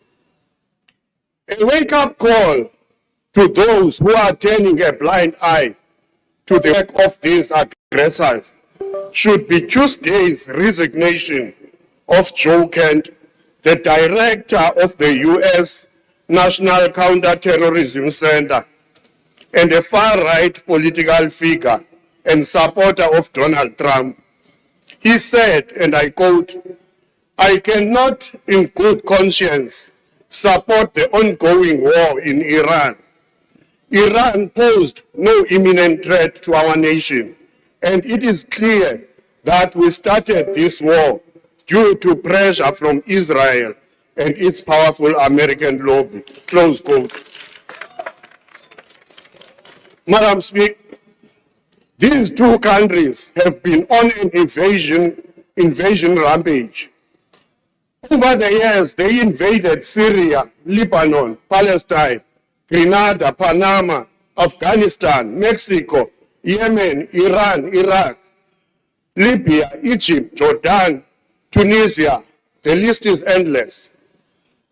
A wake-up call to those who are turning a blind eye to the work of these aggressors should be Tuesday's resignation of Joe Kent, the director of the U.S. National Counterterrorism Center and a far-right political figure and supporter of Donald Trump. He said, and I quote, "I cannot in good conscience support the ongoing war in Iran. Iran posed no imminent threat to our nation, and it is clear that we started this war due to pressure from Israel and its powerful American lobby." Close quote. Madam Speaker, these two countries have been on an invasion rampage. Over the years, they invaded Syria, Lebanon, Palestine, Grenada, Panama, Afghanistan, Mexico, Yemen, Iran, Iraq, Libya, Egypt, Jordan, Tunisia. The list is endless.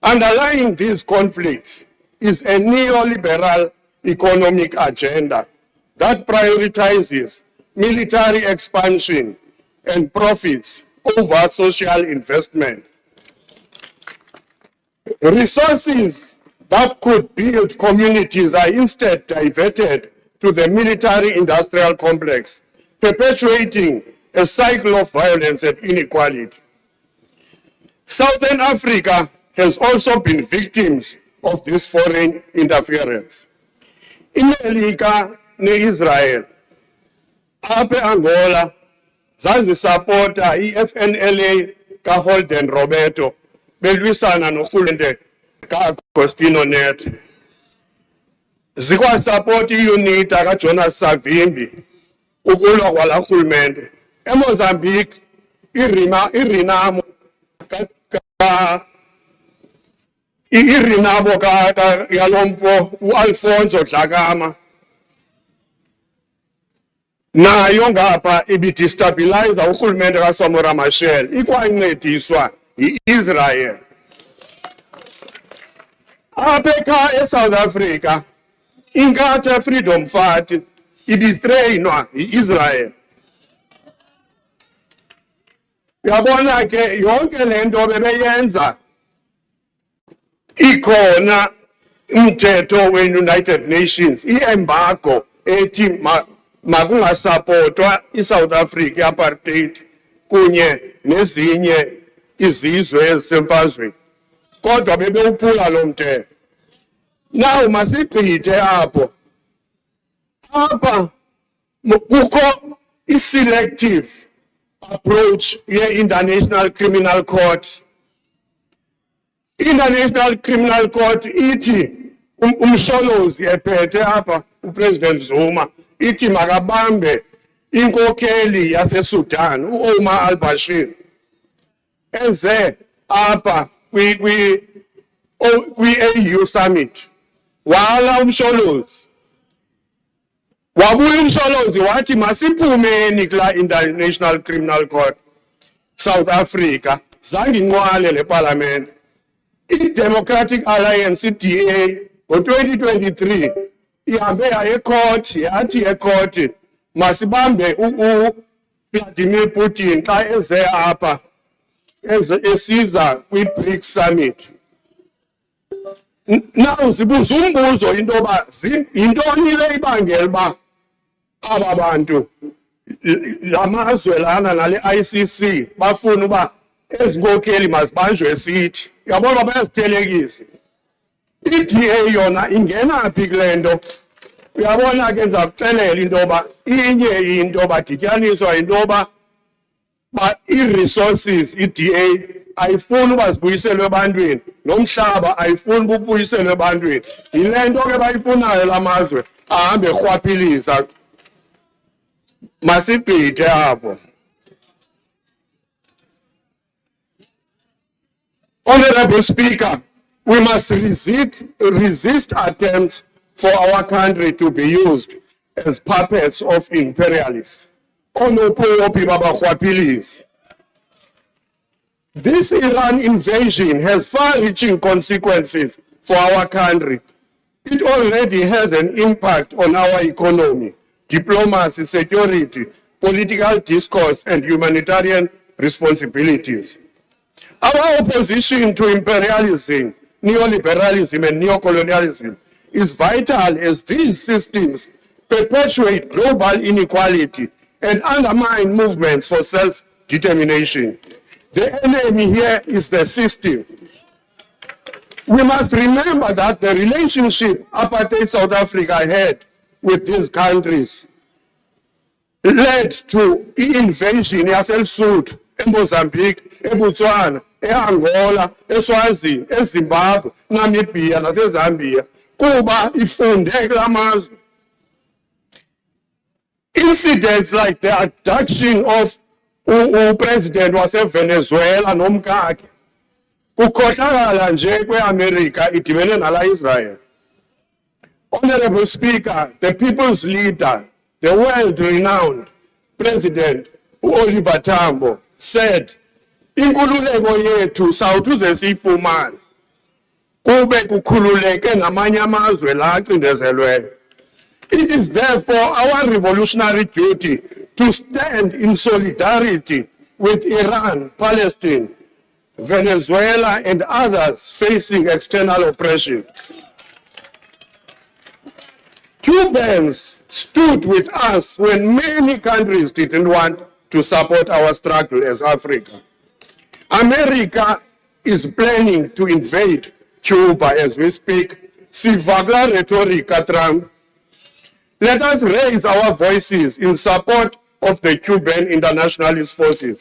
Underlying these conflicts is a neoliberal economic agenda that prioritizes military expansion and profits over social investment. Resources that could build communities are instead diverted to the military-industrial complex, perpetuating a cycle of violence and inequality. Southern Africa has also been victims of this foreign interference. IMelika ne-Israel, apha Angola, zazisapota i-FNLA ka-Holden Roberto, belwisana norhulumente ka-Agostino Neto. Zikwasapota i-UNITA ka-Jonas Savimbi, ukulwa kwala rhulumente. EMozambique, iRenamo iRenamo yalomfo u-Alfonso Dhlakama nayo ngapha ibidestabilize urhulumente kaSamora Machel, ikwancediswa yi-Israel. Apha ekhaya eSouth Africa, inkatha Freedom Party ibitreyinwa yi-Israel. Uyabona ke yonke lento bebeyenza ikhona umthetho we-United Nations, i-embargo ethi makungasapotwa iSouth Africa i-apartheid kunye nezinye izizwe ezisemfazweni. Kodwa bebewuphula lo mthetho. Now masigqithe apho. Apha kukho i-selective approach ye-International Criminal Court. International Criminal Court ithi umsholozi ephethe apha uPresident Zuma ithi makabambe inkokheli yaseSudan uOmar al-Bashir enze apha kwi-AU summit wala umsholozi wabuya umsholozi wathi masiphumeni kula International Criminal Court. South Africa zange inqwale le parliament. I-Democratic Alliance, i-DA, ngo-2023 ihambe yaye court yathi ecourt masibambe uVladimir Putin xa eze apha esiza kwi-BRICS summit. Now sibuza umbuzo into yoba yintoni le ibangela uba aba bantu la mazwe lana nale ICC bafuna uba ezi nkokheli mazibanjwe sithi. Uyabona uba bayazithelekisa. I-DA yona ingena phi kule nto? Uyabona ke ndizakuxelela into yoba inye into badityaniswa yinto yoba i-resources, i-DA ayifuni uba zibuyiselwe ebantwini, nomhlaba ayifuni uba ubuyiselwe ebantwini. Yile nto ke bayifunayo la mazwe ahambe erhwaphiliza. Masibhide apho. Honorable Speaker, we must resist attempts for our country to be used as puppets of imperialists. This Iran invasion has far-reaching consequences for our country. It already has an impact on our economy, diplomacy, security, political discourse, and humanitarian responsibilities. Our opposition to imperialism, neoliberalism, and neocolonialism is vital as these systems perpetuate global inequality and undermine movements for self-determination. The enemy here is the system. We must remember that the relationship apartheid South Africa had with these countries led to invasion yaseLesotho, eMozambique, eBotswana, eAngola, eSwazini, eZimbabwe, Namibia naseZambia kuba ifunde kula mazwe. Incidents like the abduction of upresident waseVenezuela nomkakhe kukhohlakala nje kweAmerica idibene nala Israel. Honorable Speaker, the people's leader, the world-renowned President Oliver Tambo said, inkululeko yethu sawutuze siyifumane kube kukhululeke namanye amazwe la acindezelweyo. It is therefore our revolutionary duty to stand in solidarity with Iran, Palestine, Venezuela, and others facing external oppression. Cubans stood with us when many countries didn't want to support our struggle as Africa. America is planning to invade Cuba as we speak. Sivagla rhetoric, Trump. Let us raise our voices in support of the Cuban internationalist forces.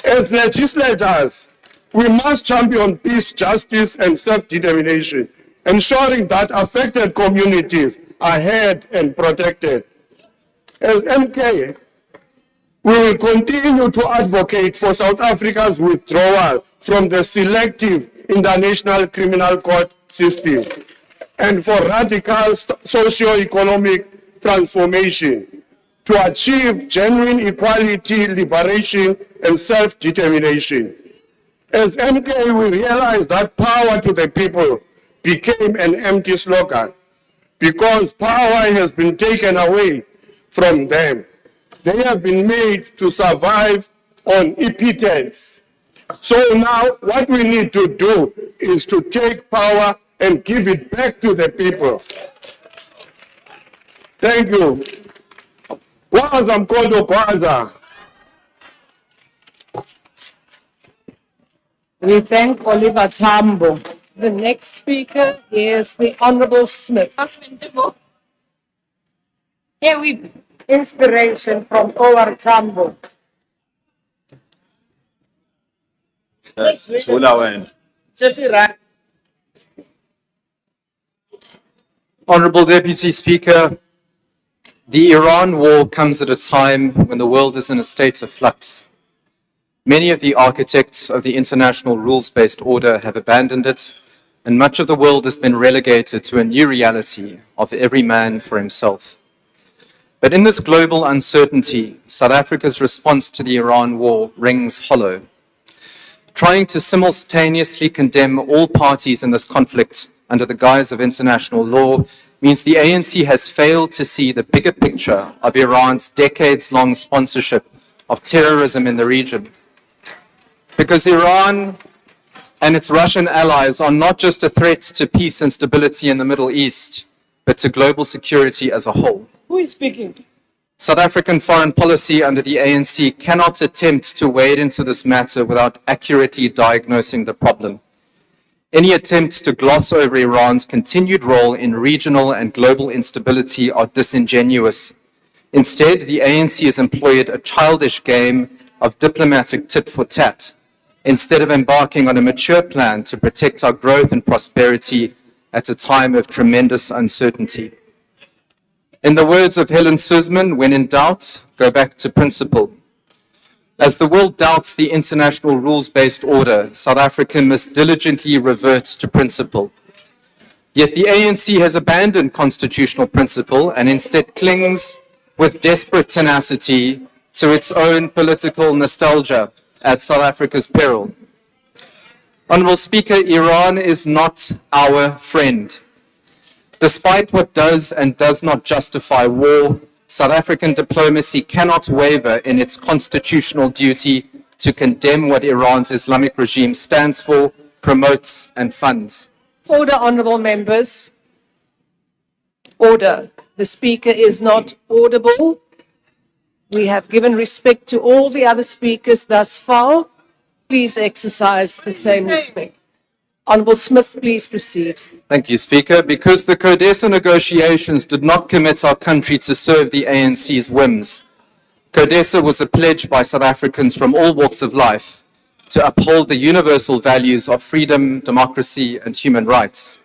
As legislators, we must champion peace, justice, and self-determination, ensuring that affected communities are heard and protected. As MK, we will continue to advocate for South Africa's withdrawal from the selective International Criminal Court system and for radical socio-economic transformation to achieve genuine equality, liberation, and self-determination. As MK, we realize that power to the people became an empty slogan because power has been taken away from them. They have been made to survive on impotence. So now what we need to do is to take power and give it back to the people. Thank you. Kwanza mkondo kwanza. We thank Oliver Tambo. The next speaker is the Honorable Smith. Here we inspiration from Oliver Tambo. Honorable Deputy Speaker, the Iran war comes at a time when the world is in a state of flux. Many of the architects of the international rules-based order have abandoned it, and much of the world has been relegated to a new reality of every man for himself. But in this global uncertainty, South Africa's response to the Iran war rings hollow. Trying to simultaneously condemn all parties in this conflict under the guise of international law means the ANC has failed to see the bigger picture of Iran's decades-long sponsorship of terrorism in the region. Because Iran and its Russian allies are not just a threat to peace and stability in the Middle East, but to global security as a whole. Who is speaking? South African foreign policy under the ANC cannot attempt to wade into this matter without accurately diagnosing the problem. Any attempts to gloss over Iran's continued role in regional and global instability are disingenuous. Instead, the ANC has employed a childish game of diplomatic tit for tat, instead of embarking on a mature plan to protect our growth and prosperity at a time of tremendous uncertainty. In the words of Helen Suzman, when in doubt, go back to principle. As the world doubts the international rules-based order, South Africa must diligently revert to principle. Yet the ANC has abandoned constitutional principle and instead clings with desperate tenacity to its own political nostalgia at South Africa's peril. Honorable Speaker, Iran is not our friend. Despite what does and does not justify war, South African diplomacy cannot waver in its constitutional duty to condemn what Iran's Islamic regime stands for, promotes, and funds. Order, honourable members. Order. The Speaker is not audible. We have given respect to all the other speakers thus far. Please exercise the same respect. Honourable Smith, please proceed. Thank you, Speaker. Because the CODESA negotiations did not commit our country to serve the ANC's whims, CODESA was a pledge by South Africans from all walks of life to uphold the universal values of freedom, democracy, and human rights.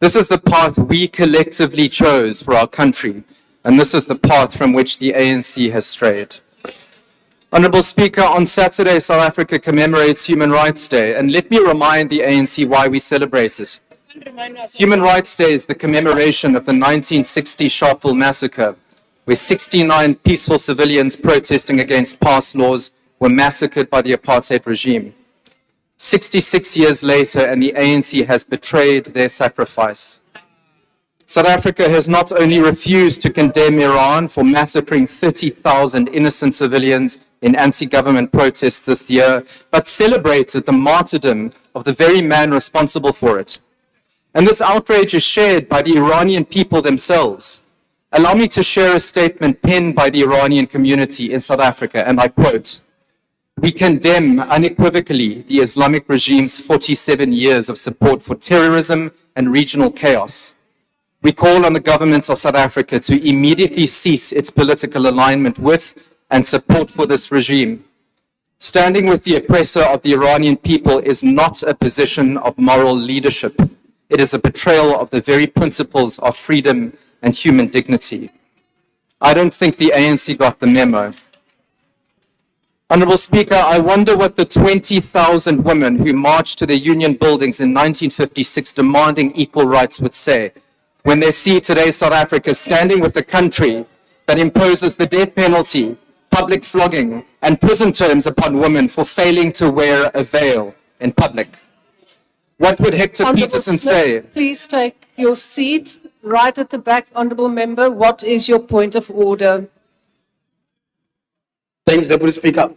This is the path we collectively chose for our country, and this is the path from which the ANC has strayed. Honourable Speaker, on Saturday, South Africa commemorates Human Rights Day, and let me remind the ANC why we celebrate it. Human Rights Day is the commemoration of the 1960 Sharpeville massacre, where 69 peaceful civilians protesting against past laws were massacred by the apartheid regime. 66 years later, and the ANC has betrayed their sacrifice. South Africa has not only refused to condemn Iran for massacring 30,000 innocent civilians in anti-government protests this year, but celebrated the martyrdom of the very man responsible for it. And this outrage is shared by the Iranian people themselves. Allow me to share a statement penned by the Iranian community in South Africa, and I quote, "We condemn unequivocally the Islamic regime's 47 years of support for terrorism and regional chaos. We call on the government of South Africa to immediately cease its political alignment with and support for this regime. Standing with the oppressor of the Iranian people is not a position of moral leadership. It is a betrayal of the very principles of freedom and human dignity." I don't think the ANC got the memo. Honourable Speaker, I wonder what the 20,000 women who marched to the union buildings in 1956 demanding equal rights would say when they see today South Africa standing with a country that imposes the death penalty, public flogging, and prison terms upon women for failing to wear a veil in public. What would Hector Honourable Peterson Smith, say? please take your seat right at the back, honourable member. What is your point of order? Thanks, Deputy Speaker.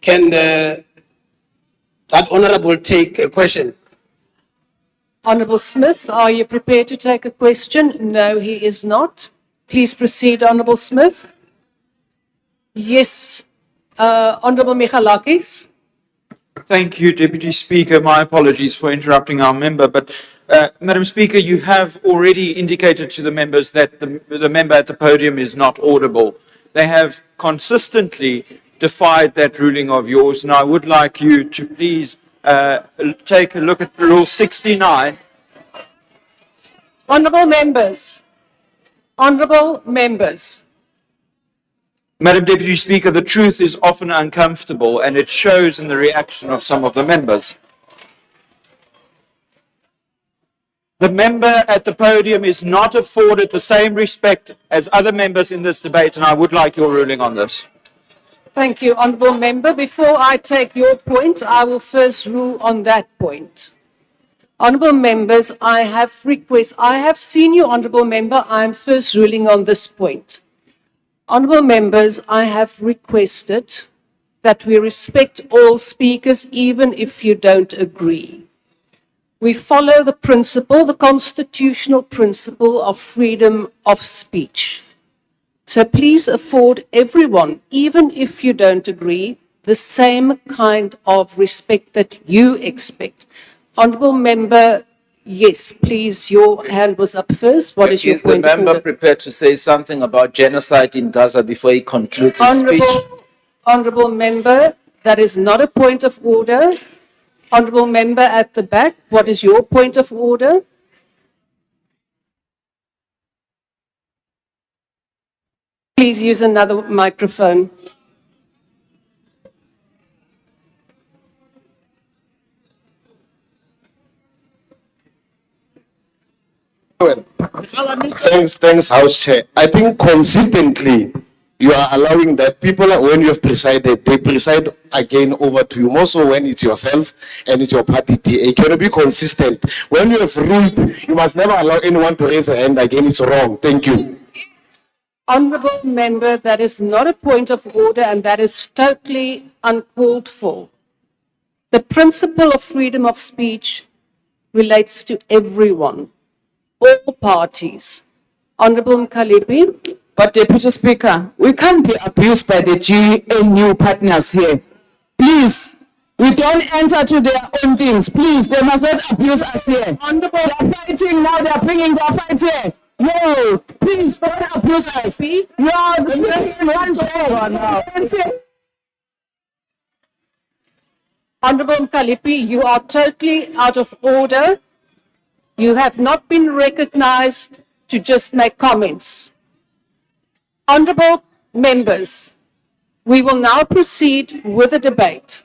Can that honourable take a question? Honourable Smith, are you prepared to take a question? No, he is not. Please proceed, Honourable Smith. Yes, Honourable Michalakis. Thank you, Deputy Speaker. My apologies for interrupting our member, but Madam Speaker, you have already indicated to the members that the member at the podium is not audible. They have consistently defied that ruling of yours, and I would like you to please take a look at Rule 69. Honourable members, honourable members. Madam Deputy Speaker, the truth is often uncomfortable, and it shows in the reaction of some of the members. The member at the podium is not afforded the same respect as other members in this debate, and I would like your ruling on this. Thank you, honourable member. Before I take your point, I will first rule on that point. Honourable members, I have seen you, honourable member. I am first ruling on this point. Honourable members, I have requested that we respect all speakers, even if you don't agree. We follow the principle, the constitutional principle of freedom of speech. So please afford everyone, even if you don't agree, the same kind of respect that you expect. Honourable member, yes, please, your hand was up first. What is your point of order? Is the member prepared to say something about genocide in Gaza before he concludes his speech? Honourable member, that is not a point of order. Honourable member at the back, what is your point of order? Please use another microphone. Thanks, House Chair. I think consistently you are allowing that people, when you have presided, they preside again over to you, more so when it's yourself and it's your party DA. Can you be consistent? When you have ruled, you must never allow anyone to raise a hand again. It's wrong. Thank you. Honourable member, that is not a point of order and that is totally uncalled for. The principle of freedom of speech relates to everyone, all parties. Honourable Mkalipi. But Deputy Speaker, we can't be abused by the GNU partners here. Please, we don't enter to their own things. Please, they must not abuse us here. Honourable, they are fighting now, they are bringing their fight here. No, please don't abuse us. You are Honourable Mkalipi, you are totally out of order. You have not been recognised to just make comments. Honourable members, we will now proceed with the debate.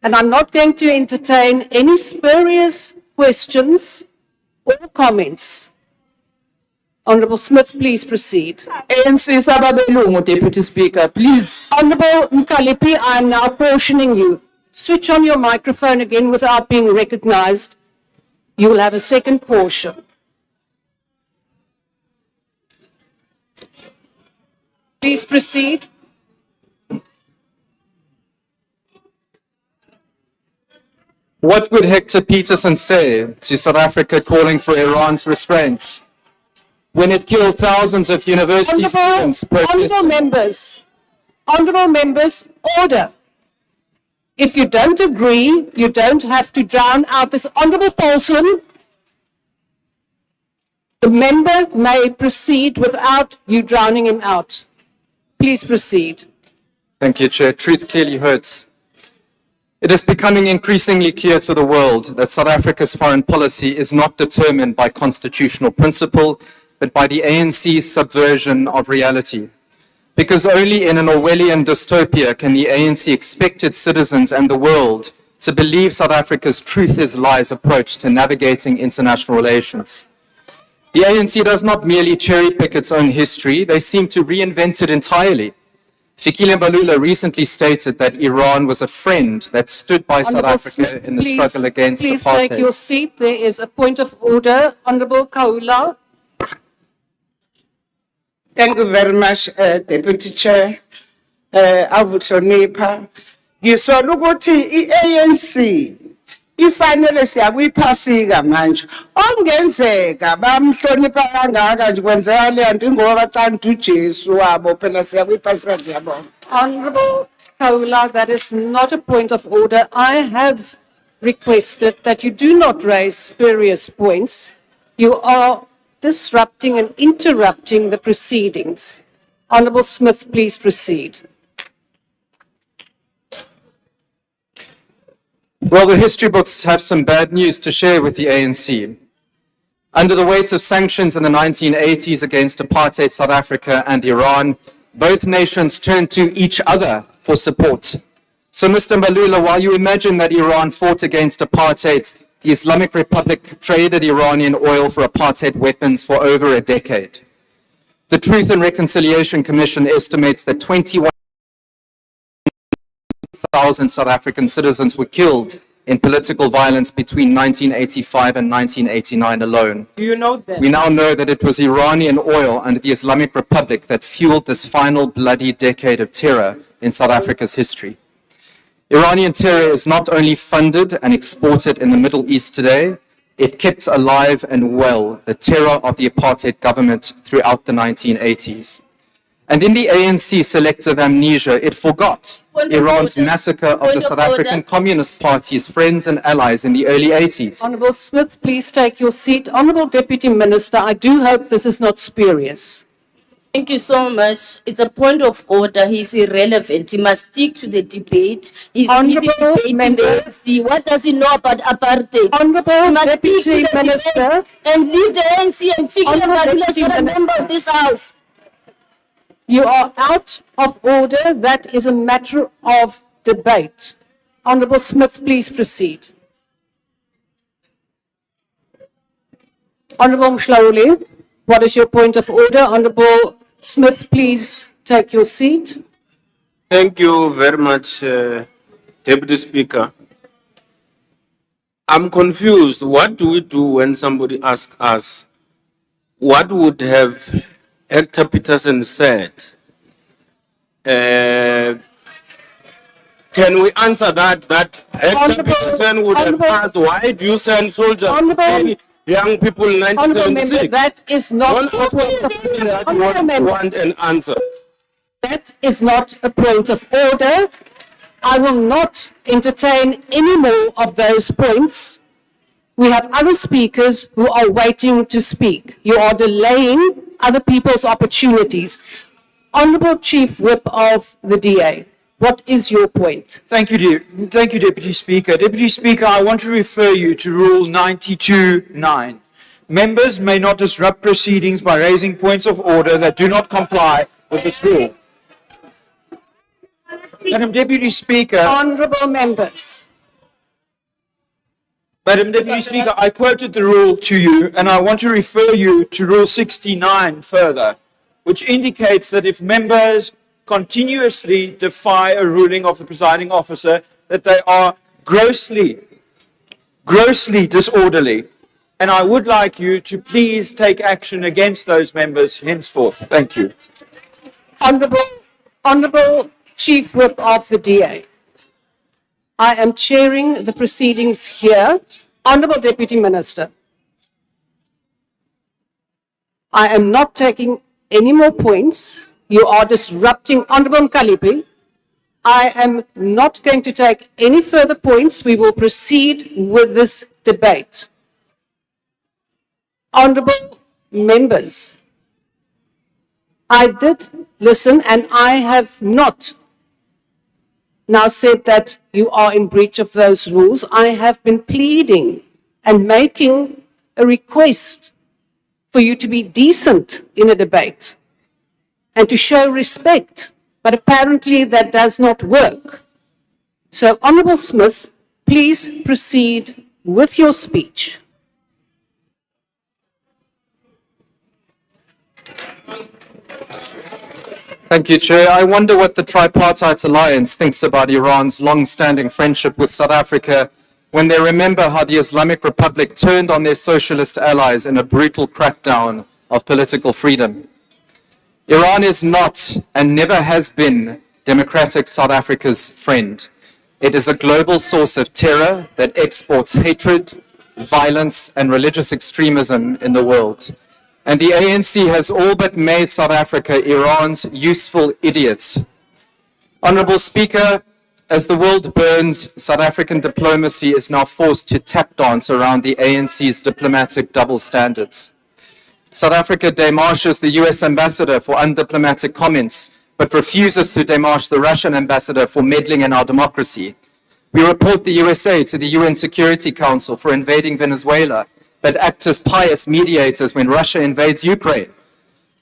And I'm not going to entertain any spurious questions or comments. Honourable Smith, please proceed. ANC Sababelungu, Deputy Speaker, please. Honourable Mkalipi, I am now cautioning you. Switch on your microphone again without being recognised. You will have a second portion. Please proceed. What would Hector Peterson say to South Africa calling for Iran's restraint when it killed thousands of university students protesting? Honourable members, order. If you don't agree, you don't have to drown out this. Honourable Paulson, the member may proceed without you drowning him out. Please proceed. Thank you, Chair. Truth clearly hurts. It is becoming increasingly clear to the world that South Africa's foreign policy is not determined by constitutional principle, but by the ANC's subversion of reality. Because only in an Orwellian dystopia can the ANC expect its citizens and the world to believe South Africa's truth is lies approach to navigating international relations. The ANC does not merely cherry-pick its own history, they seem to reinvent it entirely. Fikile Mbalula recently stated that Iran was a friend that stood by South Africa in the struggle against Please apartheid. take your seat. There is a point of order. Honourable Kaula. Thank you very much, Deputy Chair. Avuhlonipha. Ngisola ukuthi i-ANC ifanele siyakuyiphasika manje. Okungenzeka bamhlonipha kangaka nje kwenzeka le nto ingoba bacanga uJesu wabo phela siyakuyiphasika ngiyabonga. Honourable Kaula, that is not a point of order. I have requested that you do not raise spurious points. You are disrupting and interrupting the proceedings. Honourable Smith, please proceed. Well, the history books have some bad news to share with the ANC. Under the weight of sanctions in the 1980s against apartheid South Africa and Iran, both nations turned to each other for support. So, Mr. Mbalula, while you imagine that Iran fought against apartheid, the Islamic Republic traded Iranian oil for apartheid weapons for over a decade. The Truth and Reconciliation Commission estimates that 21,000 South African citizens were killed in political violence between 1985 and 1989 alone. Do you know that? We now know that it was Iranian oil under the Islamic Republic that fueled this final bloody decade of terror in South Africa's history. Iranian terror is not only funded and exported in the Middle East today, it kept alive and well the terror of the apartheid government throughout the 1980s. And in the ANC selective amnesia, it forgot Iran's massacre of the South African Communist Party's friends and allies in the early 80s. Honourable Smith, please take your seat. Honourable Deputy Minister, I do hope this is not spurious. Thank you so much. It's a point of order. He's irrelevant. He must stick to the debate. He's busy debating the ANC. What does he know about apartheid? Honourable Deputy Minister. And leave the ANC and figure out who's a member of this house. You are out of order. That is a matter of debate. Honourable Smith, please proceed. Honourable Mhlauli, what is your point of order? Honourable Smith, please take your seat. Thank you very much, Deputy Speaker. I'm confused. What do we do when somebody asks us, what would have Hector Peterson said? Can we answer that Hector Peterson would have asked, why do you send soldiers to kill young people in Honourable Member, 1976? that is not Don't ask me a question that you want an answer. That is not a point of order. I will not entertain any more of those points. We have other speakers who are waiting to speak. You are delaying other people's opportunities. Honourable Chief Whip of the DA, what is your point? Thank you, Deputy Speaker. Deputy Speaker, I want to refer you to Rule 92(9). Members may not disrupt proceedings by raising points of order that do not comply with this rule. Madam Deputy Speaker. Honourable members. Madam Deputy Speaker, I quoted the rule to you, and I want to refer you to Rule 69 further, which indicates that if members continuously defy a ruling of the presiding officer, that they are grossly disorderly. And I would like you to please take action against those members henceforth. Thank you. Honourable Chief Whip of the DA. I am chairing the proceedings here. Honourable Deputy Minister. I am not taking any more points. You are disrupting. Honourable Mkalipi. I am not going to take any further points. We will proceed with this debate. Honourable members, I did listen and I have not now said that you are in breach of those rules. I have been pleading and making a request for you to be decent in a debate and to show respect, but apparently that does not work. So, Honourable Smith, please proceed with your speech. Thank you, Chair. I wonder what the Tripartite Alliance thinks about Iran's long-standing friendship with South Africa when they remember how the Islamic Republic turned on their socialist allies in a brutal crackdown of political freedom. Iran is not and never has been democratic South Africa's friend. It is a global source of terror that exports hatred, violence, and religious extremism in the world. And the ANC has all but made South Africa Iran's useful idiot. Honourable Speaker, as the world burns, South African diplomacy is now forced to tap dance around the ANC's diplomatic double standards. South Africa demarches the US ambassador for undiplomatic comments, but refuses to demarche the Russian ambassador for meddling in our democracy. We report the USA to the UN Security Council for invading Venezuela, but act as pious mediators when Russia invades Ukraine.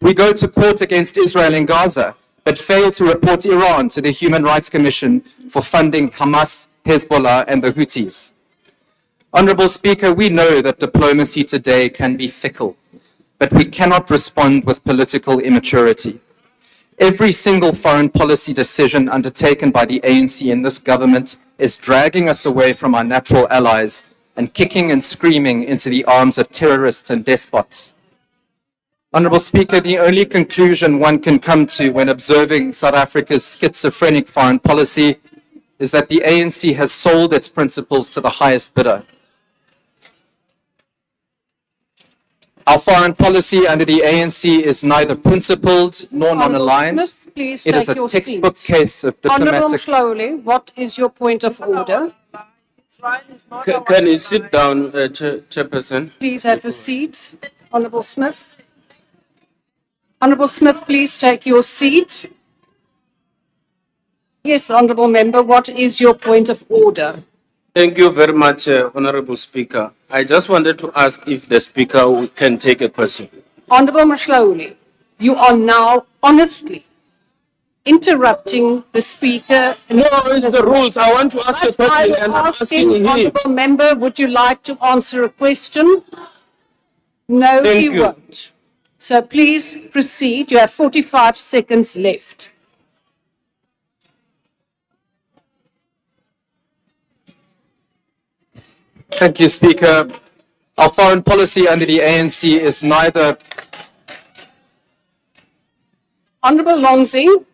We go to court against Israel in Gaza, but fail to report Iran to the Human Rights Commission for funding Hamas, Hezbollah, and the Houthis. Honourable Speaker, we know that diplomacy today can be fickle, but we cannot respond with political immaturity. Every single foreign policy decision undertaken by the ANC in this government is dragging us away from our natural allies and kicking and screaming into the arms of terrorists and despots. Honourable Speaker, the only conclusion one can come to when observing South Africa's schizophrenic foreign policy is that the ANC has sold its principles to the highest bidder. Our foreign policy under the ANC is neither principled nor non-aligned. Smith, please It is take a your textbook seat. case of Honourable diplomatic... Mhloli, what is your point of order? Can you sit down, Chairperson? Please have a seat. Honourable Smith. Honourable Smith, please take your seat. Yes, Honourable Member, what is your point of order? Thank you very much, Honourable Speaker. I just wanted to ask if the Speaker can take a question. Honourable Mhloli, you are now honestly interrupting the Speaker. No, it's the rules. I want to ask a question and I'm asking him. Honourable Member, would you like to answer a question? No, Thank you you. won't. So please proceed. You have 45 seconds left. Thank you, Speaker. Our foreign policy under the ANC is neither. Honourable Lonzi,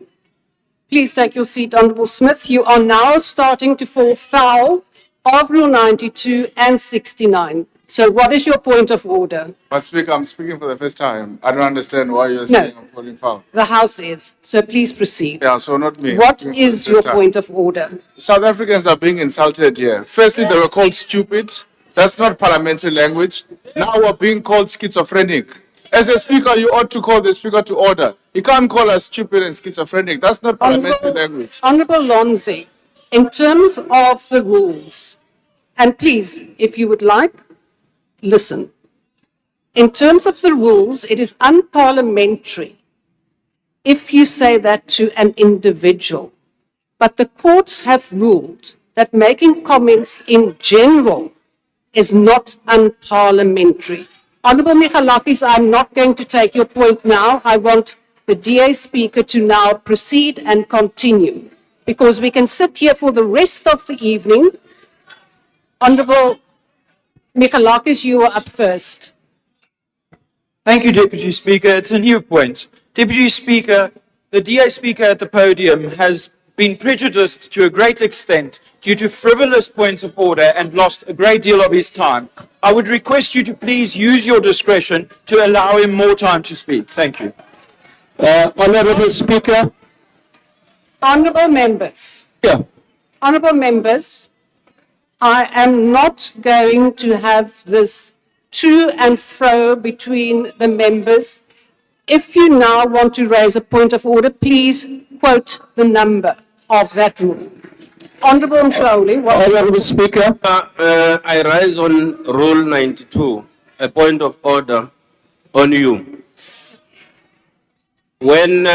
please take your seat. Honourable Smith, you are now starting to fall foul of Rule 92 and 69. So what is your point of order? But Speaker, I'm speaking for the first time. I don't understand why you're saying I'm falling foul. The House is. So please proceed. Yeah, so not me. What I'm speaking for the is your third time. point of order? South Africans are being insulted here. Firstly, they were called stupid. That's not parliamentary language. Now we're being called schizophrenic. As a speaker, you ought to call the speaker to order. You can't call us stupid and schizophrenic. That's not parliamentary language. Honourable Lonzi, in terms of the rules, and please, if you would like, listen. In terms of the rules, it is unparliamentary if you say that to an individual. But the courts have ruled that making comments in general is not unparliamentary. Honourable Michalakis, I'm not going to take your point now. I want the DA Speaker to now proceed and continue, because we can sit here for the rest of the evening. Honourable Michalakis, you are up first. Thank you, Deputy Speaker. It's a new point. Deputy Speaker, the DA Speaker at the podium has been prejudiced to a great extent due to frivolous points of order and lost a great deal of his time. I would request you to please use your discretion to allow him more time to speak. Thank you. Honourable Speaker. Honourable members. Yeah. Honourable members, I am not going to have this to and fro between the members. If you now want to raise a point of order, please quote the number of that rule. Honourable Mhlawuli. Honourable Speaker. I rise on Rule 92, a point of order on you. When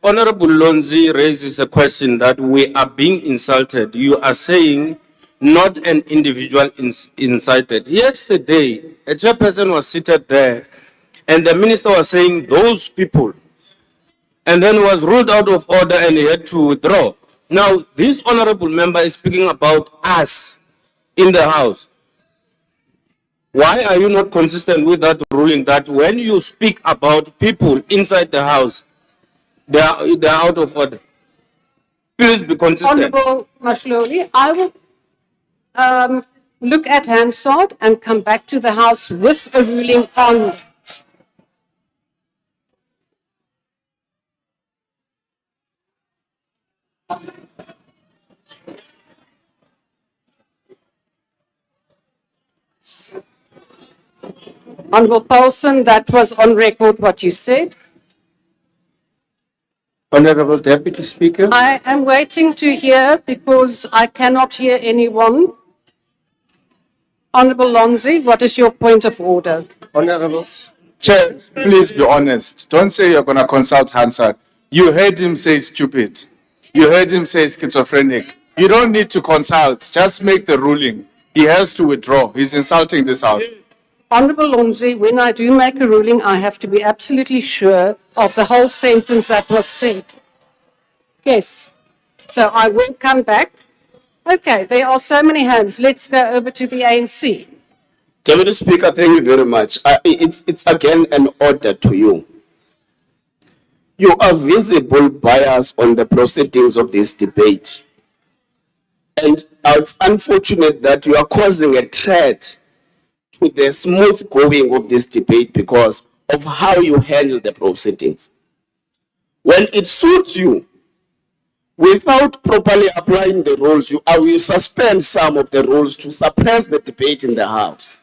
Honourable Lonzi raises a question that we are being insulted, you are saying not an individual incited. Yesterday, a chairperson was seated there and the minister was saying those people, and then was ruled out of order and he had to withdraw. Now, this honorable member is speaking about us in the House. Why are you not consistent with that ruling that when you speak about people inside the House, they are out of order? Please be consistent. Honourable Mhlawuli, I will look at Hansard and come back to the House with a ruling on that. Honourable Paulson, that was on record what you said. Honourable Deputy Speaker. I am waiting to hear because I cannot hear anyone. Honourable Lonzi, what is your point of order? Honourable. Chair, please be honest. Don't say you're going to consult Hansard. You heard him say stupid. You heard him say schizophrenic. You don't need to consult. Just make the ruling. He has to withdraw. He's insulting this House. Honourable Lonzi, when I do make a ruling, I have to be absolutely sure of the whole sentence that was said. Yes. So I will come back. Okay, there are so many hands. Let's go over to the ANC. Deputy Speaker, thank you very much. It's again an order to you. You are visible bias on the proceedings of this debate. And it's unfortunate that you are causing a threat to the smooth going of this debate because of how you handle the proceedings. When it suits you, without properly applying the rules, you will suspend some of the rules to suppress the debate in the House.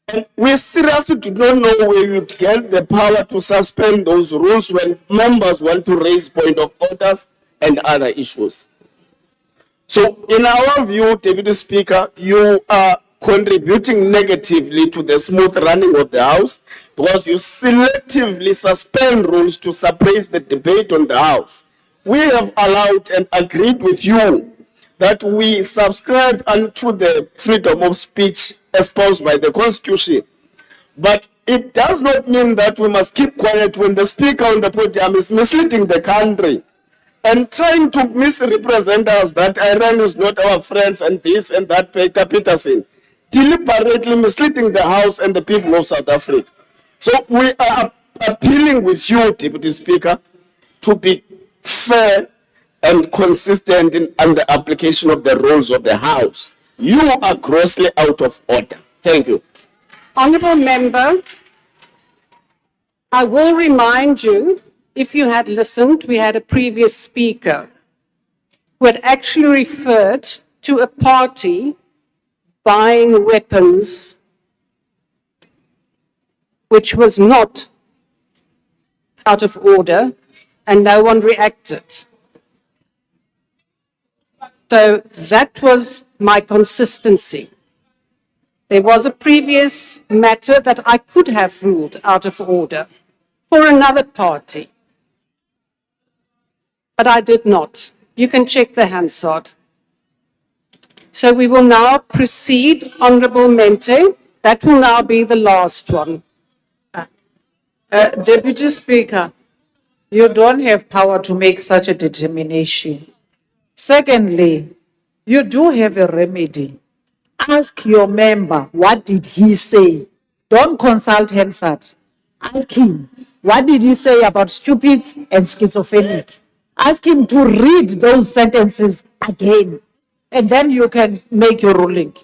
And we seriously do not know where you'd get the power to suspend those rules when members want to raise point of orders and other issues. So in our view, Deputy Speaker, you are contributing negatively to the smooth running of the House because you selectively suspend rules to suppress the debate on the House. We have allowed and agreed with you that we subscribe unto the freedom of speech espoused by the Constitution. But it does not mean that we must keep quiet when the Speaker on the podium is misleading the country and trying to misrepresent us that Iran is not our friends and this and that, Peter Peterson. deliberately misleading the House and the people of South Africa. So we are appealing with you, Deputy Speaker, to be fair and consistent in the application of the rules of the House. You are grossly out of order. Thank you. Honourable Member, I will remind you, if you had listened, we had a previous speaker who had actually referred to a party buying weapons which was not out of order, and no one reacted. So that was my consistency. There was a previous matter that I could have ruled out of order for another party, but I did not. You can check the Hansard. So we will now proceed, Honourable Mente. That will now be the last one. Deputy Speaker, you don't have power to make such a determination. Secondly, you do have a remedy. Ask your member, what did he say? Don't consult Hansard. Ask him, what did he say about stupids and schizophrenic? Ask him to read those sentences again, and then you can make your ruling.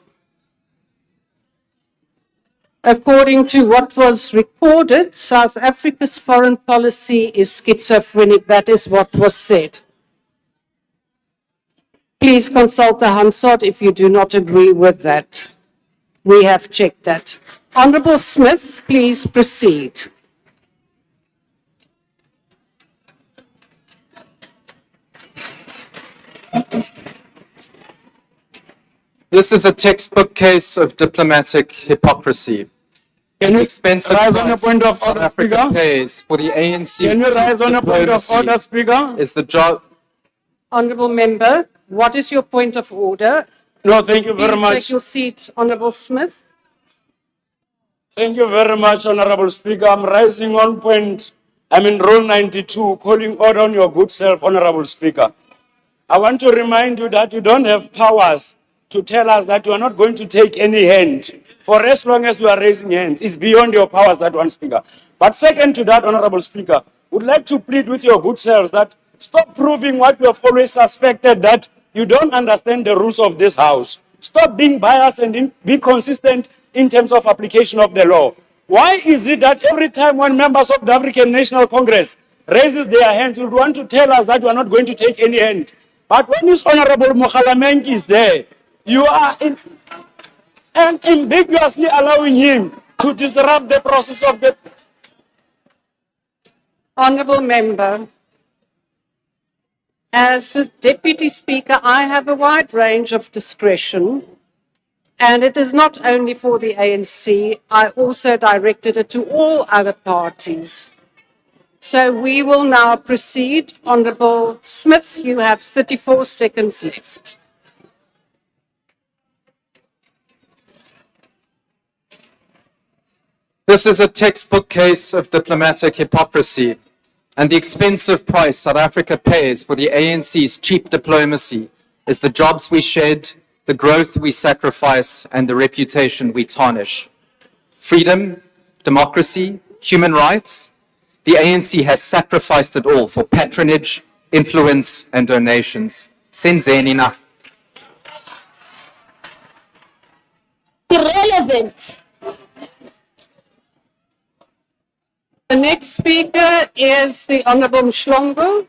According to what was recorded, South Africa's foreign policy is schizophrenic. That is what was said. Please consult the Hansard if you do not agree with that. We have checked that. Honourable Smith, please proceed. This is a textbook case of diplomatic hypocrisy. Can you expensive rise on a price point of South order, Africa Speaker? pays for the ANC. Can you rise on a point of order, Speaker? Is the job. Honourable Member, what is your point of order? No, thank you very Please much. take your seat, Honourable Smith. Thank you very much, Honorable Speaker. I'm rising on point. I'm in Rule 92, calling order on your good self, Honorable Speaker. I want to remind you that you don't have powers to tell us that you are not going to take any hand for as long as you are raising hands. It's beyond your powers, that one, Speaker. But second to that, Honorable Speaker, would like to plead with your good selves that stop proving what we have always suspected, that you don't understand the rules of this House. Stop being biased and be consistent in terms of application of the law. Why is it that every time when members of the African National Congress raises their hands, you want to tell us that you are not going to take any hand? But when this Honorable Mogalamenki is there, you are ambiguously allowing him to disrupt the process of the... Honourable Member, as the Deputy Speaker, I have a wide range of discretion, and it is not only for the ANC, I also directed it to all other parties. So we will now proceed. Honourable Smith, you have 34 seconds left. This is a textbook case of diplomatic hypocrisy and the expensive price South Africa pays for the ANC's cheap diplomacy is the jobs we shed, the growth we sacrifice, and the reputation we tarnish. Freedom, democracy, human rights, the ANC has sacrificed it all for patronage, influence, and donations. Senzeni na. Irrelevant. The next speaker is the Honourable Mhlongo.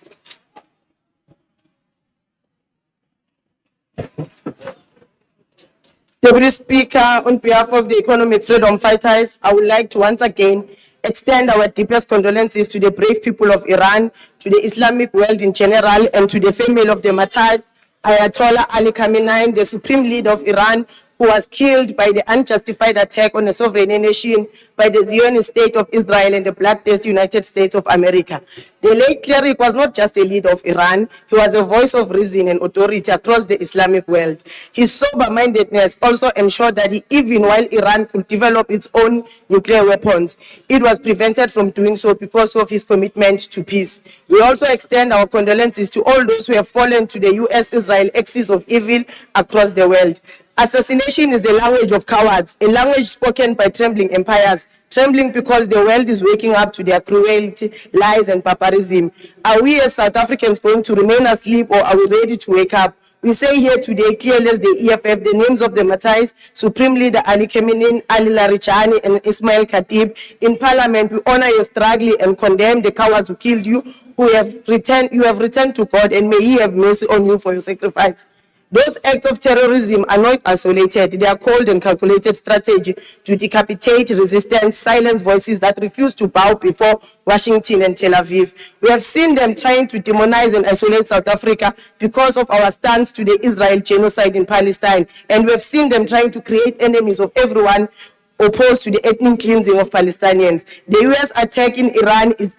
Deputy Speaker, on behalf of the economic freedom fighters, I would like to once again extend our deepest condolences to the brave people of Iran, to the Islamic world in general, and to the family of the martyred Ayatollah Ali Khamenei, the supreme leader of Iran, who was killed by the unjustified attack on a sovereign nation by the Zionist state of Israel and the bloodthirsty United States of America. The late cleric was not just a leader of Iran, he was a voice of reason and authority across the Islamic world. His sober-mindedness also ensured that even while Iran could develop its own nuclear weapons, it was prevented from doing so because of his commitment to peace. We also extend our condolences to all those who have fallen to the US-Israel axis of evil across the world. Assassination is the language of cowards, a language spoken by trembling empires, trembling because the world is waking up to their cruelty, lies, and barbarism. Are we as South Africans going to remain asleep, or are we ready to wake up? We say here today, clearly as the EFF, the names of the martyrs, Supreme Leader Ali Khamenei, Ali Larijani, and Ismail Khatib. In Parliament, we honor your struggle and condemn the cowards who killed you, you have returned to God, and may He have mercy on you for your sacrifice. Those acts of terrorism are not isolated. They are cold and calculated strategy to decapitate resistance, silence voices that refuse to bow before Washington and Tel Aviv. We have seen them trying to demonize and isolate South Africa because of our stance to the Israel genocide in Palestine. And we have seen them trying to create enemies of everyone opposed to the ethnic cleansing of Palestinians. The US attack in Iran is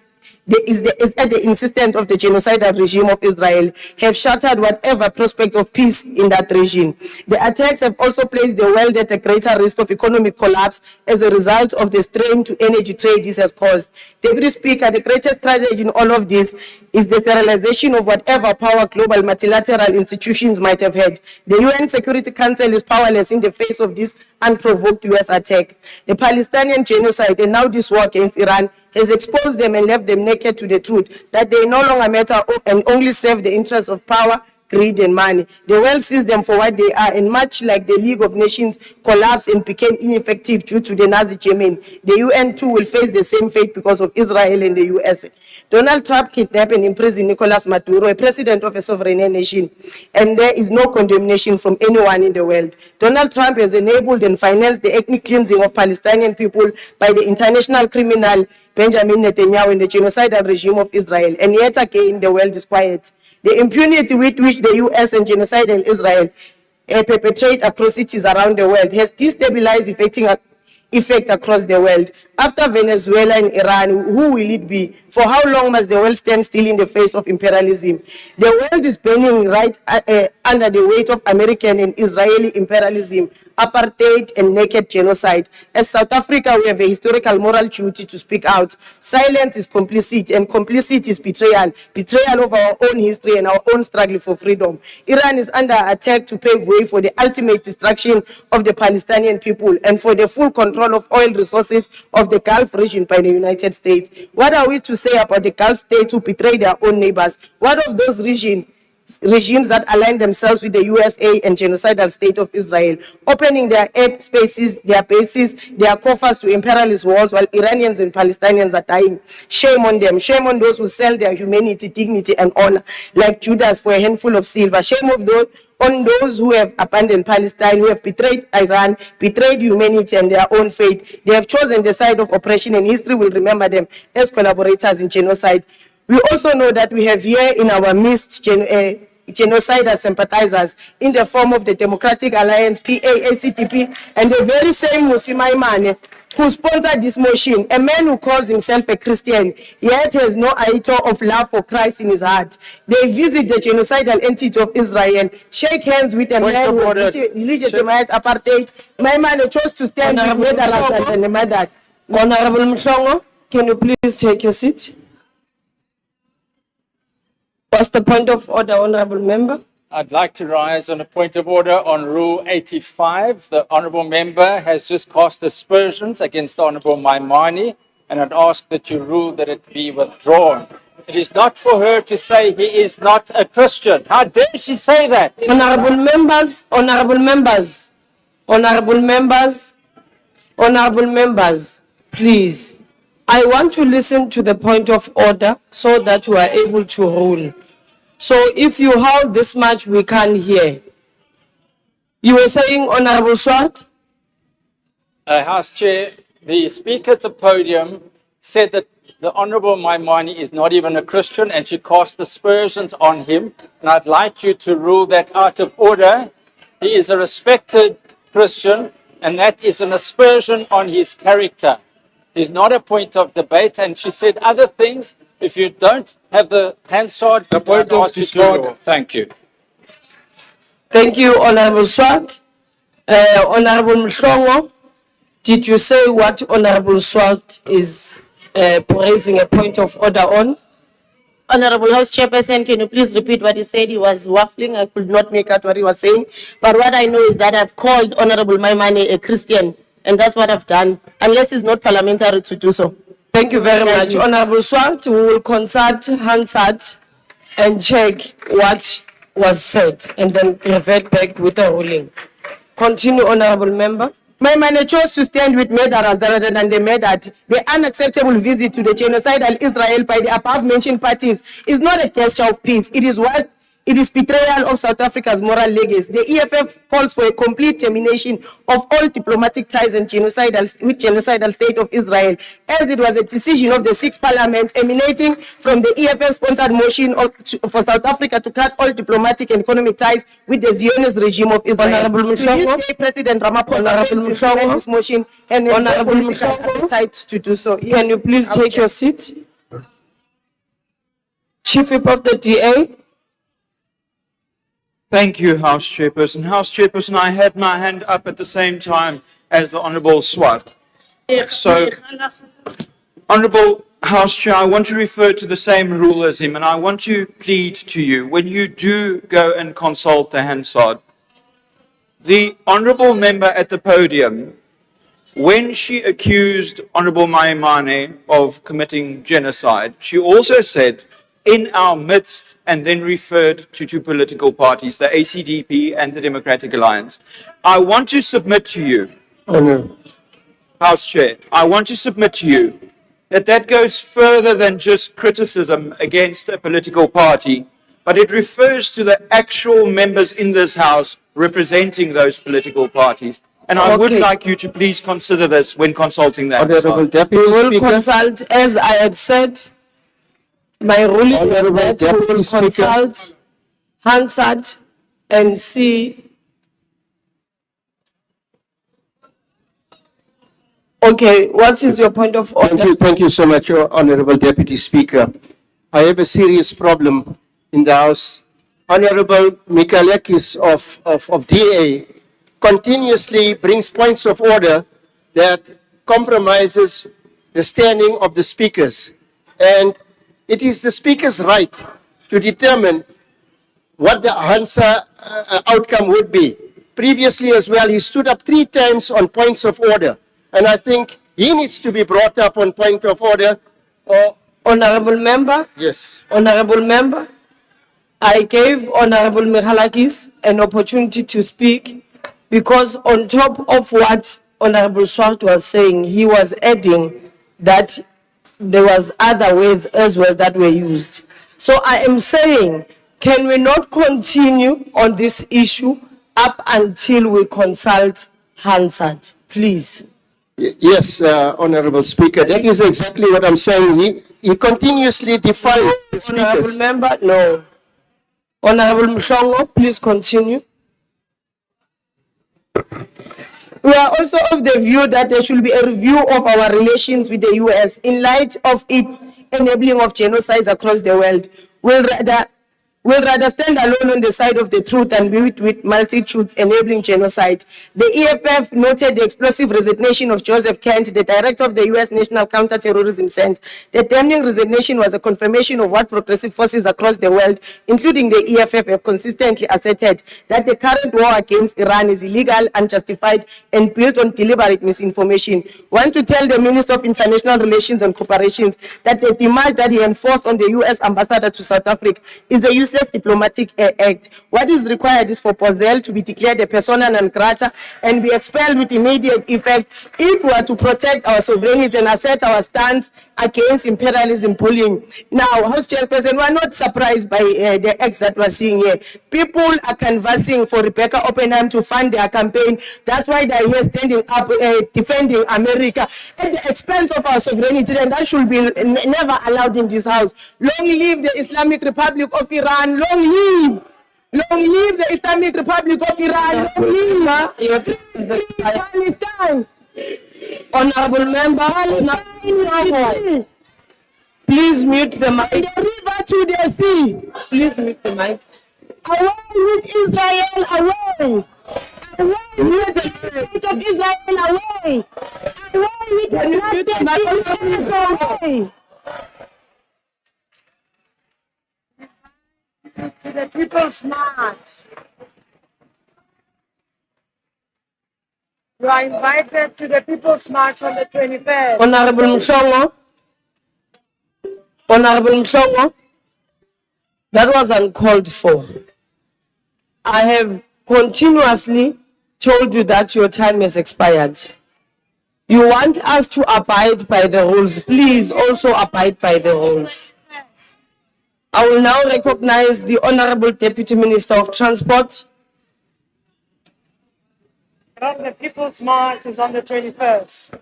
at the insistence of the genocidal regime of Israel, have shattered whatever prospect of peace in that region. The attacks have also placed the world at a greater risk of economic collapse as a result of the strain to energy trade this has caused. Deputy Speaker, the greatest tragedy in all of this is the sterilization of whatever power global multilateral institutions might have had. The UN Security Council is powerless in the face of this unprovoked US attack. The Palestinian genocide and now this war against Iran has exposed them and left them naked to the truth that they no longer matter and only serve the interests of power, greed, and money. The world sees them for what they are, and much like the League of Nations collapsed and became ineffective due to the Nazi Germany, the UN too will face the same fate because of Israel and the US. Donald Trump kidnapped and imprisoned Nicolas Maduro, a president of a sovereign nation, and there is no condemnation from anyone in the world. Donald Trump has enabled and financed the ethnic cleansing of Palestinian people by the international criminal Benjamin Netanyahu and the genocidal regime of Israel, and yet again the world is quiet. The impunity with which the US and genocidal Israel perpetrate atrocities around the world has destabilized effect across the world. After Venezuela and Iran, who will it be? For how long must the world stand still in the face of imperialism? The world is burning right under the weight of American and Israeli imperialism, apartheid, and naked genocide. As South Africa, we have a historical moral duty to speak out. Silence is complicit, and complicit is betrayal. Betrayal of our own history and our own struggle for freedom. Iran is under attack to pave way for the ultimate destruction of the Palestinian people and for the full control of oil resources of the Gulf region by the United States. What are we to say about the Gulf states who betray their own neighbors? What of those regimes that align themselves with the USA and genocidal state of Israel, opening their air spaces, their bases, their coffers to imperialist wars while Iranians and Palestinians are dying? Shame on them. Shame on those who sell their humanity, dignity, and honor like Judas for a handful of silver. Shame on those who have abandoned Palestine, who have betrayed Iran, betrayed humanity and their own faith. They have chosen the side of oppression, and history will remember them as collaborators in genocide. We also know that we have here in our midst genocidal sympathizers in the form of the Democratic Alliance, PAACTP, and the very same Musimai Mane who sponsored this motion, a man who calls himself a Christian, yet has no iota of love for Christ in his heart. They visit the genocidal entity of Israel, shake hands with a man who legitimized apartheid. My man chose to stand with Netherlands and the mother. Honorable Mshongo, can you please take your seat? What's the point of order, Honorable Member? I'd like to rise on a point of order on Rule 85. The Honourable Member has just cast aspersions against the Honourable Maimani, and I'd ask that you rule that it be withdrawn. It is not for her to say he is not a Christian. How dare she say that? Honourable members, honourable members, honourable members, honourable members, please. I want to listen to the point of order so that we are able to rule. So if you hold this much, we can't hear. You were saying, Honorable Swart? House Chair, the Speaker at the podium said that the Honourable Maimani is not even a Christian, and she cast aspersions on him. And I'd like you to rule that out of order. He is a respected Christian, and that is an aspersion on his character. There's not a point of debate, and she said other things. If you don't have the Hansard, the point of disorder. Thank you. Thank you, Honorable Swart. Honorable Mshongo, did you say what Honorable Swart is raising a point of order on? Honorable House Chairperson, can you please repeat what he said? He was waffling. I could not make out what he was saying. But what I know is that I've called Honorable Maimane a Christian, and that's what I've done, unless it's not parliamentary to do so. Thank you very Thank much. you. Honorable Swart, we will consult Hansard and check what was said and then revert back with a ruling. Continue, Honorable Member. My man chose to stand with murderers rather than the murdered. The unacceptable visit to the genocidal Israel by the above-mentioned parties is not a gesture of peace. It is betrayal of South Africa's moral legacy. The EFF calls for a complete termination of all diplomatic ties and genocidal state of Israel, as it was a decision of the Sixth Parliament emanating from the EFF-sponsored motion for South Africa to cut all diplomatic and economic ties with the Zionist regime of Israel. Honorable To Mhlongo. this day, President Ramaphosa Honorable fails to Mhlongo. implement this motion and has no Honorable political Mhlongo. appetite to do so. Yes, Can you please I'll take your seat? Chief Whip of the DA. Thank you, House Chairperson. House Chairperson, I had my hand up at the same time as the Honourable Swart. So, Honourable House Chair, I want to refer to the same rule as him, and I want to plead to you, when you do go and consult the Hansard, the Honourable Member at the podium, when she accused Honourable Maimane of committing genocide, she also said, in our midst, and then referred to two political parties, the ACDP and the Democratic Alliance. I want to submit to you, House Chair, I want to submit to you that that goes further than just criticism against a political party, but it refers to the actual members in this House representing those political parties. And I would Okay. like you to please consider this when consulting that. Honorable Deputy We will Speaker. consult, as I had said, my ruling is Honorable that we Deputy will Speaker. consult Hansard and see. Okay, what is your point of order? Thank you so much, Honorable Deputy Speaker. I have a serious problem in the House. Honorable Mikalekis of DA continuously brings points of order that compromises the standing of the speakers. And it is the speaker's right to determine what the answer outcome would be. Previously as well, he stood up 3 times on points of order. And I think he needs to be brought up on point of order. Honorable Member, Yes. Honorable Member, I gave Honorable Mihalakis an opportunity to speak because on top of what Honorable Swart was saying, he was adding that there was other words as well that were used. So I am saying, can we not continue on this issue up until we consult Hansard, please? Yes, Honorable Speaker, that is exactly what I'm saying. He continuously defies the Honorable speakers. Member, no. Honorable Mhlongo, please continue. We are also of the view that there should be a review of our relations with the US in light of its enabling of genocides across the world. We'll rather stand alone on the side of the truth and be with multitudes enabling genocide. The EFF noted the explosive resignation of Joseph Kent, the director of the US National Counterterrorism Center. The damning resignation was a confirmation of what progressive forces across the world, including the EFF, have consistently asserted, that the current war against Iran is illegal, unjustified, and built on deliberate misinformation. We want to tell the Minister of International Relations and Cooperation that the demand that he enforced on the US ambassador to South Africa is a useless diplomatic act. What is required is for Posdel to be declared a persona non grata and be expelled with immediate effect if we are to protect our sovereignty and assert our stance against imperialism bullying. Now, House Chairperson, we are not surprised by the acts that we are seeing here. People are canvassing for Rebecca Oppenheim to fund their campaign. That's why they are here standing up defending America at the expense of our sovereignty, and that should be never allowed in this House. Long live the Islamic Republic of Iran. Long live! Long live the Islamic Republic of Iran! Long live Palestine! Honorable Member, please mute the mic. From the river to the sea! Please mute the mic. Away with Israel! Away! Away with the spirit of Israel! Away! Away with the blood of Israel! Away! to the People's March. You are invited to the People's March on the 21st. Honorable Mshongo. Honorable Mshongo. That was uncalled for. I have continuously told you that your time has expired. You want us to abide by the rules. Please also abide by the rules. I will now recognize the Honorable Deputy Minister of Transport. The People's March is on the 21st.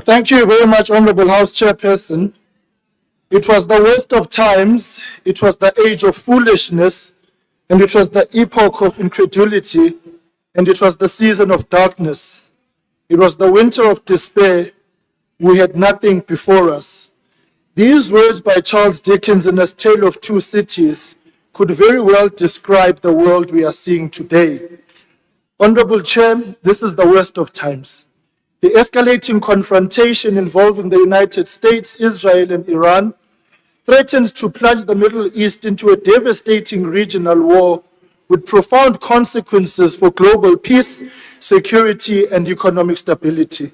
Thank you very much, Honorable House Chairperson. It was the worst of times, it was the age of foolishness, and it was the epoch of incredulity, and it was the season of darkness. It was the winter of despair. We had nothing before us. These words by Charles Dickens in A Tale of Two Cities could very well describe the world we are seeing today. Honorable Chair, this is the worst of times. The escalating confrontation involving the United States, Israel, and Iran threatens to plunge the Middle East into a devastating regional war with profound consequences for global peace, security, and economic stability.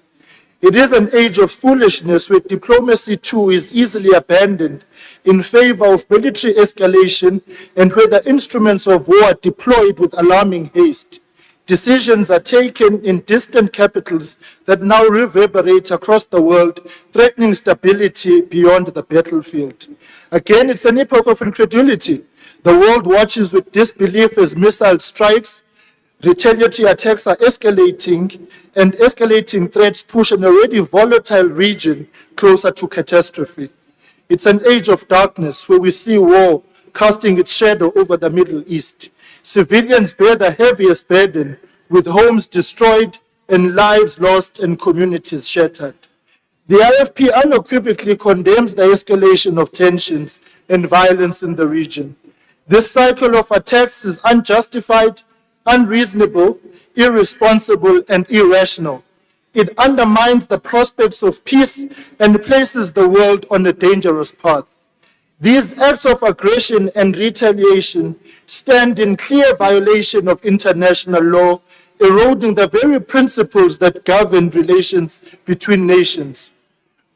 It is an age of foolishness where diplomacy too is easily abandoned in favor of military escalation and where the instruments of war are deployed with alarming haste. Decisions are taken in distant capitals that now reverberate across the world, threatening stability beyond the battlefield. Again, it's an epoch of incredulity. The world watches with disbelief as missile strikes, retaliatory attacks are escalating, and escalating threats push an already volatile region closer to catastrophe. It's an age of darkness where we see war casting its shadow over the Middle East. Civilians bear the heaviest burden, with homes destroyed and lives lost and communities shattered. The IFP unequivocally condemns the escalation of tensions and violence in the region. This cycle of attacks is unjustified, unreasonable, irresponsible, and irrational. It undermines the prospects of peace and places the world on a dangerous path. These acts of aggression and retaliation stand in clear violation of international law, eroding the very principles that govern relations between nations.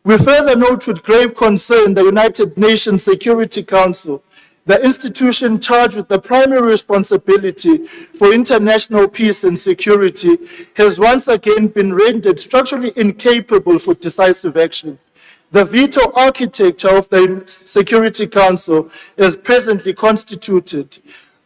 We further note with grave concern the United Nations Security Council, the institution charged with the primary responsibility for international peace and security, has once again been rendered structurally incapable for decisive action. The veto architecture of the Security Council, as presently constituted,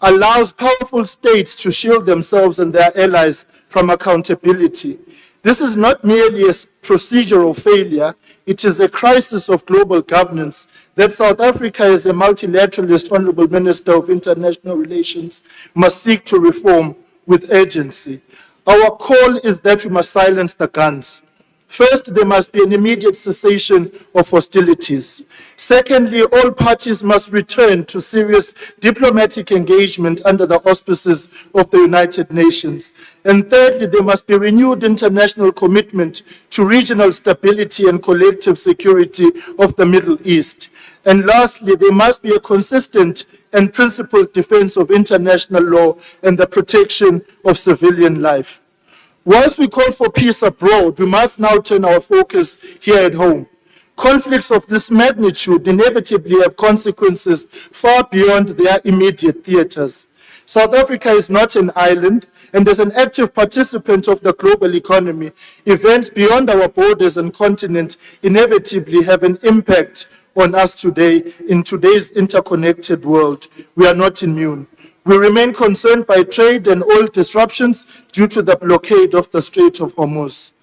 allows powerful states to shield themselves and their allies from accountability. This is not merely a procedural failure, it is a crisis of global governance that South Africa, as a multilateralist Honorable Minister of International Relations, must seek to reform with urgency. Our call is that we must silence the guns. First, there must be an immediate cessation of hostilities. Secondly, all parties must return to serious diplomatic engagement under the auspices of the United Nations. And thirdly, there must be renewed international commitment to regional stability and collective security of the Middle East. And lastly, there must be a consistent and principled defense of international law and the protection of civilian life. Whilst we call for peace abroad, we must now turn our focus here at home. Conflicts of this magnitude inevitably have consequences far beyond their immediate theaters. South Africa is not an island, and as an active participant of the global economy, events beyond our borders and continent inevitably have an impact on us today in today's interconnected world. We are not immune. We remain concerned by trade and oil disruptions due to the blockade of the Strait of Hormuz.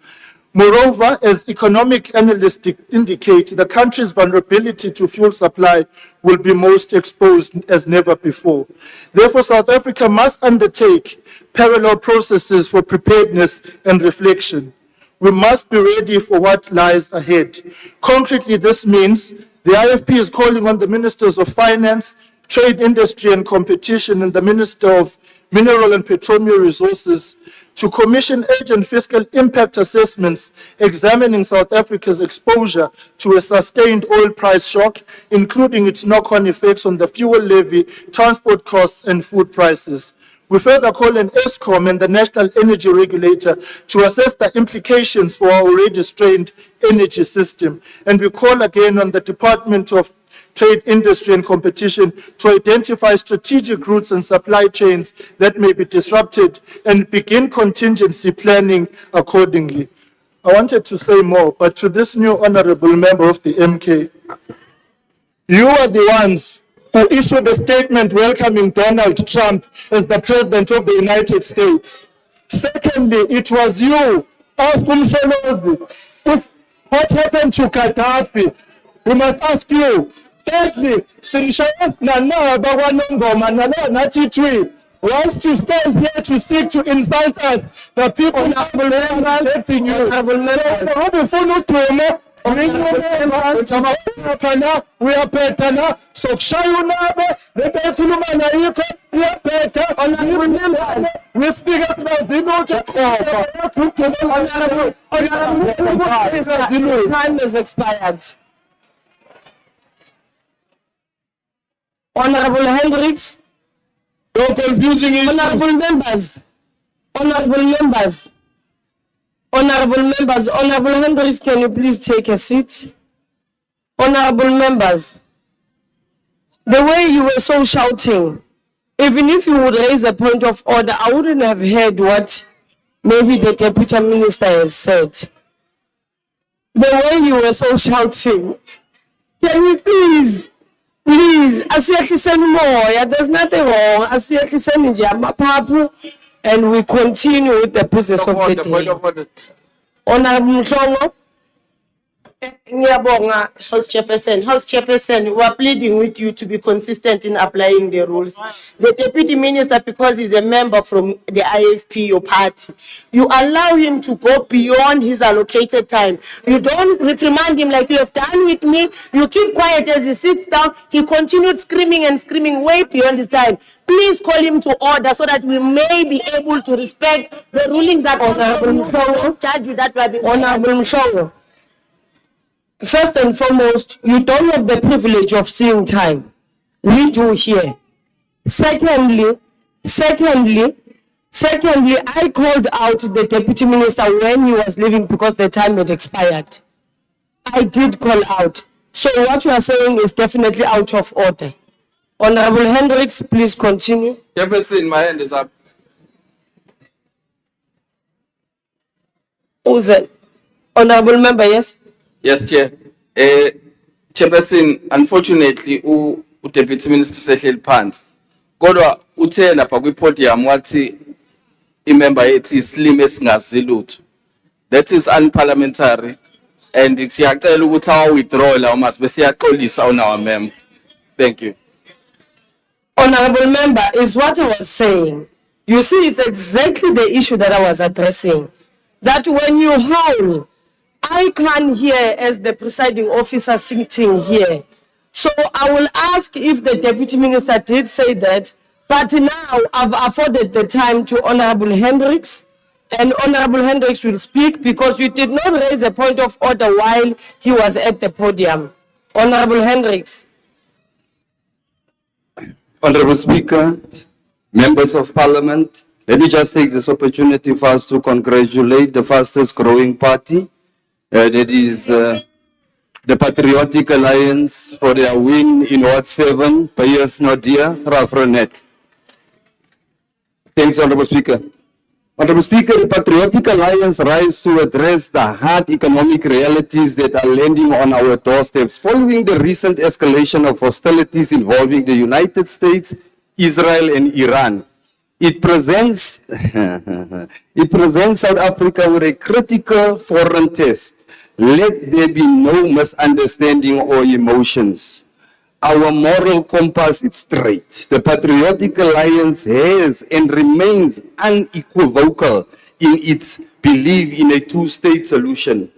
Moreover, as economic analysts indicate, the country's vulnerability to fuel supply will be most exposed as never before. Therefore, South Africa must undertake parallel processes for preparedness and reflection. We must be ready for what lies ahead. Concretely, this means the IFP is calling on the Ministers of Finance, Trade, Industry and Competition, and the Minister of mineral and petroleum resources to commission urgent fiscal impact assessments examining South Africa's exposure to a sustained oil price shock, including its knock-on effects on the fuel levy, transport costs, and food prices. We further call on ESCOM and the National Energy Regulator to assess the implications for our already strained energy system. And we call again on the Department of Trade, Industry and Competition to identify strategic routes and supply chains that may be disrupted and begin contingency planning accordingly. I wanted to say more, but to this new honorable member of the MK, you are the ones who issued a statement welcoming Donald Trump as the President of the United States. Secondly, it was you, ask Umsholozi, what happened to Gaddafi? We must ask you. Thirdly, whilst you stand here to seek to insult us, the people are rejecting you. We are better now. So Shayunaba, the Bekulumana, we speak about the Time has expired. Honorable Hendricks. No confusing issues. Honorable members. Honorable members. Honorable members. Honorable Hendricks, can you please take a seat? Honorable members. The way you were so shouting, even if you would raise a point of order, I wouldn't have heard what maybe the Deputy Minister has said. The way you were so shouting, can we please, asiyehliseni umoya, there's nothing wrong, asiyehliseni nje amaphaphu, and we continue with the business of the day. Honorable Mhlongo. Ngiyabonga, House Chairperson, we are pleading with you to be consistent in applying the rules. The Deputy Minister, because he's a member from the IFP, your party, you allow him to go beyond his allocated time. You don't reprimand him like you have done with me. You keep quiet as he sits down. He continued screaming and screaming way beyond his time. Please call him to order so that we may be able to respect the rulings that Honorable Mhlongo charge you that we have been. Honorable Mhlongo. First and foremost, you don't have the privilege of seeing time. We do here. Secondly, I called out the Deputy Minister when he was leaving because the time had expired. I did call out. So what you are saying is definitely out of order. Honorable Hendricks, please continue. Chairperson, my hand is up. Who's that? Honorable member, yes? Yes, Chair. Chairperson, unfortunately, Deputy Minister sehleli phansi. Kodwa uthe lapha kwi-podium wathi imember yethi slim esingazi lutho. That is unparliamentary, and siyacela ukuthi awu-withdraw la uma sibe siyaxolisa on our member. Thank you. Honorable member, is what I was saying. You see, it's exactly the issue that I was addressing. That when you howl, I can't hear as the presiding officer sitting here. So I will ask if the Deputy Minister did say that, but now I've afforded the time to Honorable Hendricks, and Honorable Hendricks will speak because you did not raise a point of order while he was at the podium. Honorable Hendricks. Honorable Speaker, members of Parliament, let me just take this opportunity first to congratulate the fastest growing party, that is the Patriotic Alliance, for their win in Ward 7, Payas Nodia, Rafranet. Thanks, Honorable Speaker. Honorable Speaker, the Patriotic Alliance rise to address the hard economic realities that are landing on our doorsteps following the recent escalation of hostilities involving the United States, Israel, and Iran. It presents South Africa with a critical foreign test. Let there be no misunderstanding or emotions. Our moral compass is straight. The Patriotic Alliance has and remains unequivocal in its belief in a two-state solution.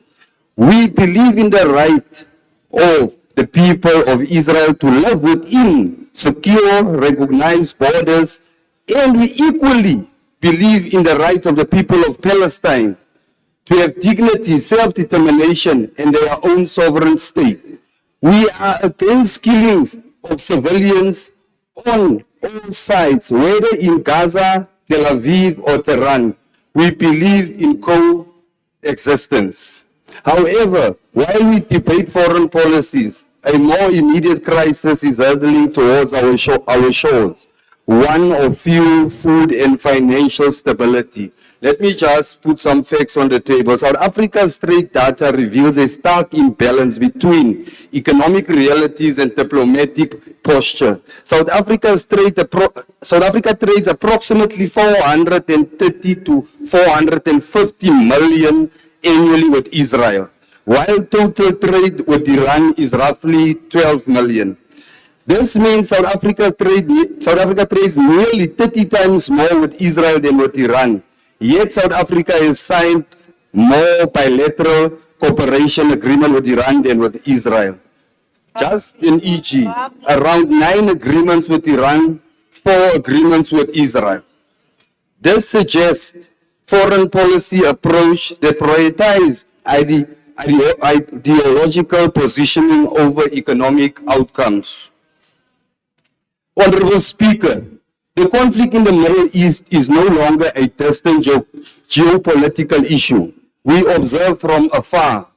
We believe in the right of the people of Israel to live within secure, recognized borders And we equally believe in the right of the people of Palestine to have dignity, self-determination, and their own sovereign state. We are against killings of civilians on all sides, whether in Gaza, Tel Aviv, or Tehran. We believe in coexistence. However, while we debate foreign policies, a more immediate crisis is hurtling towards our shores, one of fuel, food, and financial stability. Let me just put some facts on the table. South Africa's trade data reveals a stark imbalance between economic realities and diplomatic posture. South Africa trades approximately 430 to 450 million annually with Israel, while total trade with Iran is roughly 12 million. This means South Africa trades nearly 30 times more with Israel than with Iran. Yet South Africa has signed more bilateral cooperation agreement with Iran than with Israel. Just in EG, around 9 agreements with Iran, 4 agreements with Israel. This suggests foreign policy approach that prioritize ideological positioning over economic outcomes. Honorable Speaker, the conflict in the Middle East is no longer a distant geopolitical issue we observe from afar.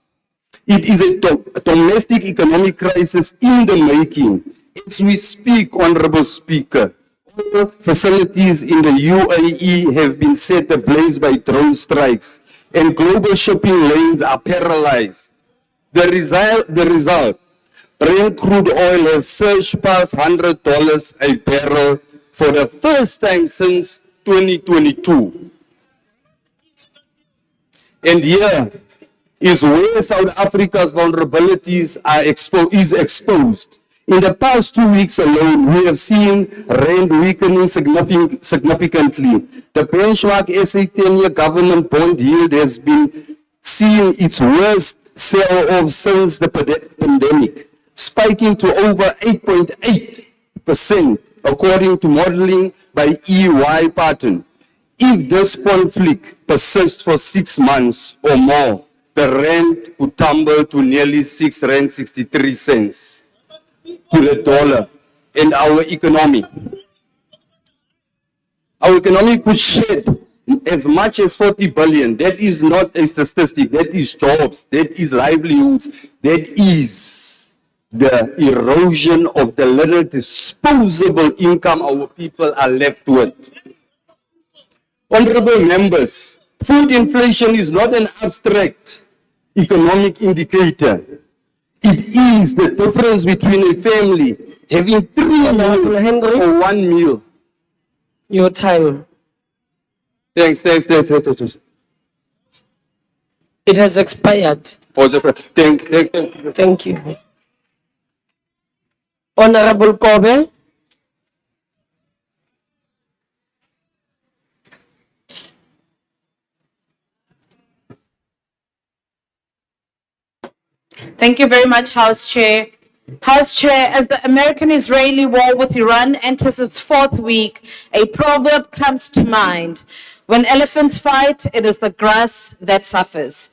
It is a domestic economic crisis in the making. As we speak, Honorable Speaker, all facilities in the UAE have been set ablaze by drone strikes, and global shipping lanes are paralyzed. The result, Brent crude oil has surged past $100 a barrel for the first time since 2022. And here is where South Africa's vulnerabilities are exposed. In the past 2 weeks alone, we have seen rand weakening significantly. The benchmark SA 10-year government bond yield has been seeing its worst sell-off since the pandemic, spiking to over 8.8%, according to modeling by EY pattern. If this conflict persists for 6 months or more, the rand could tumble to nearly R6.63 to the dollar, and our economy could shed as much as 40 billion. That is not a statistic, that is jobs, that is livelihoods, that is the erosion of the little disposable income our people are left with. Honorable members, food inflation is not an abstract economic indicator. It is the difference between a family having 3 meals or 1 meal. Your time. Thanks. It has expired. Thank you. Honorable Kobe. Thank you very much, House Chair. House Chair, as the American-Israeli war with Iran enters its 4th week, a proverb comes to mind. When elephants fight, it is the grass that suffers.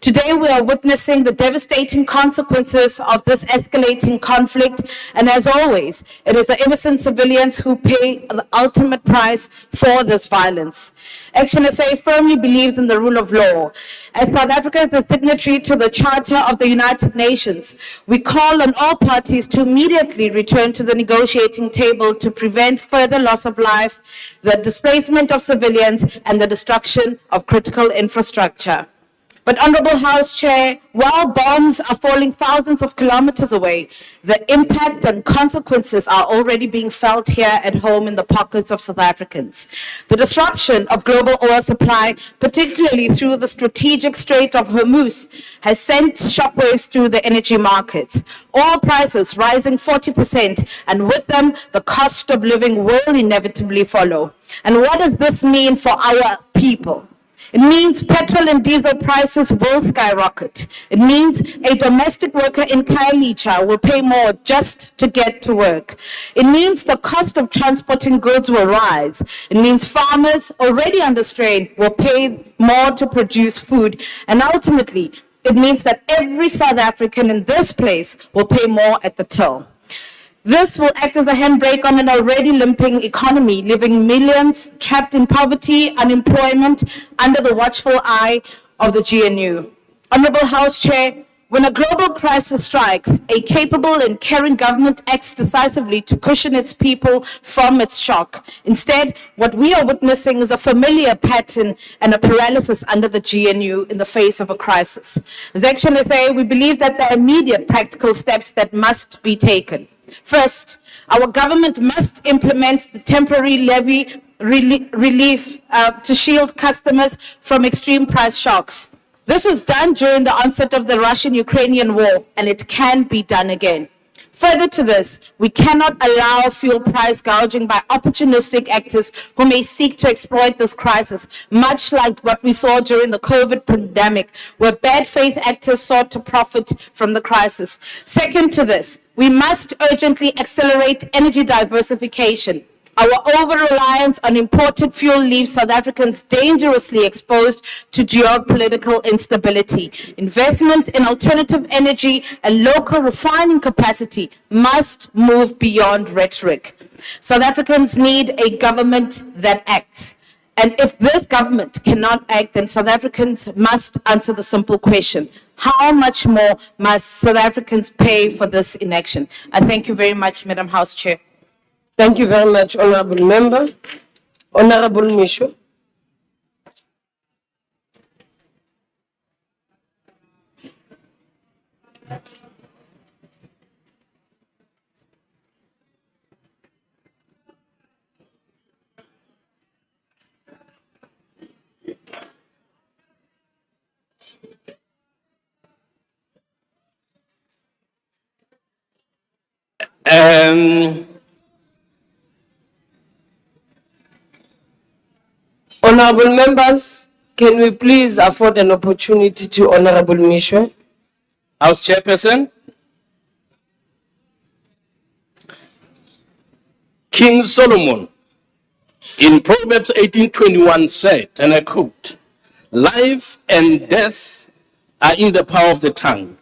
Today, we are witnessing the devastating consequences of this escalating conflict, and as always, it is the innocent civilians who pay the ultimate price for this violence. Action SA firmly believes in the rule of law. As South Africa is the signatory to the Charter of the United Nations, we call on all parties to immediately return to the negotiating table to prevent further loss of life, the displacement of civilians, and the destruction of critical infrastructure. But Honorable House Chair, while bombs are falling thousands of kilometers away, the impact and consequences are already being felt here at home in the pockets of South Africans. The disruption of global oil supply, particularly through the strategic Strait of Hormuz, has sent shockwaves through the energy markets. Oil prices rising 40%, and with them, the cost of living will inevitably follow. And what does this mean for our people? It means petrol and diesel prices will skyrocket. It means a domestic worker in Khayelitsha will pay more just to get to work. It means the cost of transporting goods will rise. It means farmers already under strain will pay more to produce food. And ultimately, it means that every South African in this place will pay more at the till. This will act as a handbrake on an already limping economy, leaving millions trapped in poverty, unemployment, under the watchful eye of the GNU. Honorable House Chair, when a global crisis strikes, a capable and caring government acts decisively to cushion its people from its shock. Instead, what we are witnessing is a familiar pattern and a paralysis under the GNU in the face of a crisis. As Action SA, we believe that there are immediate practical steps that must be taken. First, our government must implement the temporary levy relief to shield customers from extreme price shocks. This was done during the onset of the Russian-Ukrainian war, and it can be done again. Further to this, we cannot allow fuel price gouging by opportunistic actors who may seek to exploit this crisis, much like what we saw during the COVID pandemic, where bad faith actors sought to profit from the crisis. Second to this, we must urgently accelerate energy diversification. Our over-reliance on imported fuel leaves South Africans dangerously exposed to geopolitical instability. Investment in alternative energy and local refining capacity must move beyond rhetoric. South Africans need a government that acts. And if this government cannot act, then South Africans must answer the simple question: how much more must South Africans pay for this inaction? I thank you very much, Madam House Chair. Thank you very much, Honorable Member. Honorable Misho. Honorable members, can we please afford an opportunity to Honorable Misho? House Chairperson. King Solomon in Proverbs 18:21 said, and I quote, "Life and death are in the power of the tongue,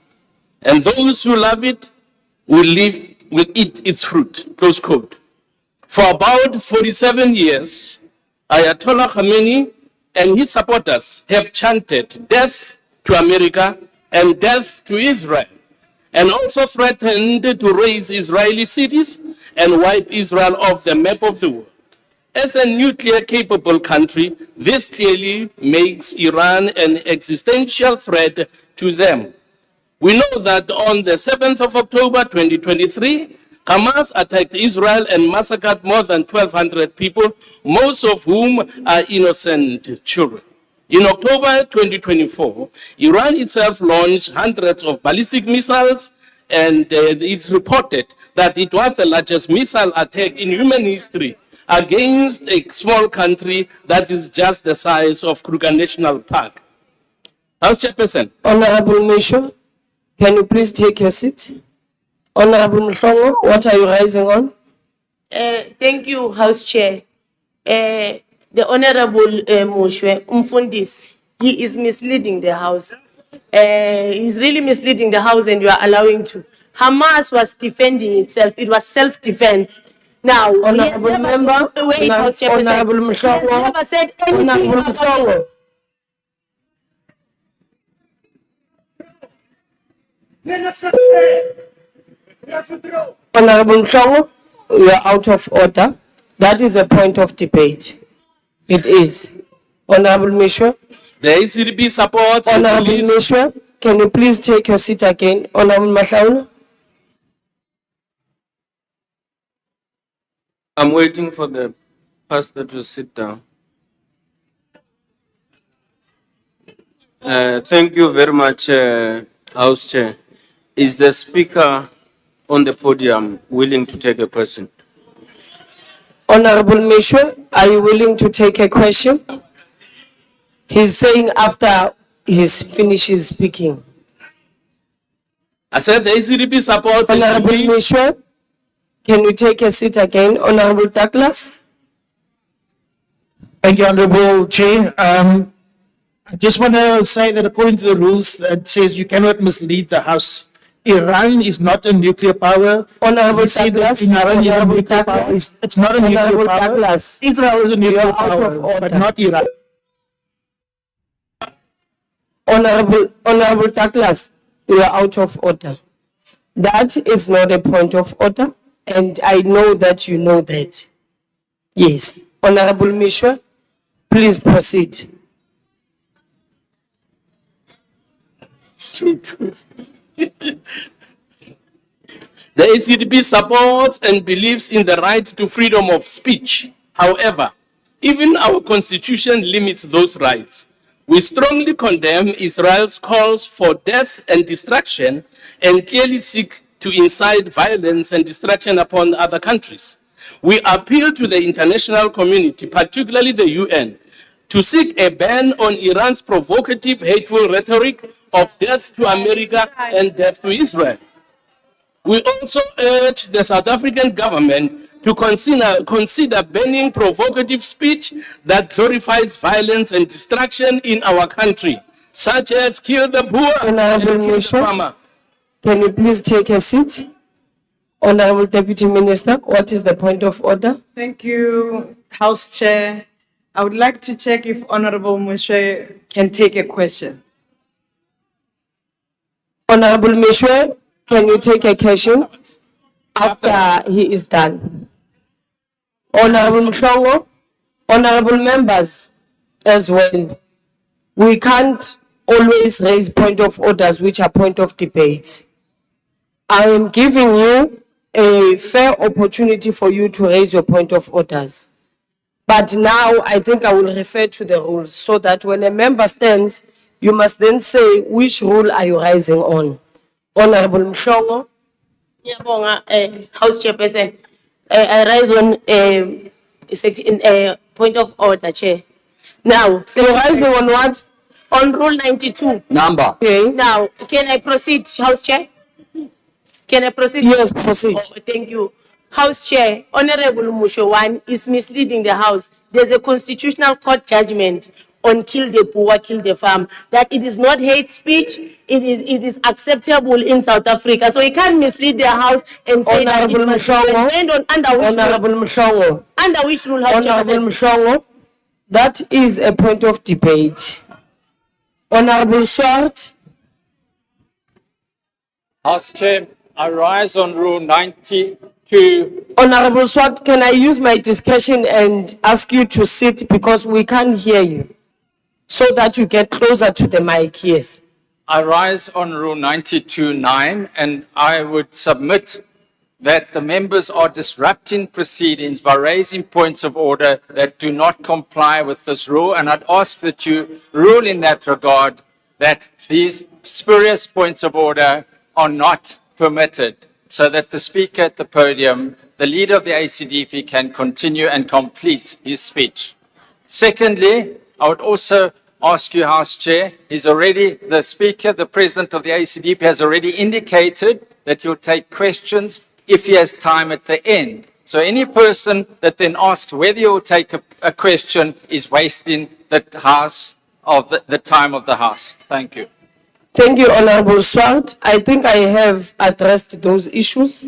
and those who love it will eat its fruit," close quote. For about 47 years, Ayatollah Khamenei and his supporters have chanted death to America and death to Israel, and also threatened to raise Israeli cities and wipe Israel off the map of the world. As a nuclear-capable country, this clearly makes Iran an existential threat to them. We know that on the 7th of October 2023, Hamas attacked Israel and massacred more than 1,200 people, most of whom are innocent children. In October 2024, Iran itself launched hundreds of ballistic missiles, and it's reported that it was the largest missile attack in human history against a small country that is just the size of Kruger National Park. House Chairperson. Honorable Misho, can you please take your seat? Honorable Mhlongo, what are you rising on? Thank you, House Chair. The Honorable Moshwe Umfundis, he is misleading the House. He's really misleading the House, and you are allowing to. Hamas was defending itself. It was self-defense. Now, Honorable Member, wait, House Chairperson. Honorable Mhlongo, He has never said anything Honorable about Mhlongo. Honorable Mhlongo, you are out of order. That is a point of debate. It is. Honorable Misho. The ACDP support. Honorable Misho, can you please take your seat again? Honorable Mahlaula. I'm waiting for the pastor to sit down. Thank you very much, House Chair. Is the Speaker on the podium willing to take a question? Honorable Misho, are you willing to take a question? He's saying after he finishes speaking. I said the ACDP supports and Honorable believes. Mishwe, can you take a seat again? Honorable Douglas? Thank you, Honorable Chair. I just want to say that according to the rules, it says you cannot mislead the House. Iran is not a nuclear power. Honorable We say that Douglas, Iran is a Honorable nuclear power. Douglas, It's not a nuclear Honorable power. Douglas, Israel is a nuclear you're out power, of order. but not Iran. Honorable Douglas, you are out of order. That is not a point of order, and I know that you know that. Yes. Honorable Mishwe, please proceed. The ACDP supports and believes in the right to freedom of speech. However, even our constitution limits those rights. We strongly condemn Israel's calls for death and destruction and clearly seek to incite violence and destruction upon other countries. We appeal to the international community, particularly the UN, to seek a ban on Iran's provocative, hateful rhetoric of death to America and death to Israel. We also urge the South African government to consider banning provocative speech that glorifies violence and destruction in our country, such as kill the poor and Honorable kill the Mishwe, farmer. can you please take a seat? Honorable Deputy Minister, what is the point of order? Thank you, House Chair. I would like to check if Honorable Moshe can take a question. Honorable Mishwe, can you take a question after he is done? Honorable Mshongo, honorable members as well. We can't always raise point of orders which are point of debates. I am giving you a fair opportunity for you to raise your point of orders. But now I think I will refer to the rules so that when a member stands, you must then say which rule are you rising on. Honorable Mshongo. Ngiyabonga, House Chairperson. I rise on a point of order, Chair. Now, So you're rising on what? on Rule 92. Number. Okay. Now, can I proceed, House Chair? Can I proceed? Yes, proceed. Oh, thank you. House Chair, Honorable Mushowan is misleading the House. There's a constitutional court judgment on kill the poor, kill the farm, that it is not hate speech, it is acceptable in South Africa. So he can't mislead the House and say that it Honorable must be Mshongo. banned on under which Honorable rule? Mshongo. Under which rule, House Honorable Chairperson? Mshongo, that is a point of debate. Honorable Swart, House Chair, I rise on Rule 92. Honorable Swart, can I use my discretion and ask you to sit because we can't hear you? So that you get closer to the mic, yes. I rise on Rule 92(9), and I would submit that the members are disrupting proceedings by raising points of order that do not comply with this rule, and I'd ask that you rule in that regard that these spurious points of order are not permitted, so that the Speaker at the podium, the leader of the ACDP, can continue and complete his speech. Secondly, I would also ask you, House Chair, the Speaker, the President of the ACDP has already indicated that he'll take questions if he has time at the end. So any person that then asks whether you'll take a question is wasting the House of the time of the House. Thank you. Thank you, Honorable Swart. I think I have addressed those issues.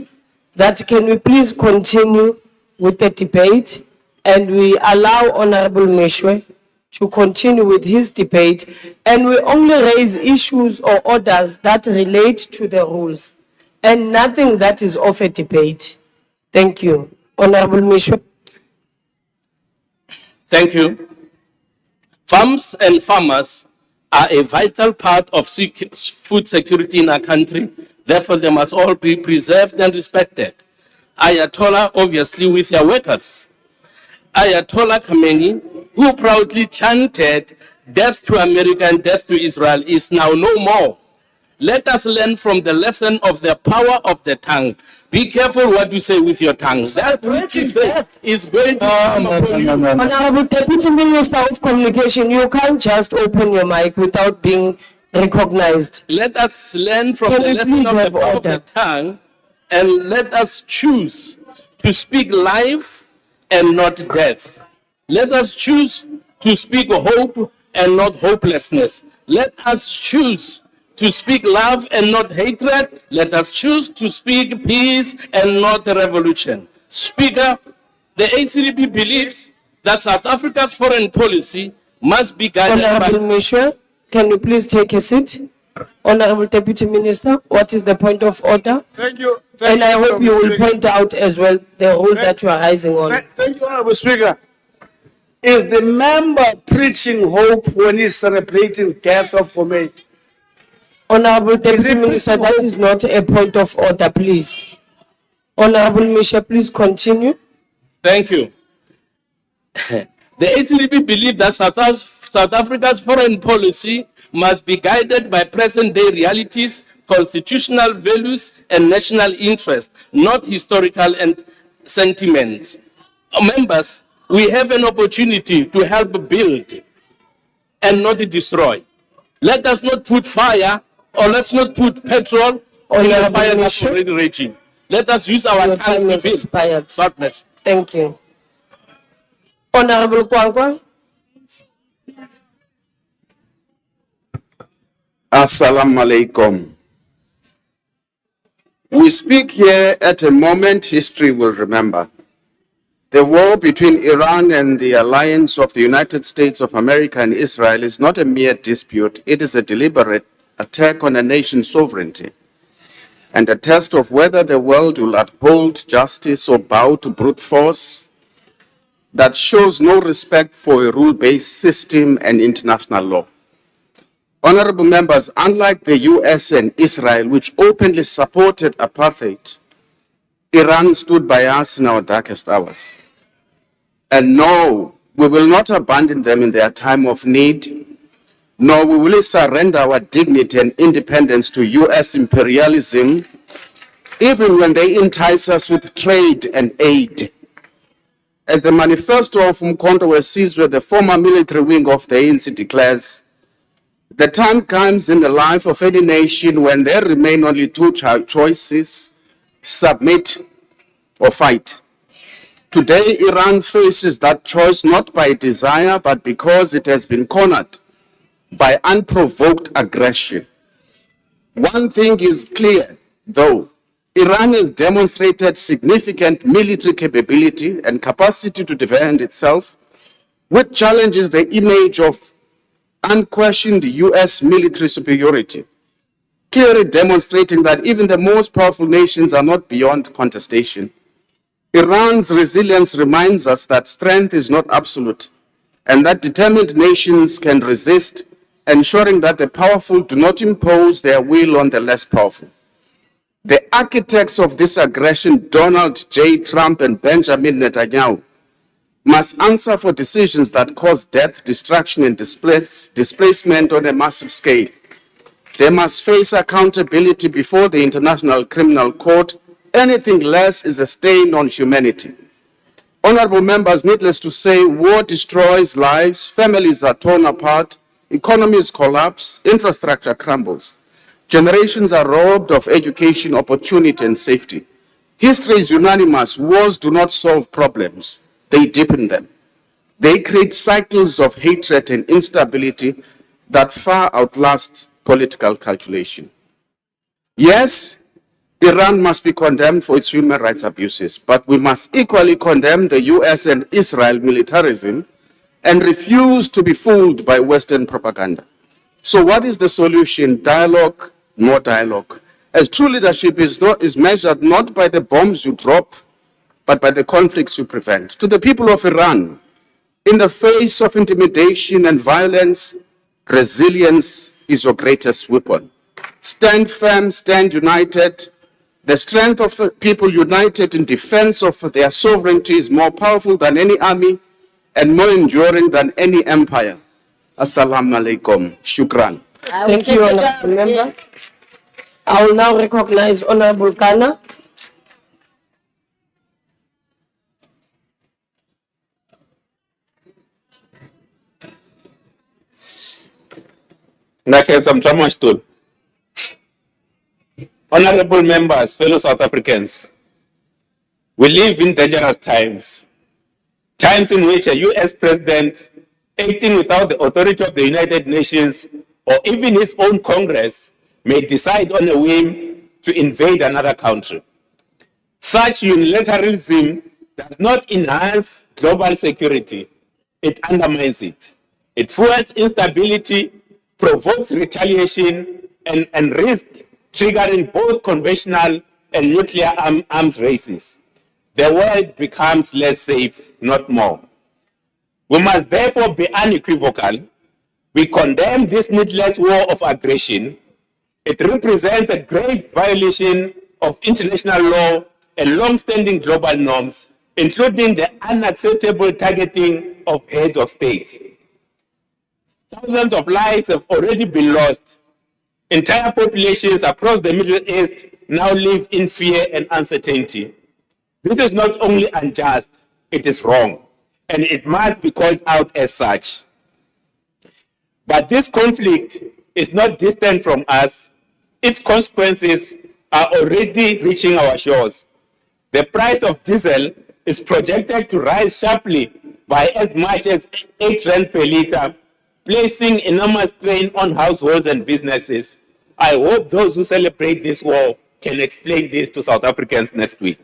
That can we please continue with the debate and we allow Honorable Mishwe to continue with his debate, and we only raise issues or orders that relate to the rules and nothing that is off a debate. Thank you. Honorable Mishwe. Thank you. Farms and farmers are a vital part of food security in our country. Therefore, they must all be preserved and respected. Ayatollah, obviously, with their workers. Ayatollah Khamenei, who proudly chanted death to America and death to Israel, is now no more. Let us learn from the lesson of the power of the tongue. Be careful what you say with your tongue. That which you say is going to come upon you. Honorable Deputy Minister of Communication, you can't just open your mic without being recognized. Let us learn from Can the we lesson please of the have power of the order? tongue, and let us choose to speak life and not death. Let us choose to speak hope and not hopelessness. Let us choose to speak love and not hatred. Let us choose to speak peace and not revolution. Speaker, the ACDP believes that South Africa's foreign policy must be guided Honorable by... Michel, can you please take a seat? Honorable Deputy Minister, what is the point of order? Thank you. And I hope you will Speaker. point out as well the rule that you are rising on. Thank you, Honorable Speaker. Is the member preaching hope when he's celebrating death of Khomeini? Honorable Deputy it Minister, possible? that is not a point of order, please. Honorable Michel, please continue. Thank you. The ACDP believe that South Africa's foreign policy must be guided by present-day realities, constitutional values, and national interest, not historical and sentiments. Members, we have an opportunity to help build and not destroy. Let us not put fire, or let's not put petrol on the fire that's already raging. Let us use our Your time time to is build. expired. God bless you. Thank you. Honorable Kwankwa. Assalamu alaikum. We speak here at a moment history will remember. The war between Iran and the alliance of the United States of America and Israel is not a mere dispute. It is a deliberate attack on a nation's sovereignty and a test of whether the world will uphold justice or bow to brute force that shows no respect for a rule-based system and international law. Honorable members, unlike the US and Israel, which openly supported apartheid, Iran stood by us in our darkest hours. And no, we will not abandon them in their time of need, nor will we surrender our dignity and independence to US imperialism, even when they entice us with trade and aid. As the manifesto of Umkhonto weSizwe, the former military wing of the ANC, declares, the time comes in the life of any nation when there remain only two choices: submit or fight. Today, Iran faces that choice not by desire, but because it has been cornered by unprovoked aggression. One thing is clear, though. Iran has demonstrated significant military capability and capacity to defend itself, which challenges the image of unquestioned US military superiority, clearly demonstrating that even the most powerful nations are not beyond contestation. Iran's resilience reminds us that strength is not absolute and that determined nations can resist, ensuring that the powerful do not impose their will on the less powerful. The architects of this aggression, Donald J. Trump and Benjamin Netanyahu, must answer for decisions that cause death, destruction, and displacement on a massive scale. They must face accountability before the International Criminal Court. Anything less is a stain on humanity. Honorable members, needless to say, war destroys lives, families are torn apart, economies collapse, infrastructure crumbles. Generations are robbed of education, opportunity, and safety. History is unanimous. Wars do not solve problems. They deepen them. They create cycles of hatred and instability that far outlast political calculation. Yes, Iran must be condemned for its human rights abuses, but we must equally condemn the US and Israel militarism and refuse to be fooled by Western propaganda. So what is the solution? Dialogue, more dialogue. As true leadership is measured not by the bombs you drop, but by the conflicts you prevent. To the people of Iran, in the face of intimidation and violence, resilience is your greatest weapon. Stand firm, stand united. The strength of the people united in defense of their sovereignty is more powerful than any army and more enduring than any empire. Assalamu alaikum. Shukran. Thank you, Honorable Member. I will now recognize Honorable Kana. Nakhenza Mtramashtul. Honorable members, fellow South Africans, we live in dangerous times. Times in which a US president, acting without the authority of the United Nations or even his own Congress, may decide on a whim to invade another country. Such unilateralism does not enhance global security, it undermines it. It fuels instability, provokes retaliation, and risks triggering both conventional and nuclear arms races. The world becomes less safe, not more. We must therefore be unequivocal. We condemn this needless war of aggression. It represents a grave violation of international law and long-standing global norms, including the unacceptable targeting of heads of state. Thousands of lives have already been lost. Entire populations across the Middle East now live in fear and uncertainty. This is not only unjust, it is wrong, and it must be called out as such. But this conflict is not distant from us. Its consequences are already reaching our shores. The price of diesel is projected to rise sharply by as much as 8 rand per litre, placing enormous strain on households and businesses. I hope those who celebrate this war can explain this to South Africans next week.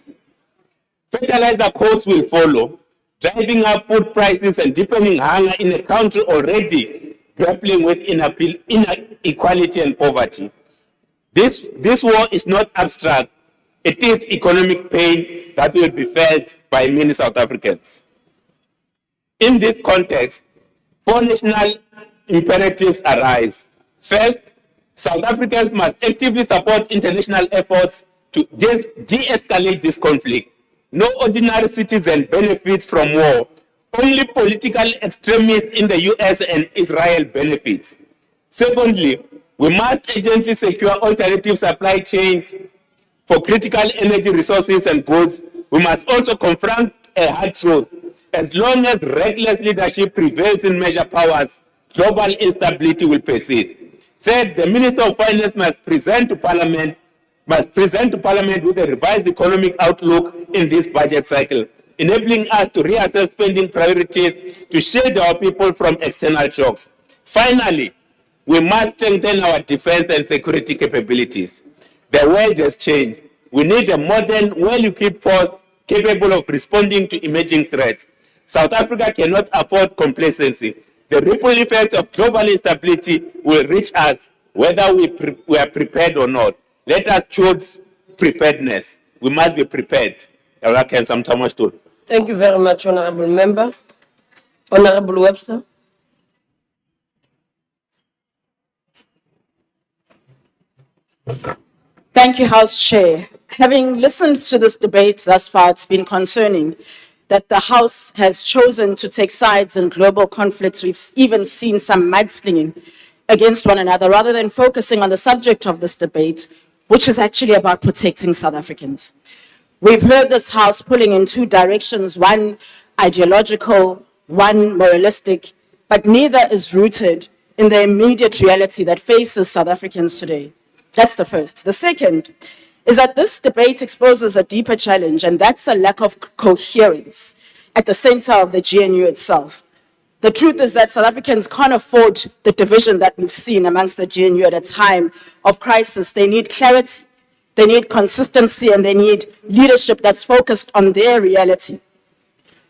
Fertilizer costs will follow, driving up food prices and deepening hunger in a country already grappling with inequality and poverty. This war is not abstract. It is economic pain that will be felt by many South Africans. In this context, 4 national imperatives arise. First, South Africans must actively support international efforts to de-escalate this conflict. No ordinary citizen benefits from war. Only political extremists in the US and Israel benefit. Secondly, we must urgently secure alternative supply chains for critical energy resources and goods. We must also confront a hard truth. As long as reckless leadership prevails in major powers, global instability will persist. Third, the Minister of Finance must present to Parliament with a revised economic outlook in this budget cycle, enabling us to reassess spending priorities to shield our people from external shocks. Finally, we must strengthen our defense and security capabilities. The world has changed. We need a modern, well-equipped force capable of responding to emerging threats. South Africa cannot afford complacency. The ripple effects of global instability will reach us whether we are prepared or not. Let us choose preparedness. We must be prepared. Thank you very much, Honorable Member. Honorable Webster. Thank you, House Chair. Having listened to this debate thus far, it's been concerning that the House has chosen to take sides in global conflicts. We've even seen some mudslinging against one another, rather than focusing on the subject of this debate, which is actually about protecting South Africans. We've heard this House pulling in 2 directions, one ideological, one moralistic, but neither is rooted in the immediate reality that faces South Africans today. That's the first. The second is that this debate exposes a deeper challenge, and that's a lack of coherence at the center of the GNU itself. The truth is that South Africans can't afford the division that we've seen amongst the GNU at a time of crisis. They need clarity, they need consistency, and they need leadership that's focused on their reality.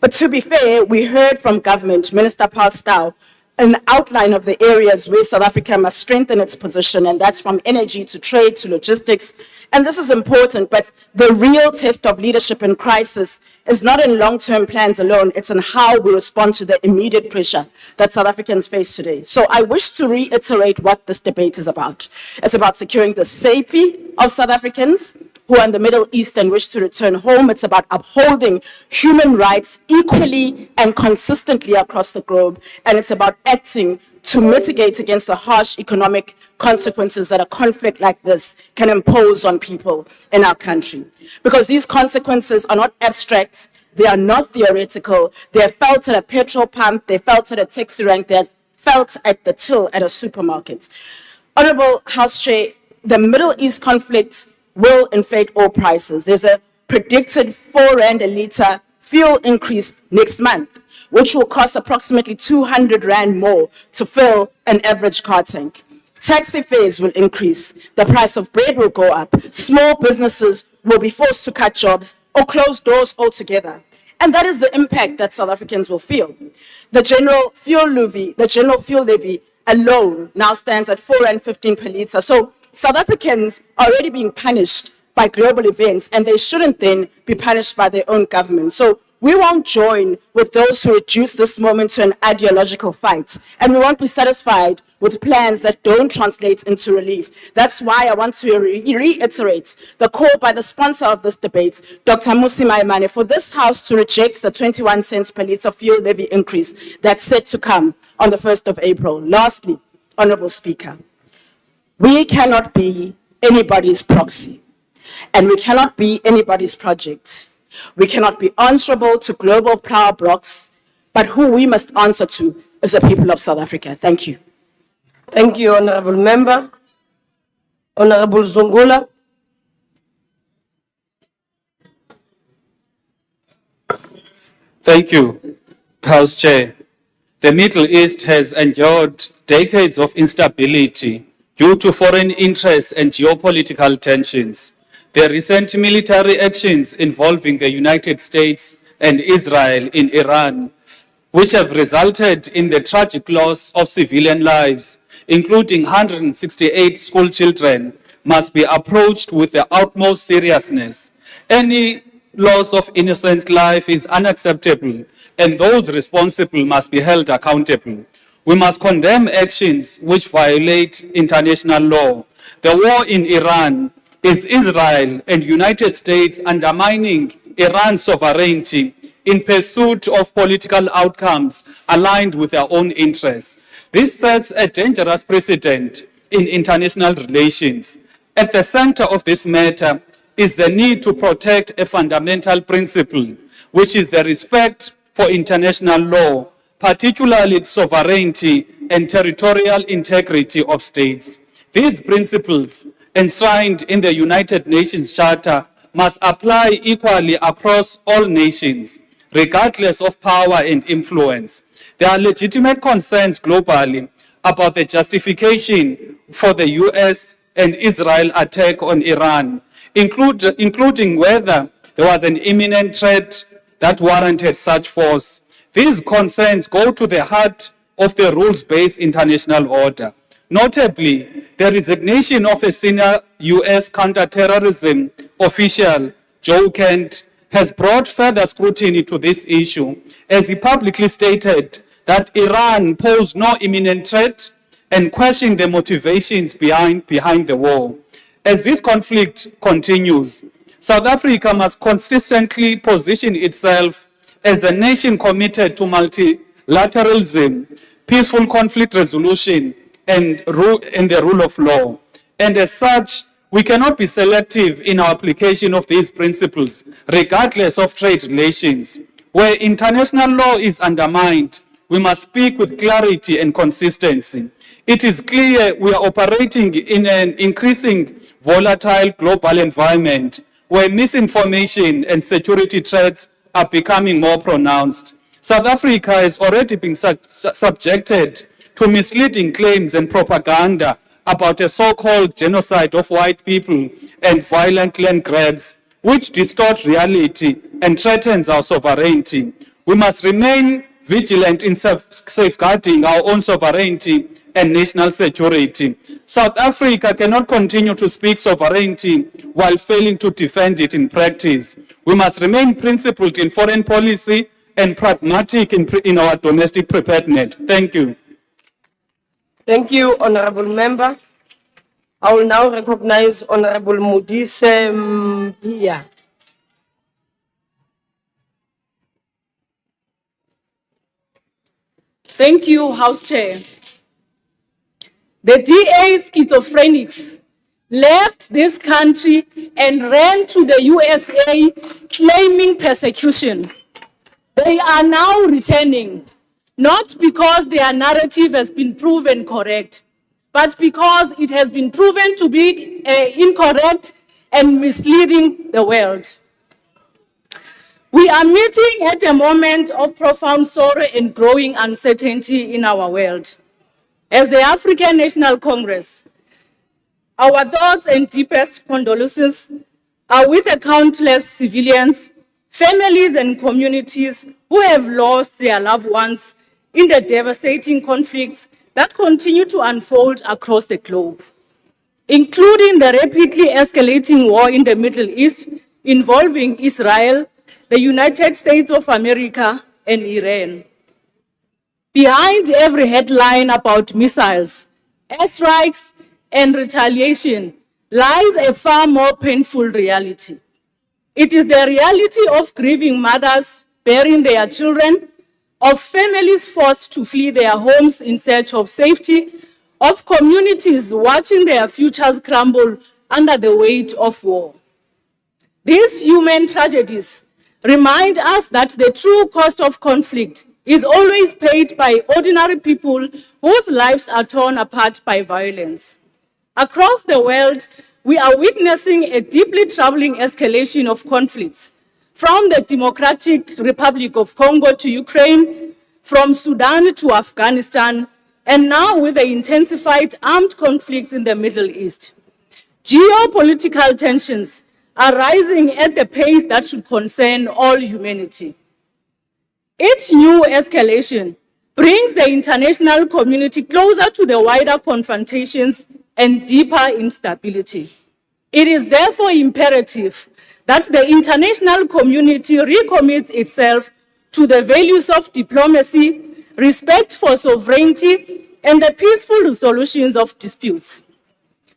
But to be fair, we heard from government, Minister Parkstow, an outline of the areas where South Africa must strengthen its position, and that's from energy to trade to logistics. And this is important, but the real test of leadership in crisis is not in long-term plans alone, it's in how we respond to the immediate pressure that South Africans face today. So I wish to reiterate what this debate is about. It's about securing the safety of South Africans who are in the Middle East and wish to return home. It's about upholding human rights equally and consistently across the globe. And it's about acting to mitigate against the harsh economic consequences that a conflict like this can impose on people in our country. Because these consequences are not abstract, they are not theoretical, they are felt at a petrol pump, they're felt at a taxi rank, they're felt at the till at a supermarket. Honorable House Chair, the Middle East conflict will inflate oil prices. There's a predicted 4 rand a litre fuel increase next month, which will cost approximately 200 rand more to fill an average car tank. Taxi fares will increase, the price of bread will go up, small businesses will be forced to cut jobs or close doors altogether. And that is the impact that South Africans will feel. The general fuel levy alone now stands at 4.15 per litre. So South Africans are already being punished by global events, and they shouldn't then be punished by their own government. So we won't join with those who reduce this moment to an ideological fight, and we won't be satisfied with plans that don't translate into relief. That's why I want to reiterate the call by the sponsor of this debate, Dr. Musi Maimane, for this House to reject the 21 cents per litre fuel levy increase that's set to come on the 1st of April. Lastly, Honourable Speaker, we cannot be anybody's proxy, and we cannot be anybody's project. We cannot be answerable to global power blocks, but who we must answer to is the people of South Africa. Thank you. Thank you, Honorable Member. Honorable Zungula. Thank you, House Chair. The Middle East has endured decades of instability due to foreign interests and geopolitical tensions. The recent military actions involving the United States and Israel in Iran, which have resulted in the tragic loss of civilian lives, including 168 school children, must be approached with the utmost seriousness. Any loss of innocent life is unacceptable, and those responsible must be held accountable. We must condemn actions which violate international law. The war in Iran is Israel and United States undermining Iran's sovereignty in pursuit of political outcomes aligned with their own interests. This sets a dangerous precedent in international relations. At the center of this matter is the need to protect a fundamental principle, which is the respect for international law, particularly sovereignty and territorial integrity of states. These principles, enshrined in the United Nations Charter, must apply equally across all nations, regardless of power and influence. There are legitimate concerns globally about the justification for the US and Israel attack on Iran, including whether there was an imminent threat that warranted such force. These concerns go to the heart of the rules-based international order. Notably, the resignation of a senior US counterterrorism official, Joe Kent, has brought further scrutiny to this issue, as he publicly stated that Iran posed no imminent threat and questioned the motivations behind the war. As this conflict continues, South Africa must consistently position itself as the nation committed to multilateralism, peaceful conflict resolution, and the rule of law. And as such, we cannot be selective in our application of these principles, regardless of trade relations. Where international law is undermined, we must speak with clarity and consistency. It is clear we are operating in an increasing volatile global environment where misinformation and security threats are becoming more pronounced. South Africa has already been subjected to misleading claims and propaganda about a so-called genocide of white people and violent land grabs, which distort reality and threatens our sovereignty. We must remain vigilant in safeguarding our own sovereignty and national security. South Africa cannot continue to speak sovereignty while failing to defend it in practice. We must remain principled in foreign policy and pragmatic in our domestic preparedness. Thank you. Thank you, Honorable Member. I will now recognize Honorable Modise Mpia. Thank you, House Chair. The DA schizophrenics left this country and ran to the USA claiming persecution. They are now returning, not because their narrative has been proven correct, but because it has been proven to be incorrect and misleading the world. We are meeting at a moment of profound sorrow and growing uncertainty in our world. As the African National Congress, our thoughts and deepest condolences are with the countless civilians, families, and communities who have lost their loved ones in the devastating conflicts that continue to unfold across the globe, including the rapidly escalating war in the Middle East involving Israel, the United States of America, and Iran. Behind every headline about missiles, airstrikes, and retaliation lies a far more painful reality. It is the reality of grieving mothers burying their children, of families forced to flee their homes in search of safety, of communities watching their futures crumble under the weight of war. These human tragedies remind us that the true cost of conflict is always paid by ordinary people whose lives are torn apart by violence. Across the world, we are witnessing a deeply troubling escalation of conflicts, from the Democratic Republic of Congo to Ukraine, from Sudan to Afghanistan, and now with the intensified armed conflicts in the Middle East. Geopolitical tensions are rising at the pace that should concern all humanity. Each new escalation brings the international community closer to the wider confrontations and deeper instability. It is therefore imperative that the international community recommits itself to the values of diplomacy, respect for sovereignty, and the peaceful resolutions of disputes.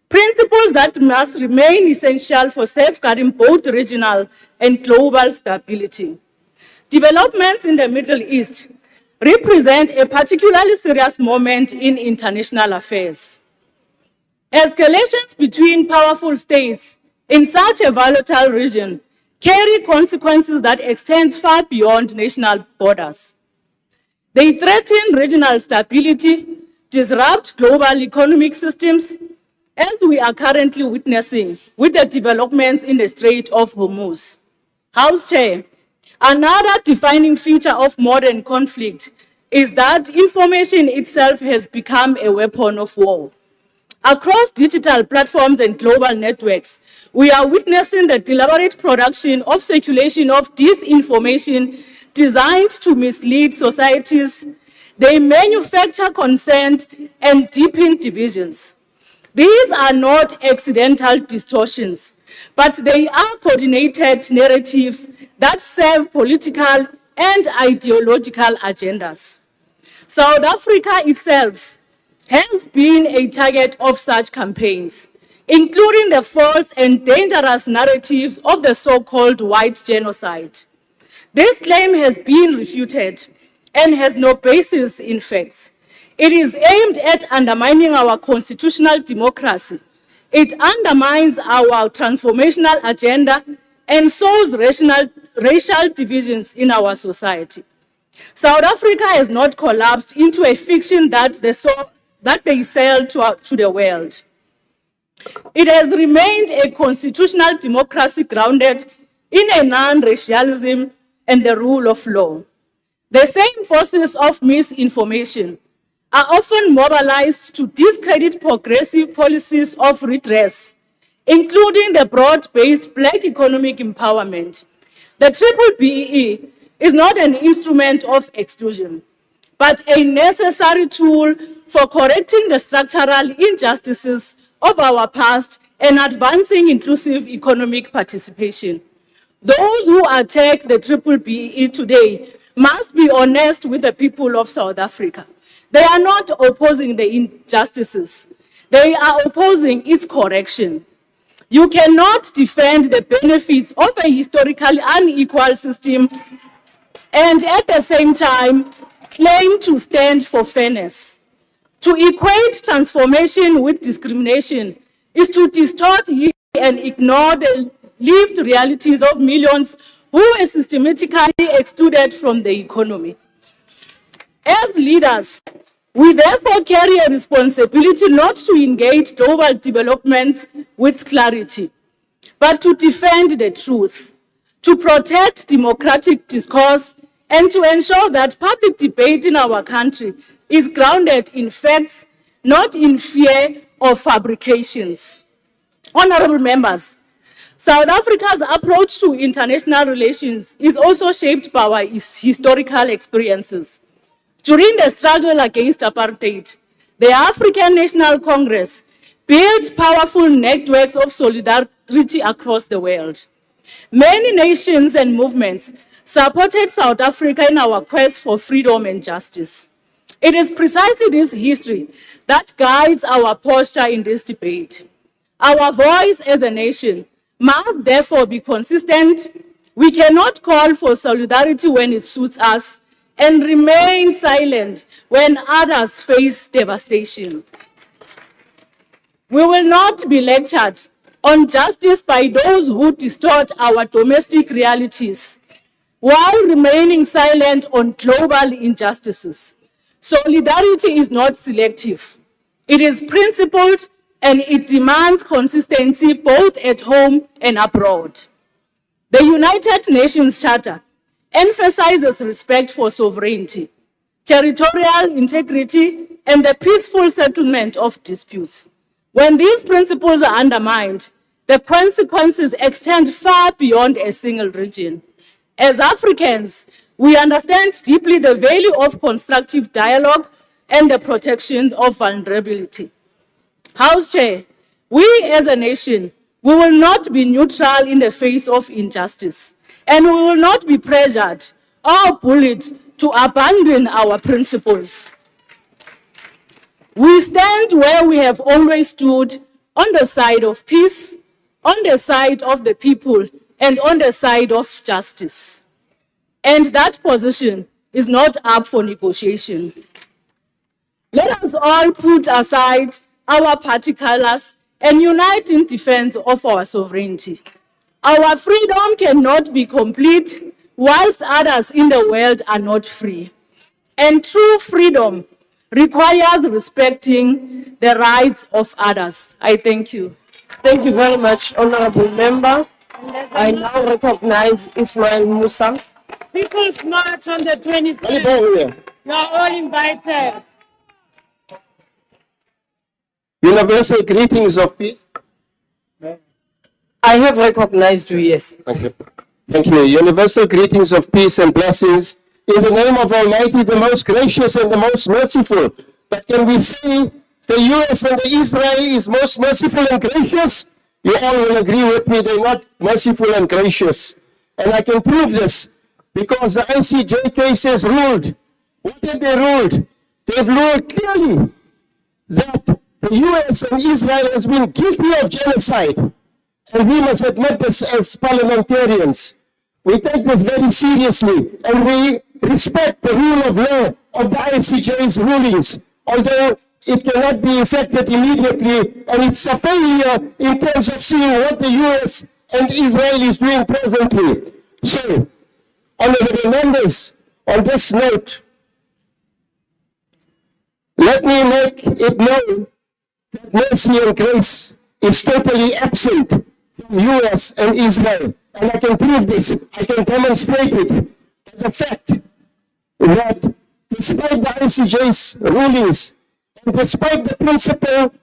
Principles that must remain essential for safeguarding both regional and global stability. Developments in the Middle East represent a particularly serious moment in international affairs. Escalations between powerful states in such a volatile region carry consequences that extend far beyond national borders. They threaten regional stability, disrupt global economic systems, as we are currently witnessing with the developments in the Strait of Hormuz. House Chair, another defining feature of modern conflict is that information itself has become a weapon of war. Across digital platforms and global networks, we are witnessing the deliberate production of circulation of disinformation designed to mislead societies. They manufacture consent and deepen divisions. These are not accidental distortions, but they are coordinated narratives that serve political and ideological agendas. South Africa itself has been a target of such campaigns, including the false and dangerous narratives of the so-called white genocide. This claim has been refuted and has no basis in facts. It is aimed at undermining our constitutional democracy. It undermines our transformational agenda and sows racial divisions in our society. South Africa has not collapsed into a fiction that they sell to the world. It has remained a constitutional democracy grounded in a non-racialism and the rule of law. The same forces of misinformation are often mobilized to discredit progressive policies of redress, including the broad-based Black economic empowerment. The Triple BEE is not an instrument of exclusion, but a necessary tool for correcting the structural injustices of our past and advancing inclusive economic participation. Those who attack the Triple BEE today must be honest with the people of South Africa. They are not opposing the injustices. They are opposing its correction. You cannot defend the benefits of a historically unequal system and at the same time claim to stand for fairness. To equate transformation with discrimination is to distort and ignore the lived realities of millions who were systematically excluded from the economy. As leaders, we therefore carry a responsibility not to engage global development with clarity, but to defend the truth, to protect democratic discourse, and to ensure that public debate in our country is grounded in facts, not in fear or fabrications. Honorable members, South Africa's approach to international relations is also shaped by our historical experiences. During the struggle against apartheid, the African National Congress built powerful networks of solidarity across the world. Many nations and movements supported South Africa in our quest for freedom and justice. It is precisely this history that guides our posture in this debate. Our voice as a nation must therefore be consistent. We cannot call for solidarity when it suits us and remain silent when others face devastation. We will not be lectured on justice by those who distort our domestic realities while remaining silent on global injustices. Solidarity is not selective. It is principled and it demands consistency both at home and abroad. The United Nations Charter emphasizes respect for sovereignty, territorial integrity, and the peaceful settlement of disputes. When these principles are undermined, the consequences extend far beyond a single region. As Africans, we understand deeply the value of constructive dialogue and the protection of vulnerability. House Chair, we as a nation, we will not be neutral in the face of injustice, and we will not be pressured or bullied to abandon our principles. We stand where we have always stood, on the side of peace, on the side of the people, and on the side of justice. And that position is not up for negotiation. Let us all put aside our particulars and unite in defense of our sovereignty. Our freedom cannot be complete whilst others in the world are not free. And true freedom requires respecting the rights of others. I thank you. Thank you very much, Honorable Member. I now recognize Ismail Musa. People's March on the 23rd. You are all invited. Universal greetings of peace. I have recognized you, yes. Thank you. Thank you. Universal greetings of peace and blessings in the name of Almighty, the most gracious and the most merciful. But can we say the US and the Israel is most merciful and gracious? You all will agree with me, they're not merciful and gracious. And I can prove this because the ICJ case has ruled. What have they ruled? They've ruled clearly that the US and Israel has been guilty of genocide. And we must admit this as parliamentarians. We take this very seriously and we respect the rule of law of the ICJ's rulings, although it cannot be effected immediately, and it's a failure in terms of seeing what the US and Israel is doing presently. So, honorable members, on this note, let me make it known that mercy and grace is totally absent from US and Israel. And I can prove this, I can demonstrate it. The fact that despite the ICJ's rulings, and despite the principle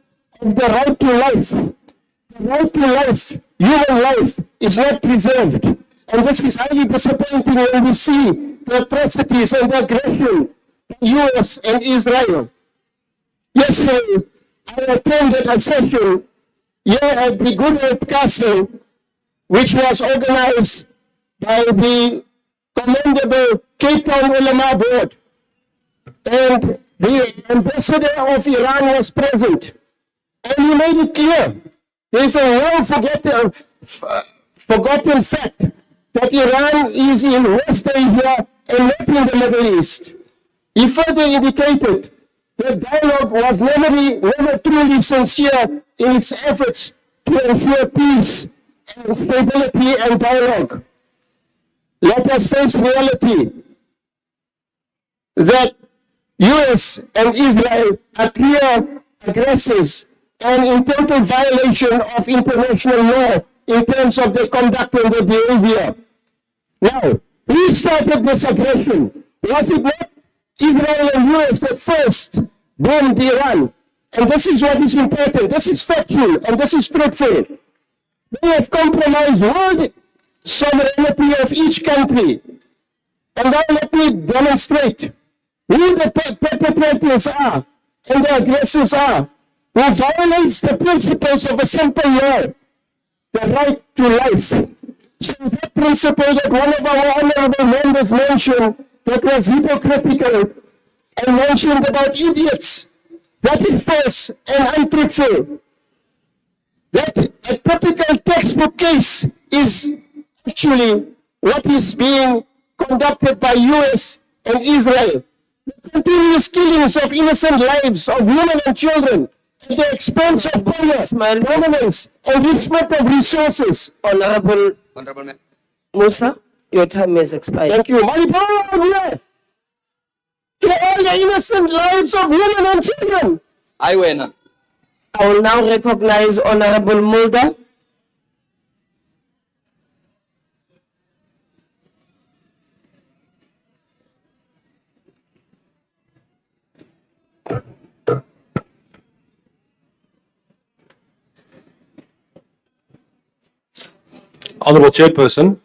of the right to life, the right to life, human life, is not preserved. And this is highly disappointing when we see the atrocities and the aggression by US and Israel. Yesterday, I attended a session here at the Goodwood Castle, which was organized by the commendable Cape Town Ulama Board. And the ambassador of Iran was present. And he made it clear. There's a forgotten fact that Iran is in West Asia and not in the Middle East. He further indicated that dialogue was never truly sincere in its efforts to ensure peace and stability and dialogue. Let us face reality that US and Israel are clear aggressors and in total violation of international law in terms of their conduct and their behavior. Now, who started this aggression? Was it not Israel and US that first bombed Iran? And this is what is important. This is factual and this is truthful. They have compromised world sovereignty of each country. And now let me demonstrate who the perpetrators are and the aggressors are, who violates the principles of a simple law, the right to life. So that principle that one of our honorable members mentioned that was hypocritical and mentioned about idiots, that is false and untruthful. That a typical textbook case is actually what is being conducted by US and Israel. The continuous killings of innocent lives of women and children at the expense of power, dominance, enrichment of resources. Honorable Musa, your time has expired. Thank you. My power to all the innocent lives of women and children. I will now recognize Honorable Mulder. Honourable Chairperson,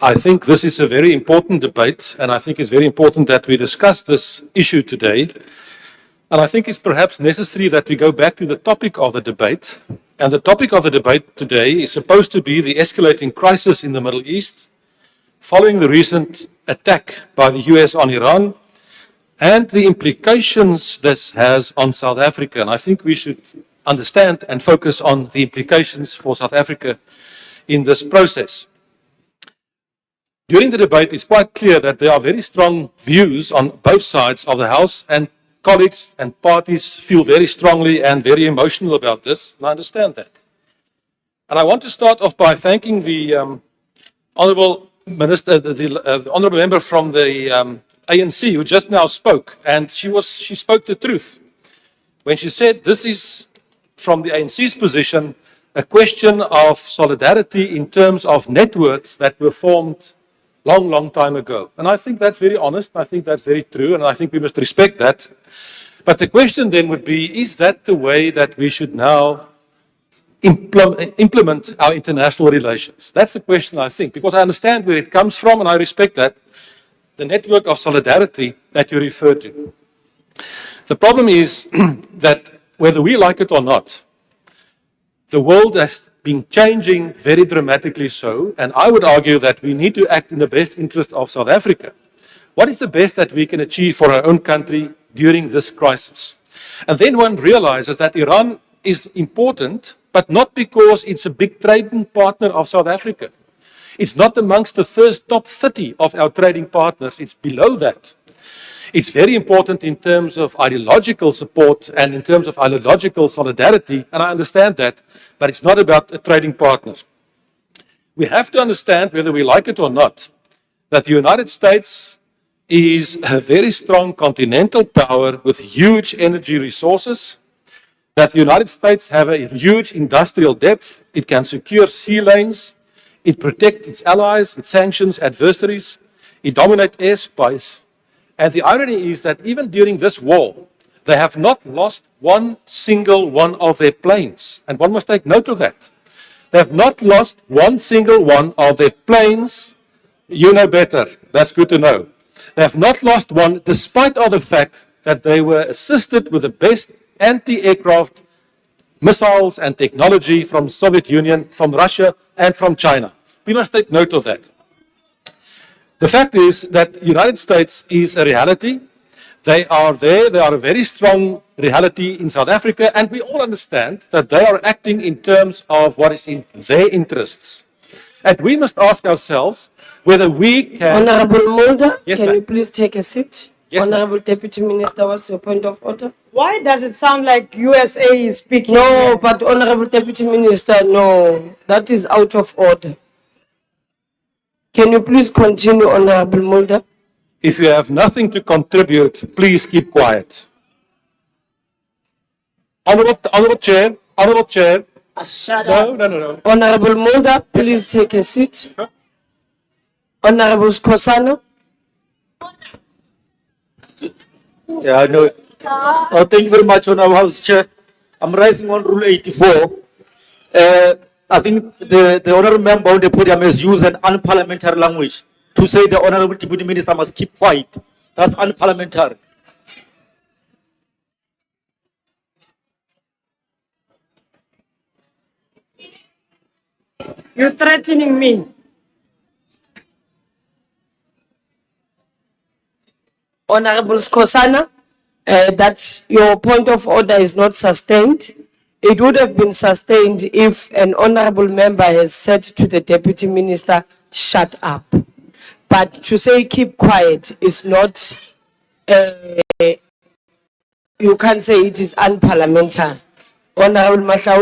I think this is a very important debate, and I think it's very important that we discuss this issue today. And I think it's perhaps necessary that we go back to the topic of the debate. And the topic of the debate today is supposed to be the escalating crisis in the Middle East, following the recent attack by the US on Iran, and the implications this has on South Africa. And I think we should understand and focus on the implications for South Africa in this process. During the debate, it's quite clear that there are very strong views on both sides of the House, and colleagues and parties feel very strongly and very emotional about this, and I understand that. And I want to start off by thanking the Honourable Minister, the Honourable Member from the ANC who just now spoke, and she spoke the truth when she said this is, from the ANC's position, a question of solidarity in terms of networks that were formed long time ago. And I think that's very honest, I think that's very true, and I think we must respect that. But the question then would be, is that the way that we should now implement our international relations? That's the question, I think, because I understand where it comes from, and I respect that, the network of solidarity that you refer to. The problem is that whether we like it or not, the world has been changing very dramatically so, and I would argue that we need to act in the best interest of South Africa. What is the best that we can achieve for our own country during this crisis? And then one realizes that Iran is important, but not because it's a big trading partner of South Africa. It's not amongst the first top 30 of our trading partners, it's below that. It's very important in terms of ideological support and in terms of ideological solidarity, and I understand that, but it's not about a trading partner. We have to understand, whether we like it or not, that the United States is a very strong continental power with huge energy resources, that the United States have a huge industrial depth, it can secure sea lanes, it protects its allies, it sanctions adversaries, it dominates airspace. And the irony is that even during this war, they have not lost one single one of their planes. And one must take note of that. They have not lost one single one of their planes. You know better. That's good to know. They have not lost one, despite of the fact that they were assisted with the best anti-aircraft missiles and technology from the Soviet Union, from Russia, and from China. We must take note of that. The fact is that the United States is a reality, They are there, they are a very strong reality in South Africa, and we all understand that they are acting in terms of what is in their interests. And we must ask ourselves whether we can... Honorable Mulder, Yes, can ma'am. you please take a seat? Yes, ma'am. Honorable Deputy Minister, what's your point of order? Why does it sound like USA is speaking? No, but Honorable Deputy Minister, no, that is out of order. Can you please continue, Honorable Mulder? If you have nothing to contribute, please keep quiet. Honorable Chair, Honorable Chair. Shut No. Honorable Mulder, please take a seat. Honorable Skosana. Yeah, no. Oh, thank you very much, Honorable House Chair. I'm rising on Rule 84. I think the honorable member on the podium has used an unparliamentary language to say the honorable deputy minister must keep quiet. That's unparliamentary. You're threatening me. Honorable Skosana, that your point of order is not sustained. It would have been sustained if an honorable member has said to the deputy minister, shut up. But to say keep quiet is not, you can't say it is unparliamentary. Honorable Mahlau.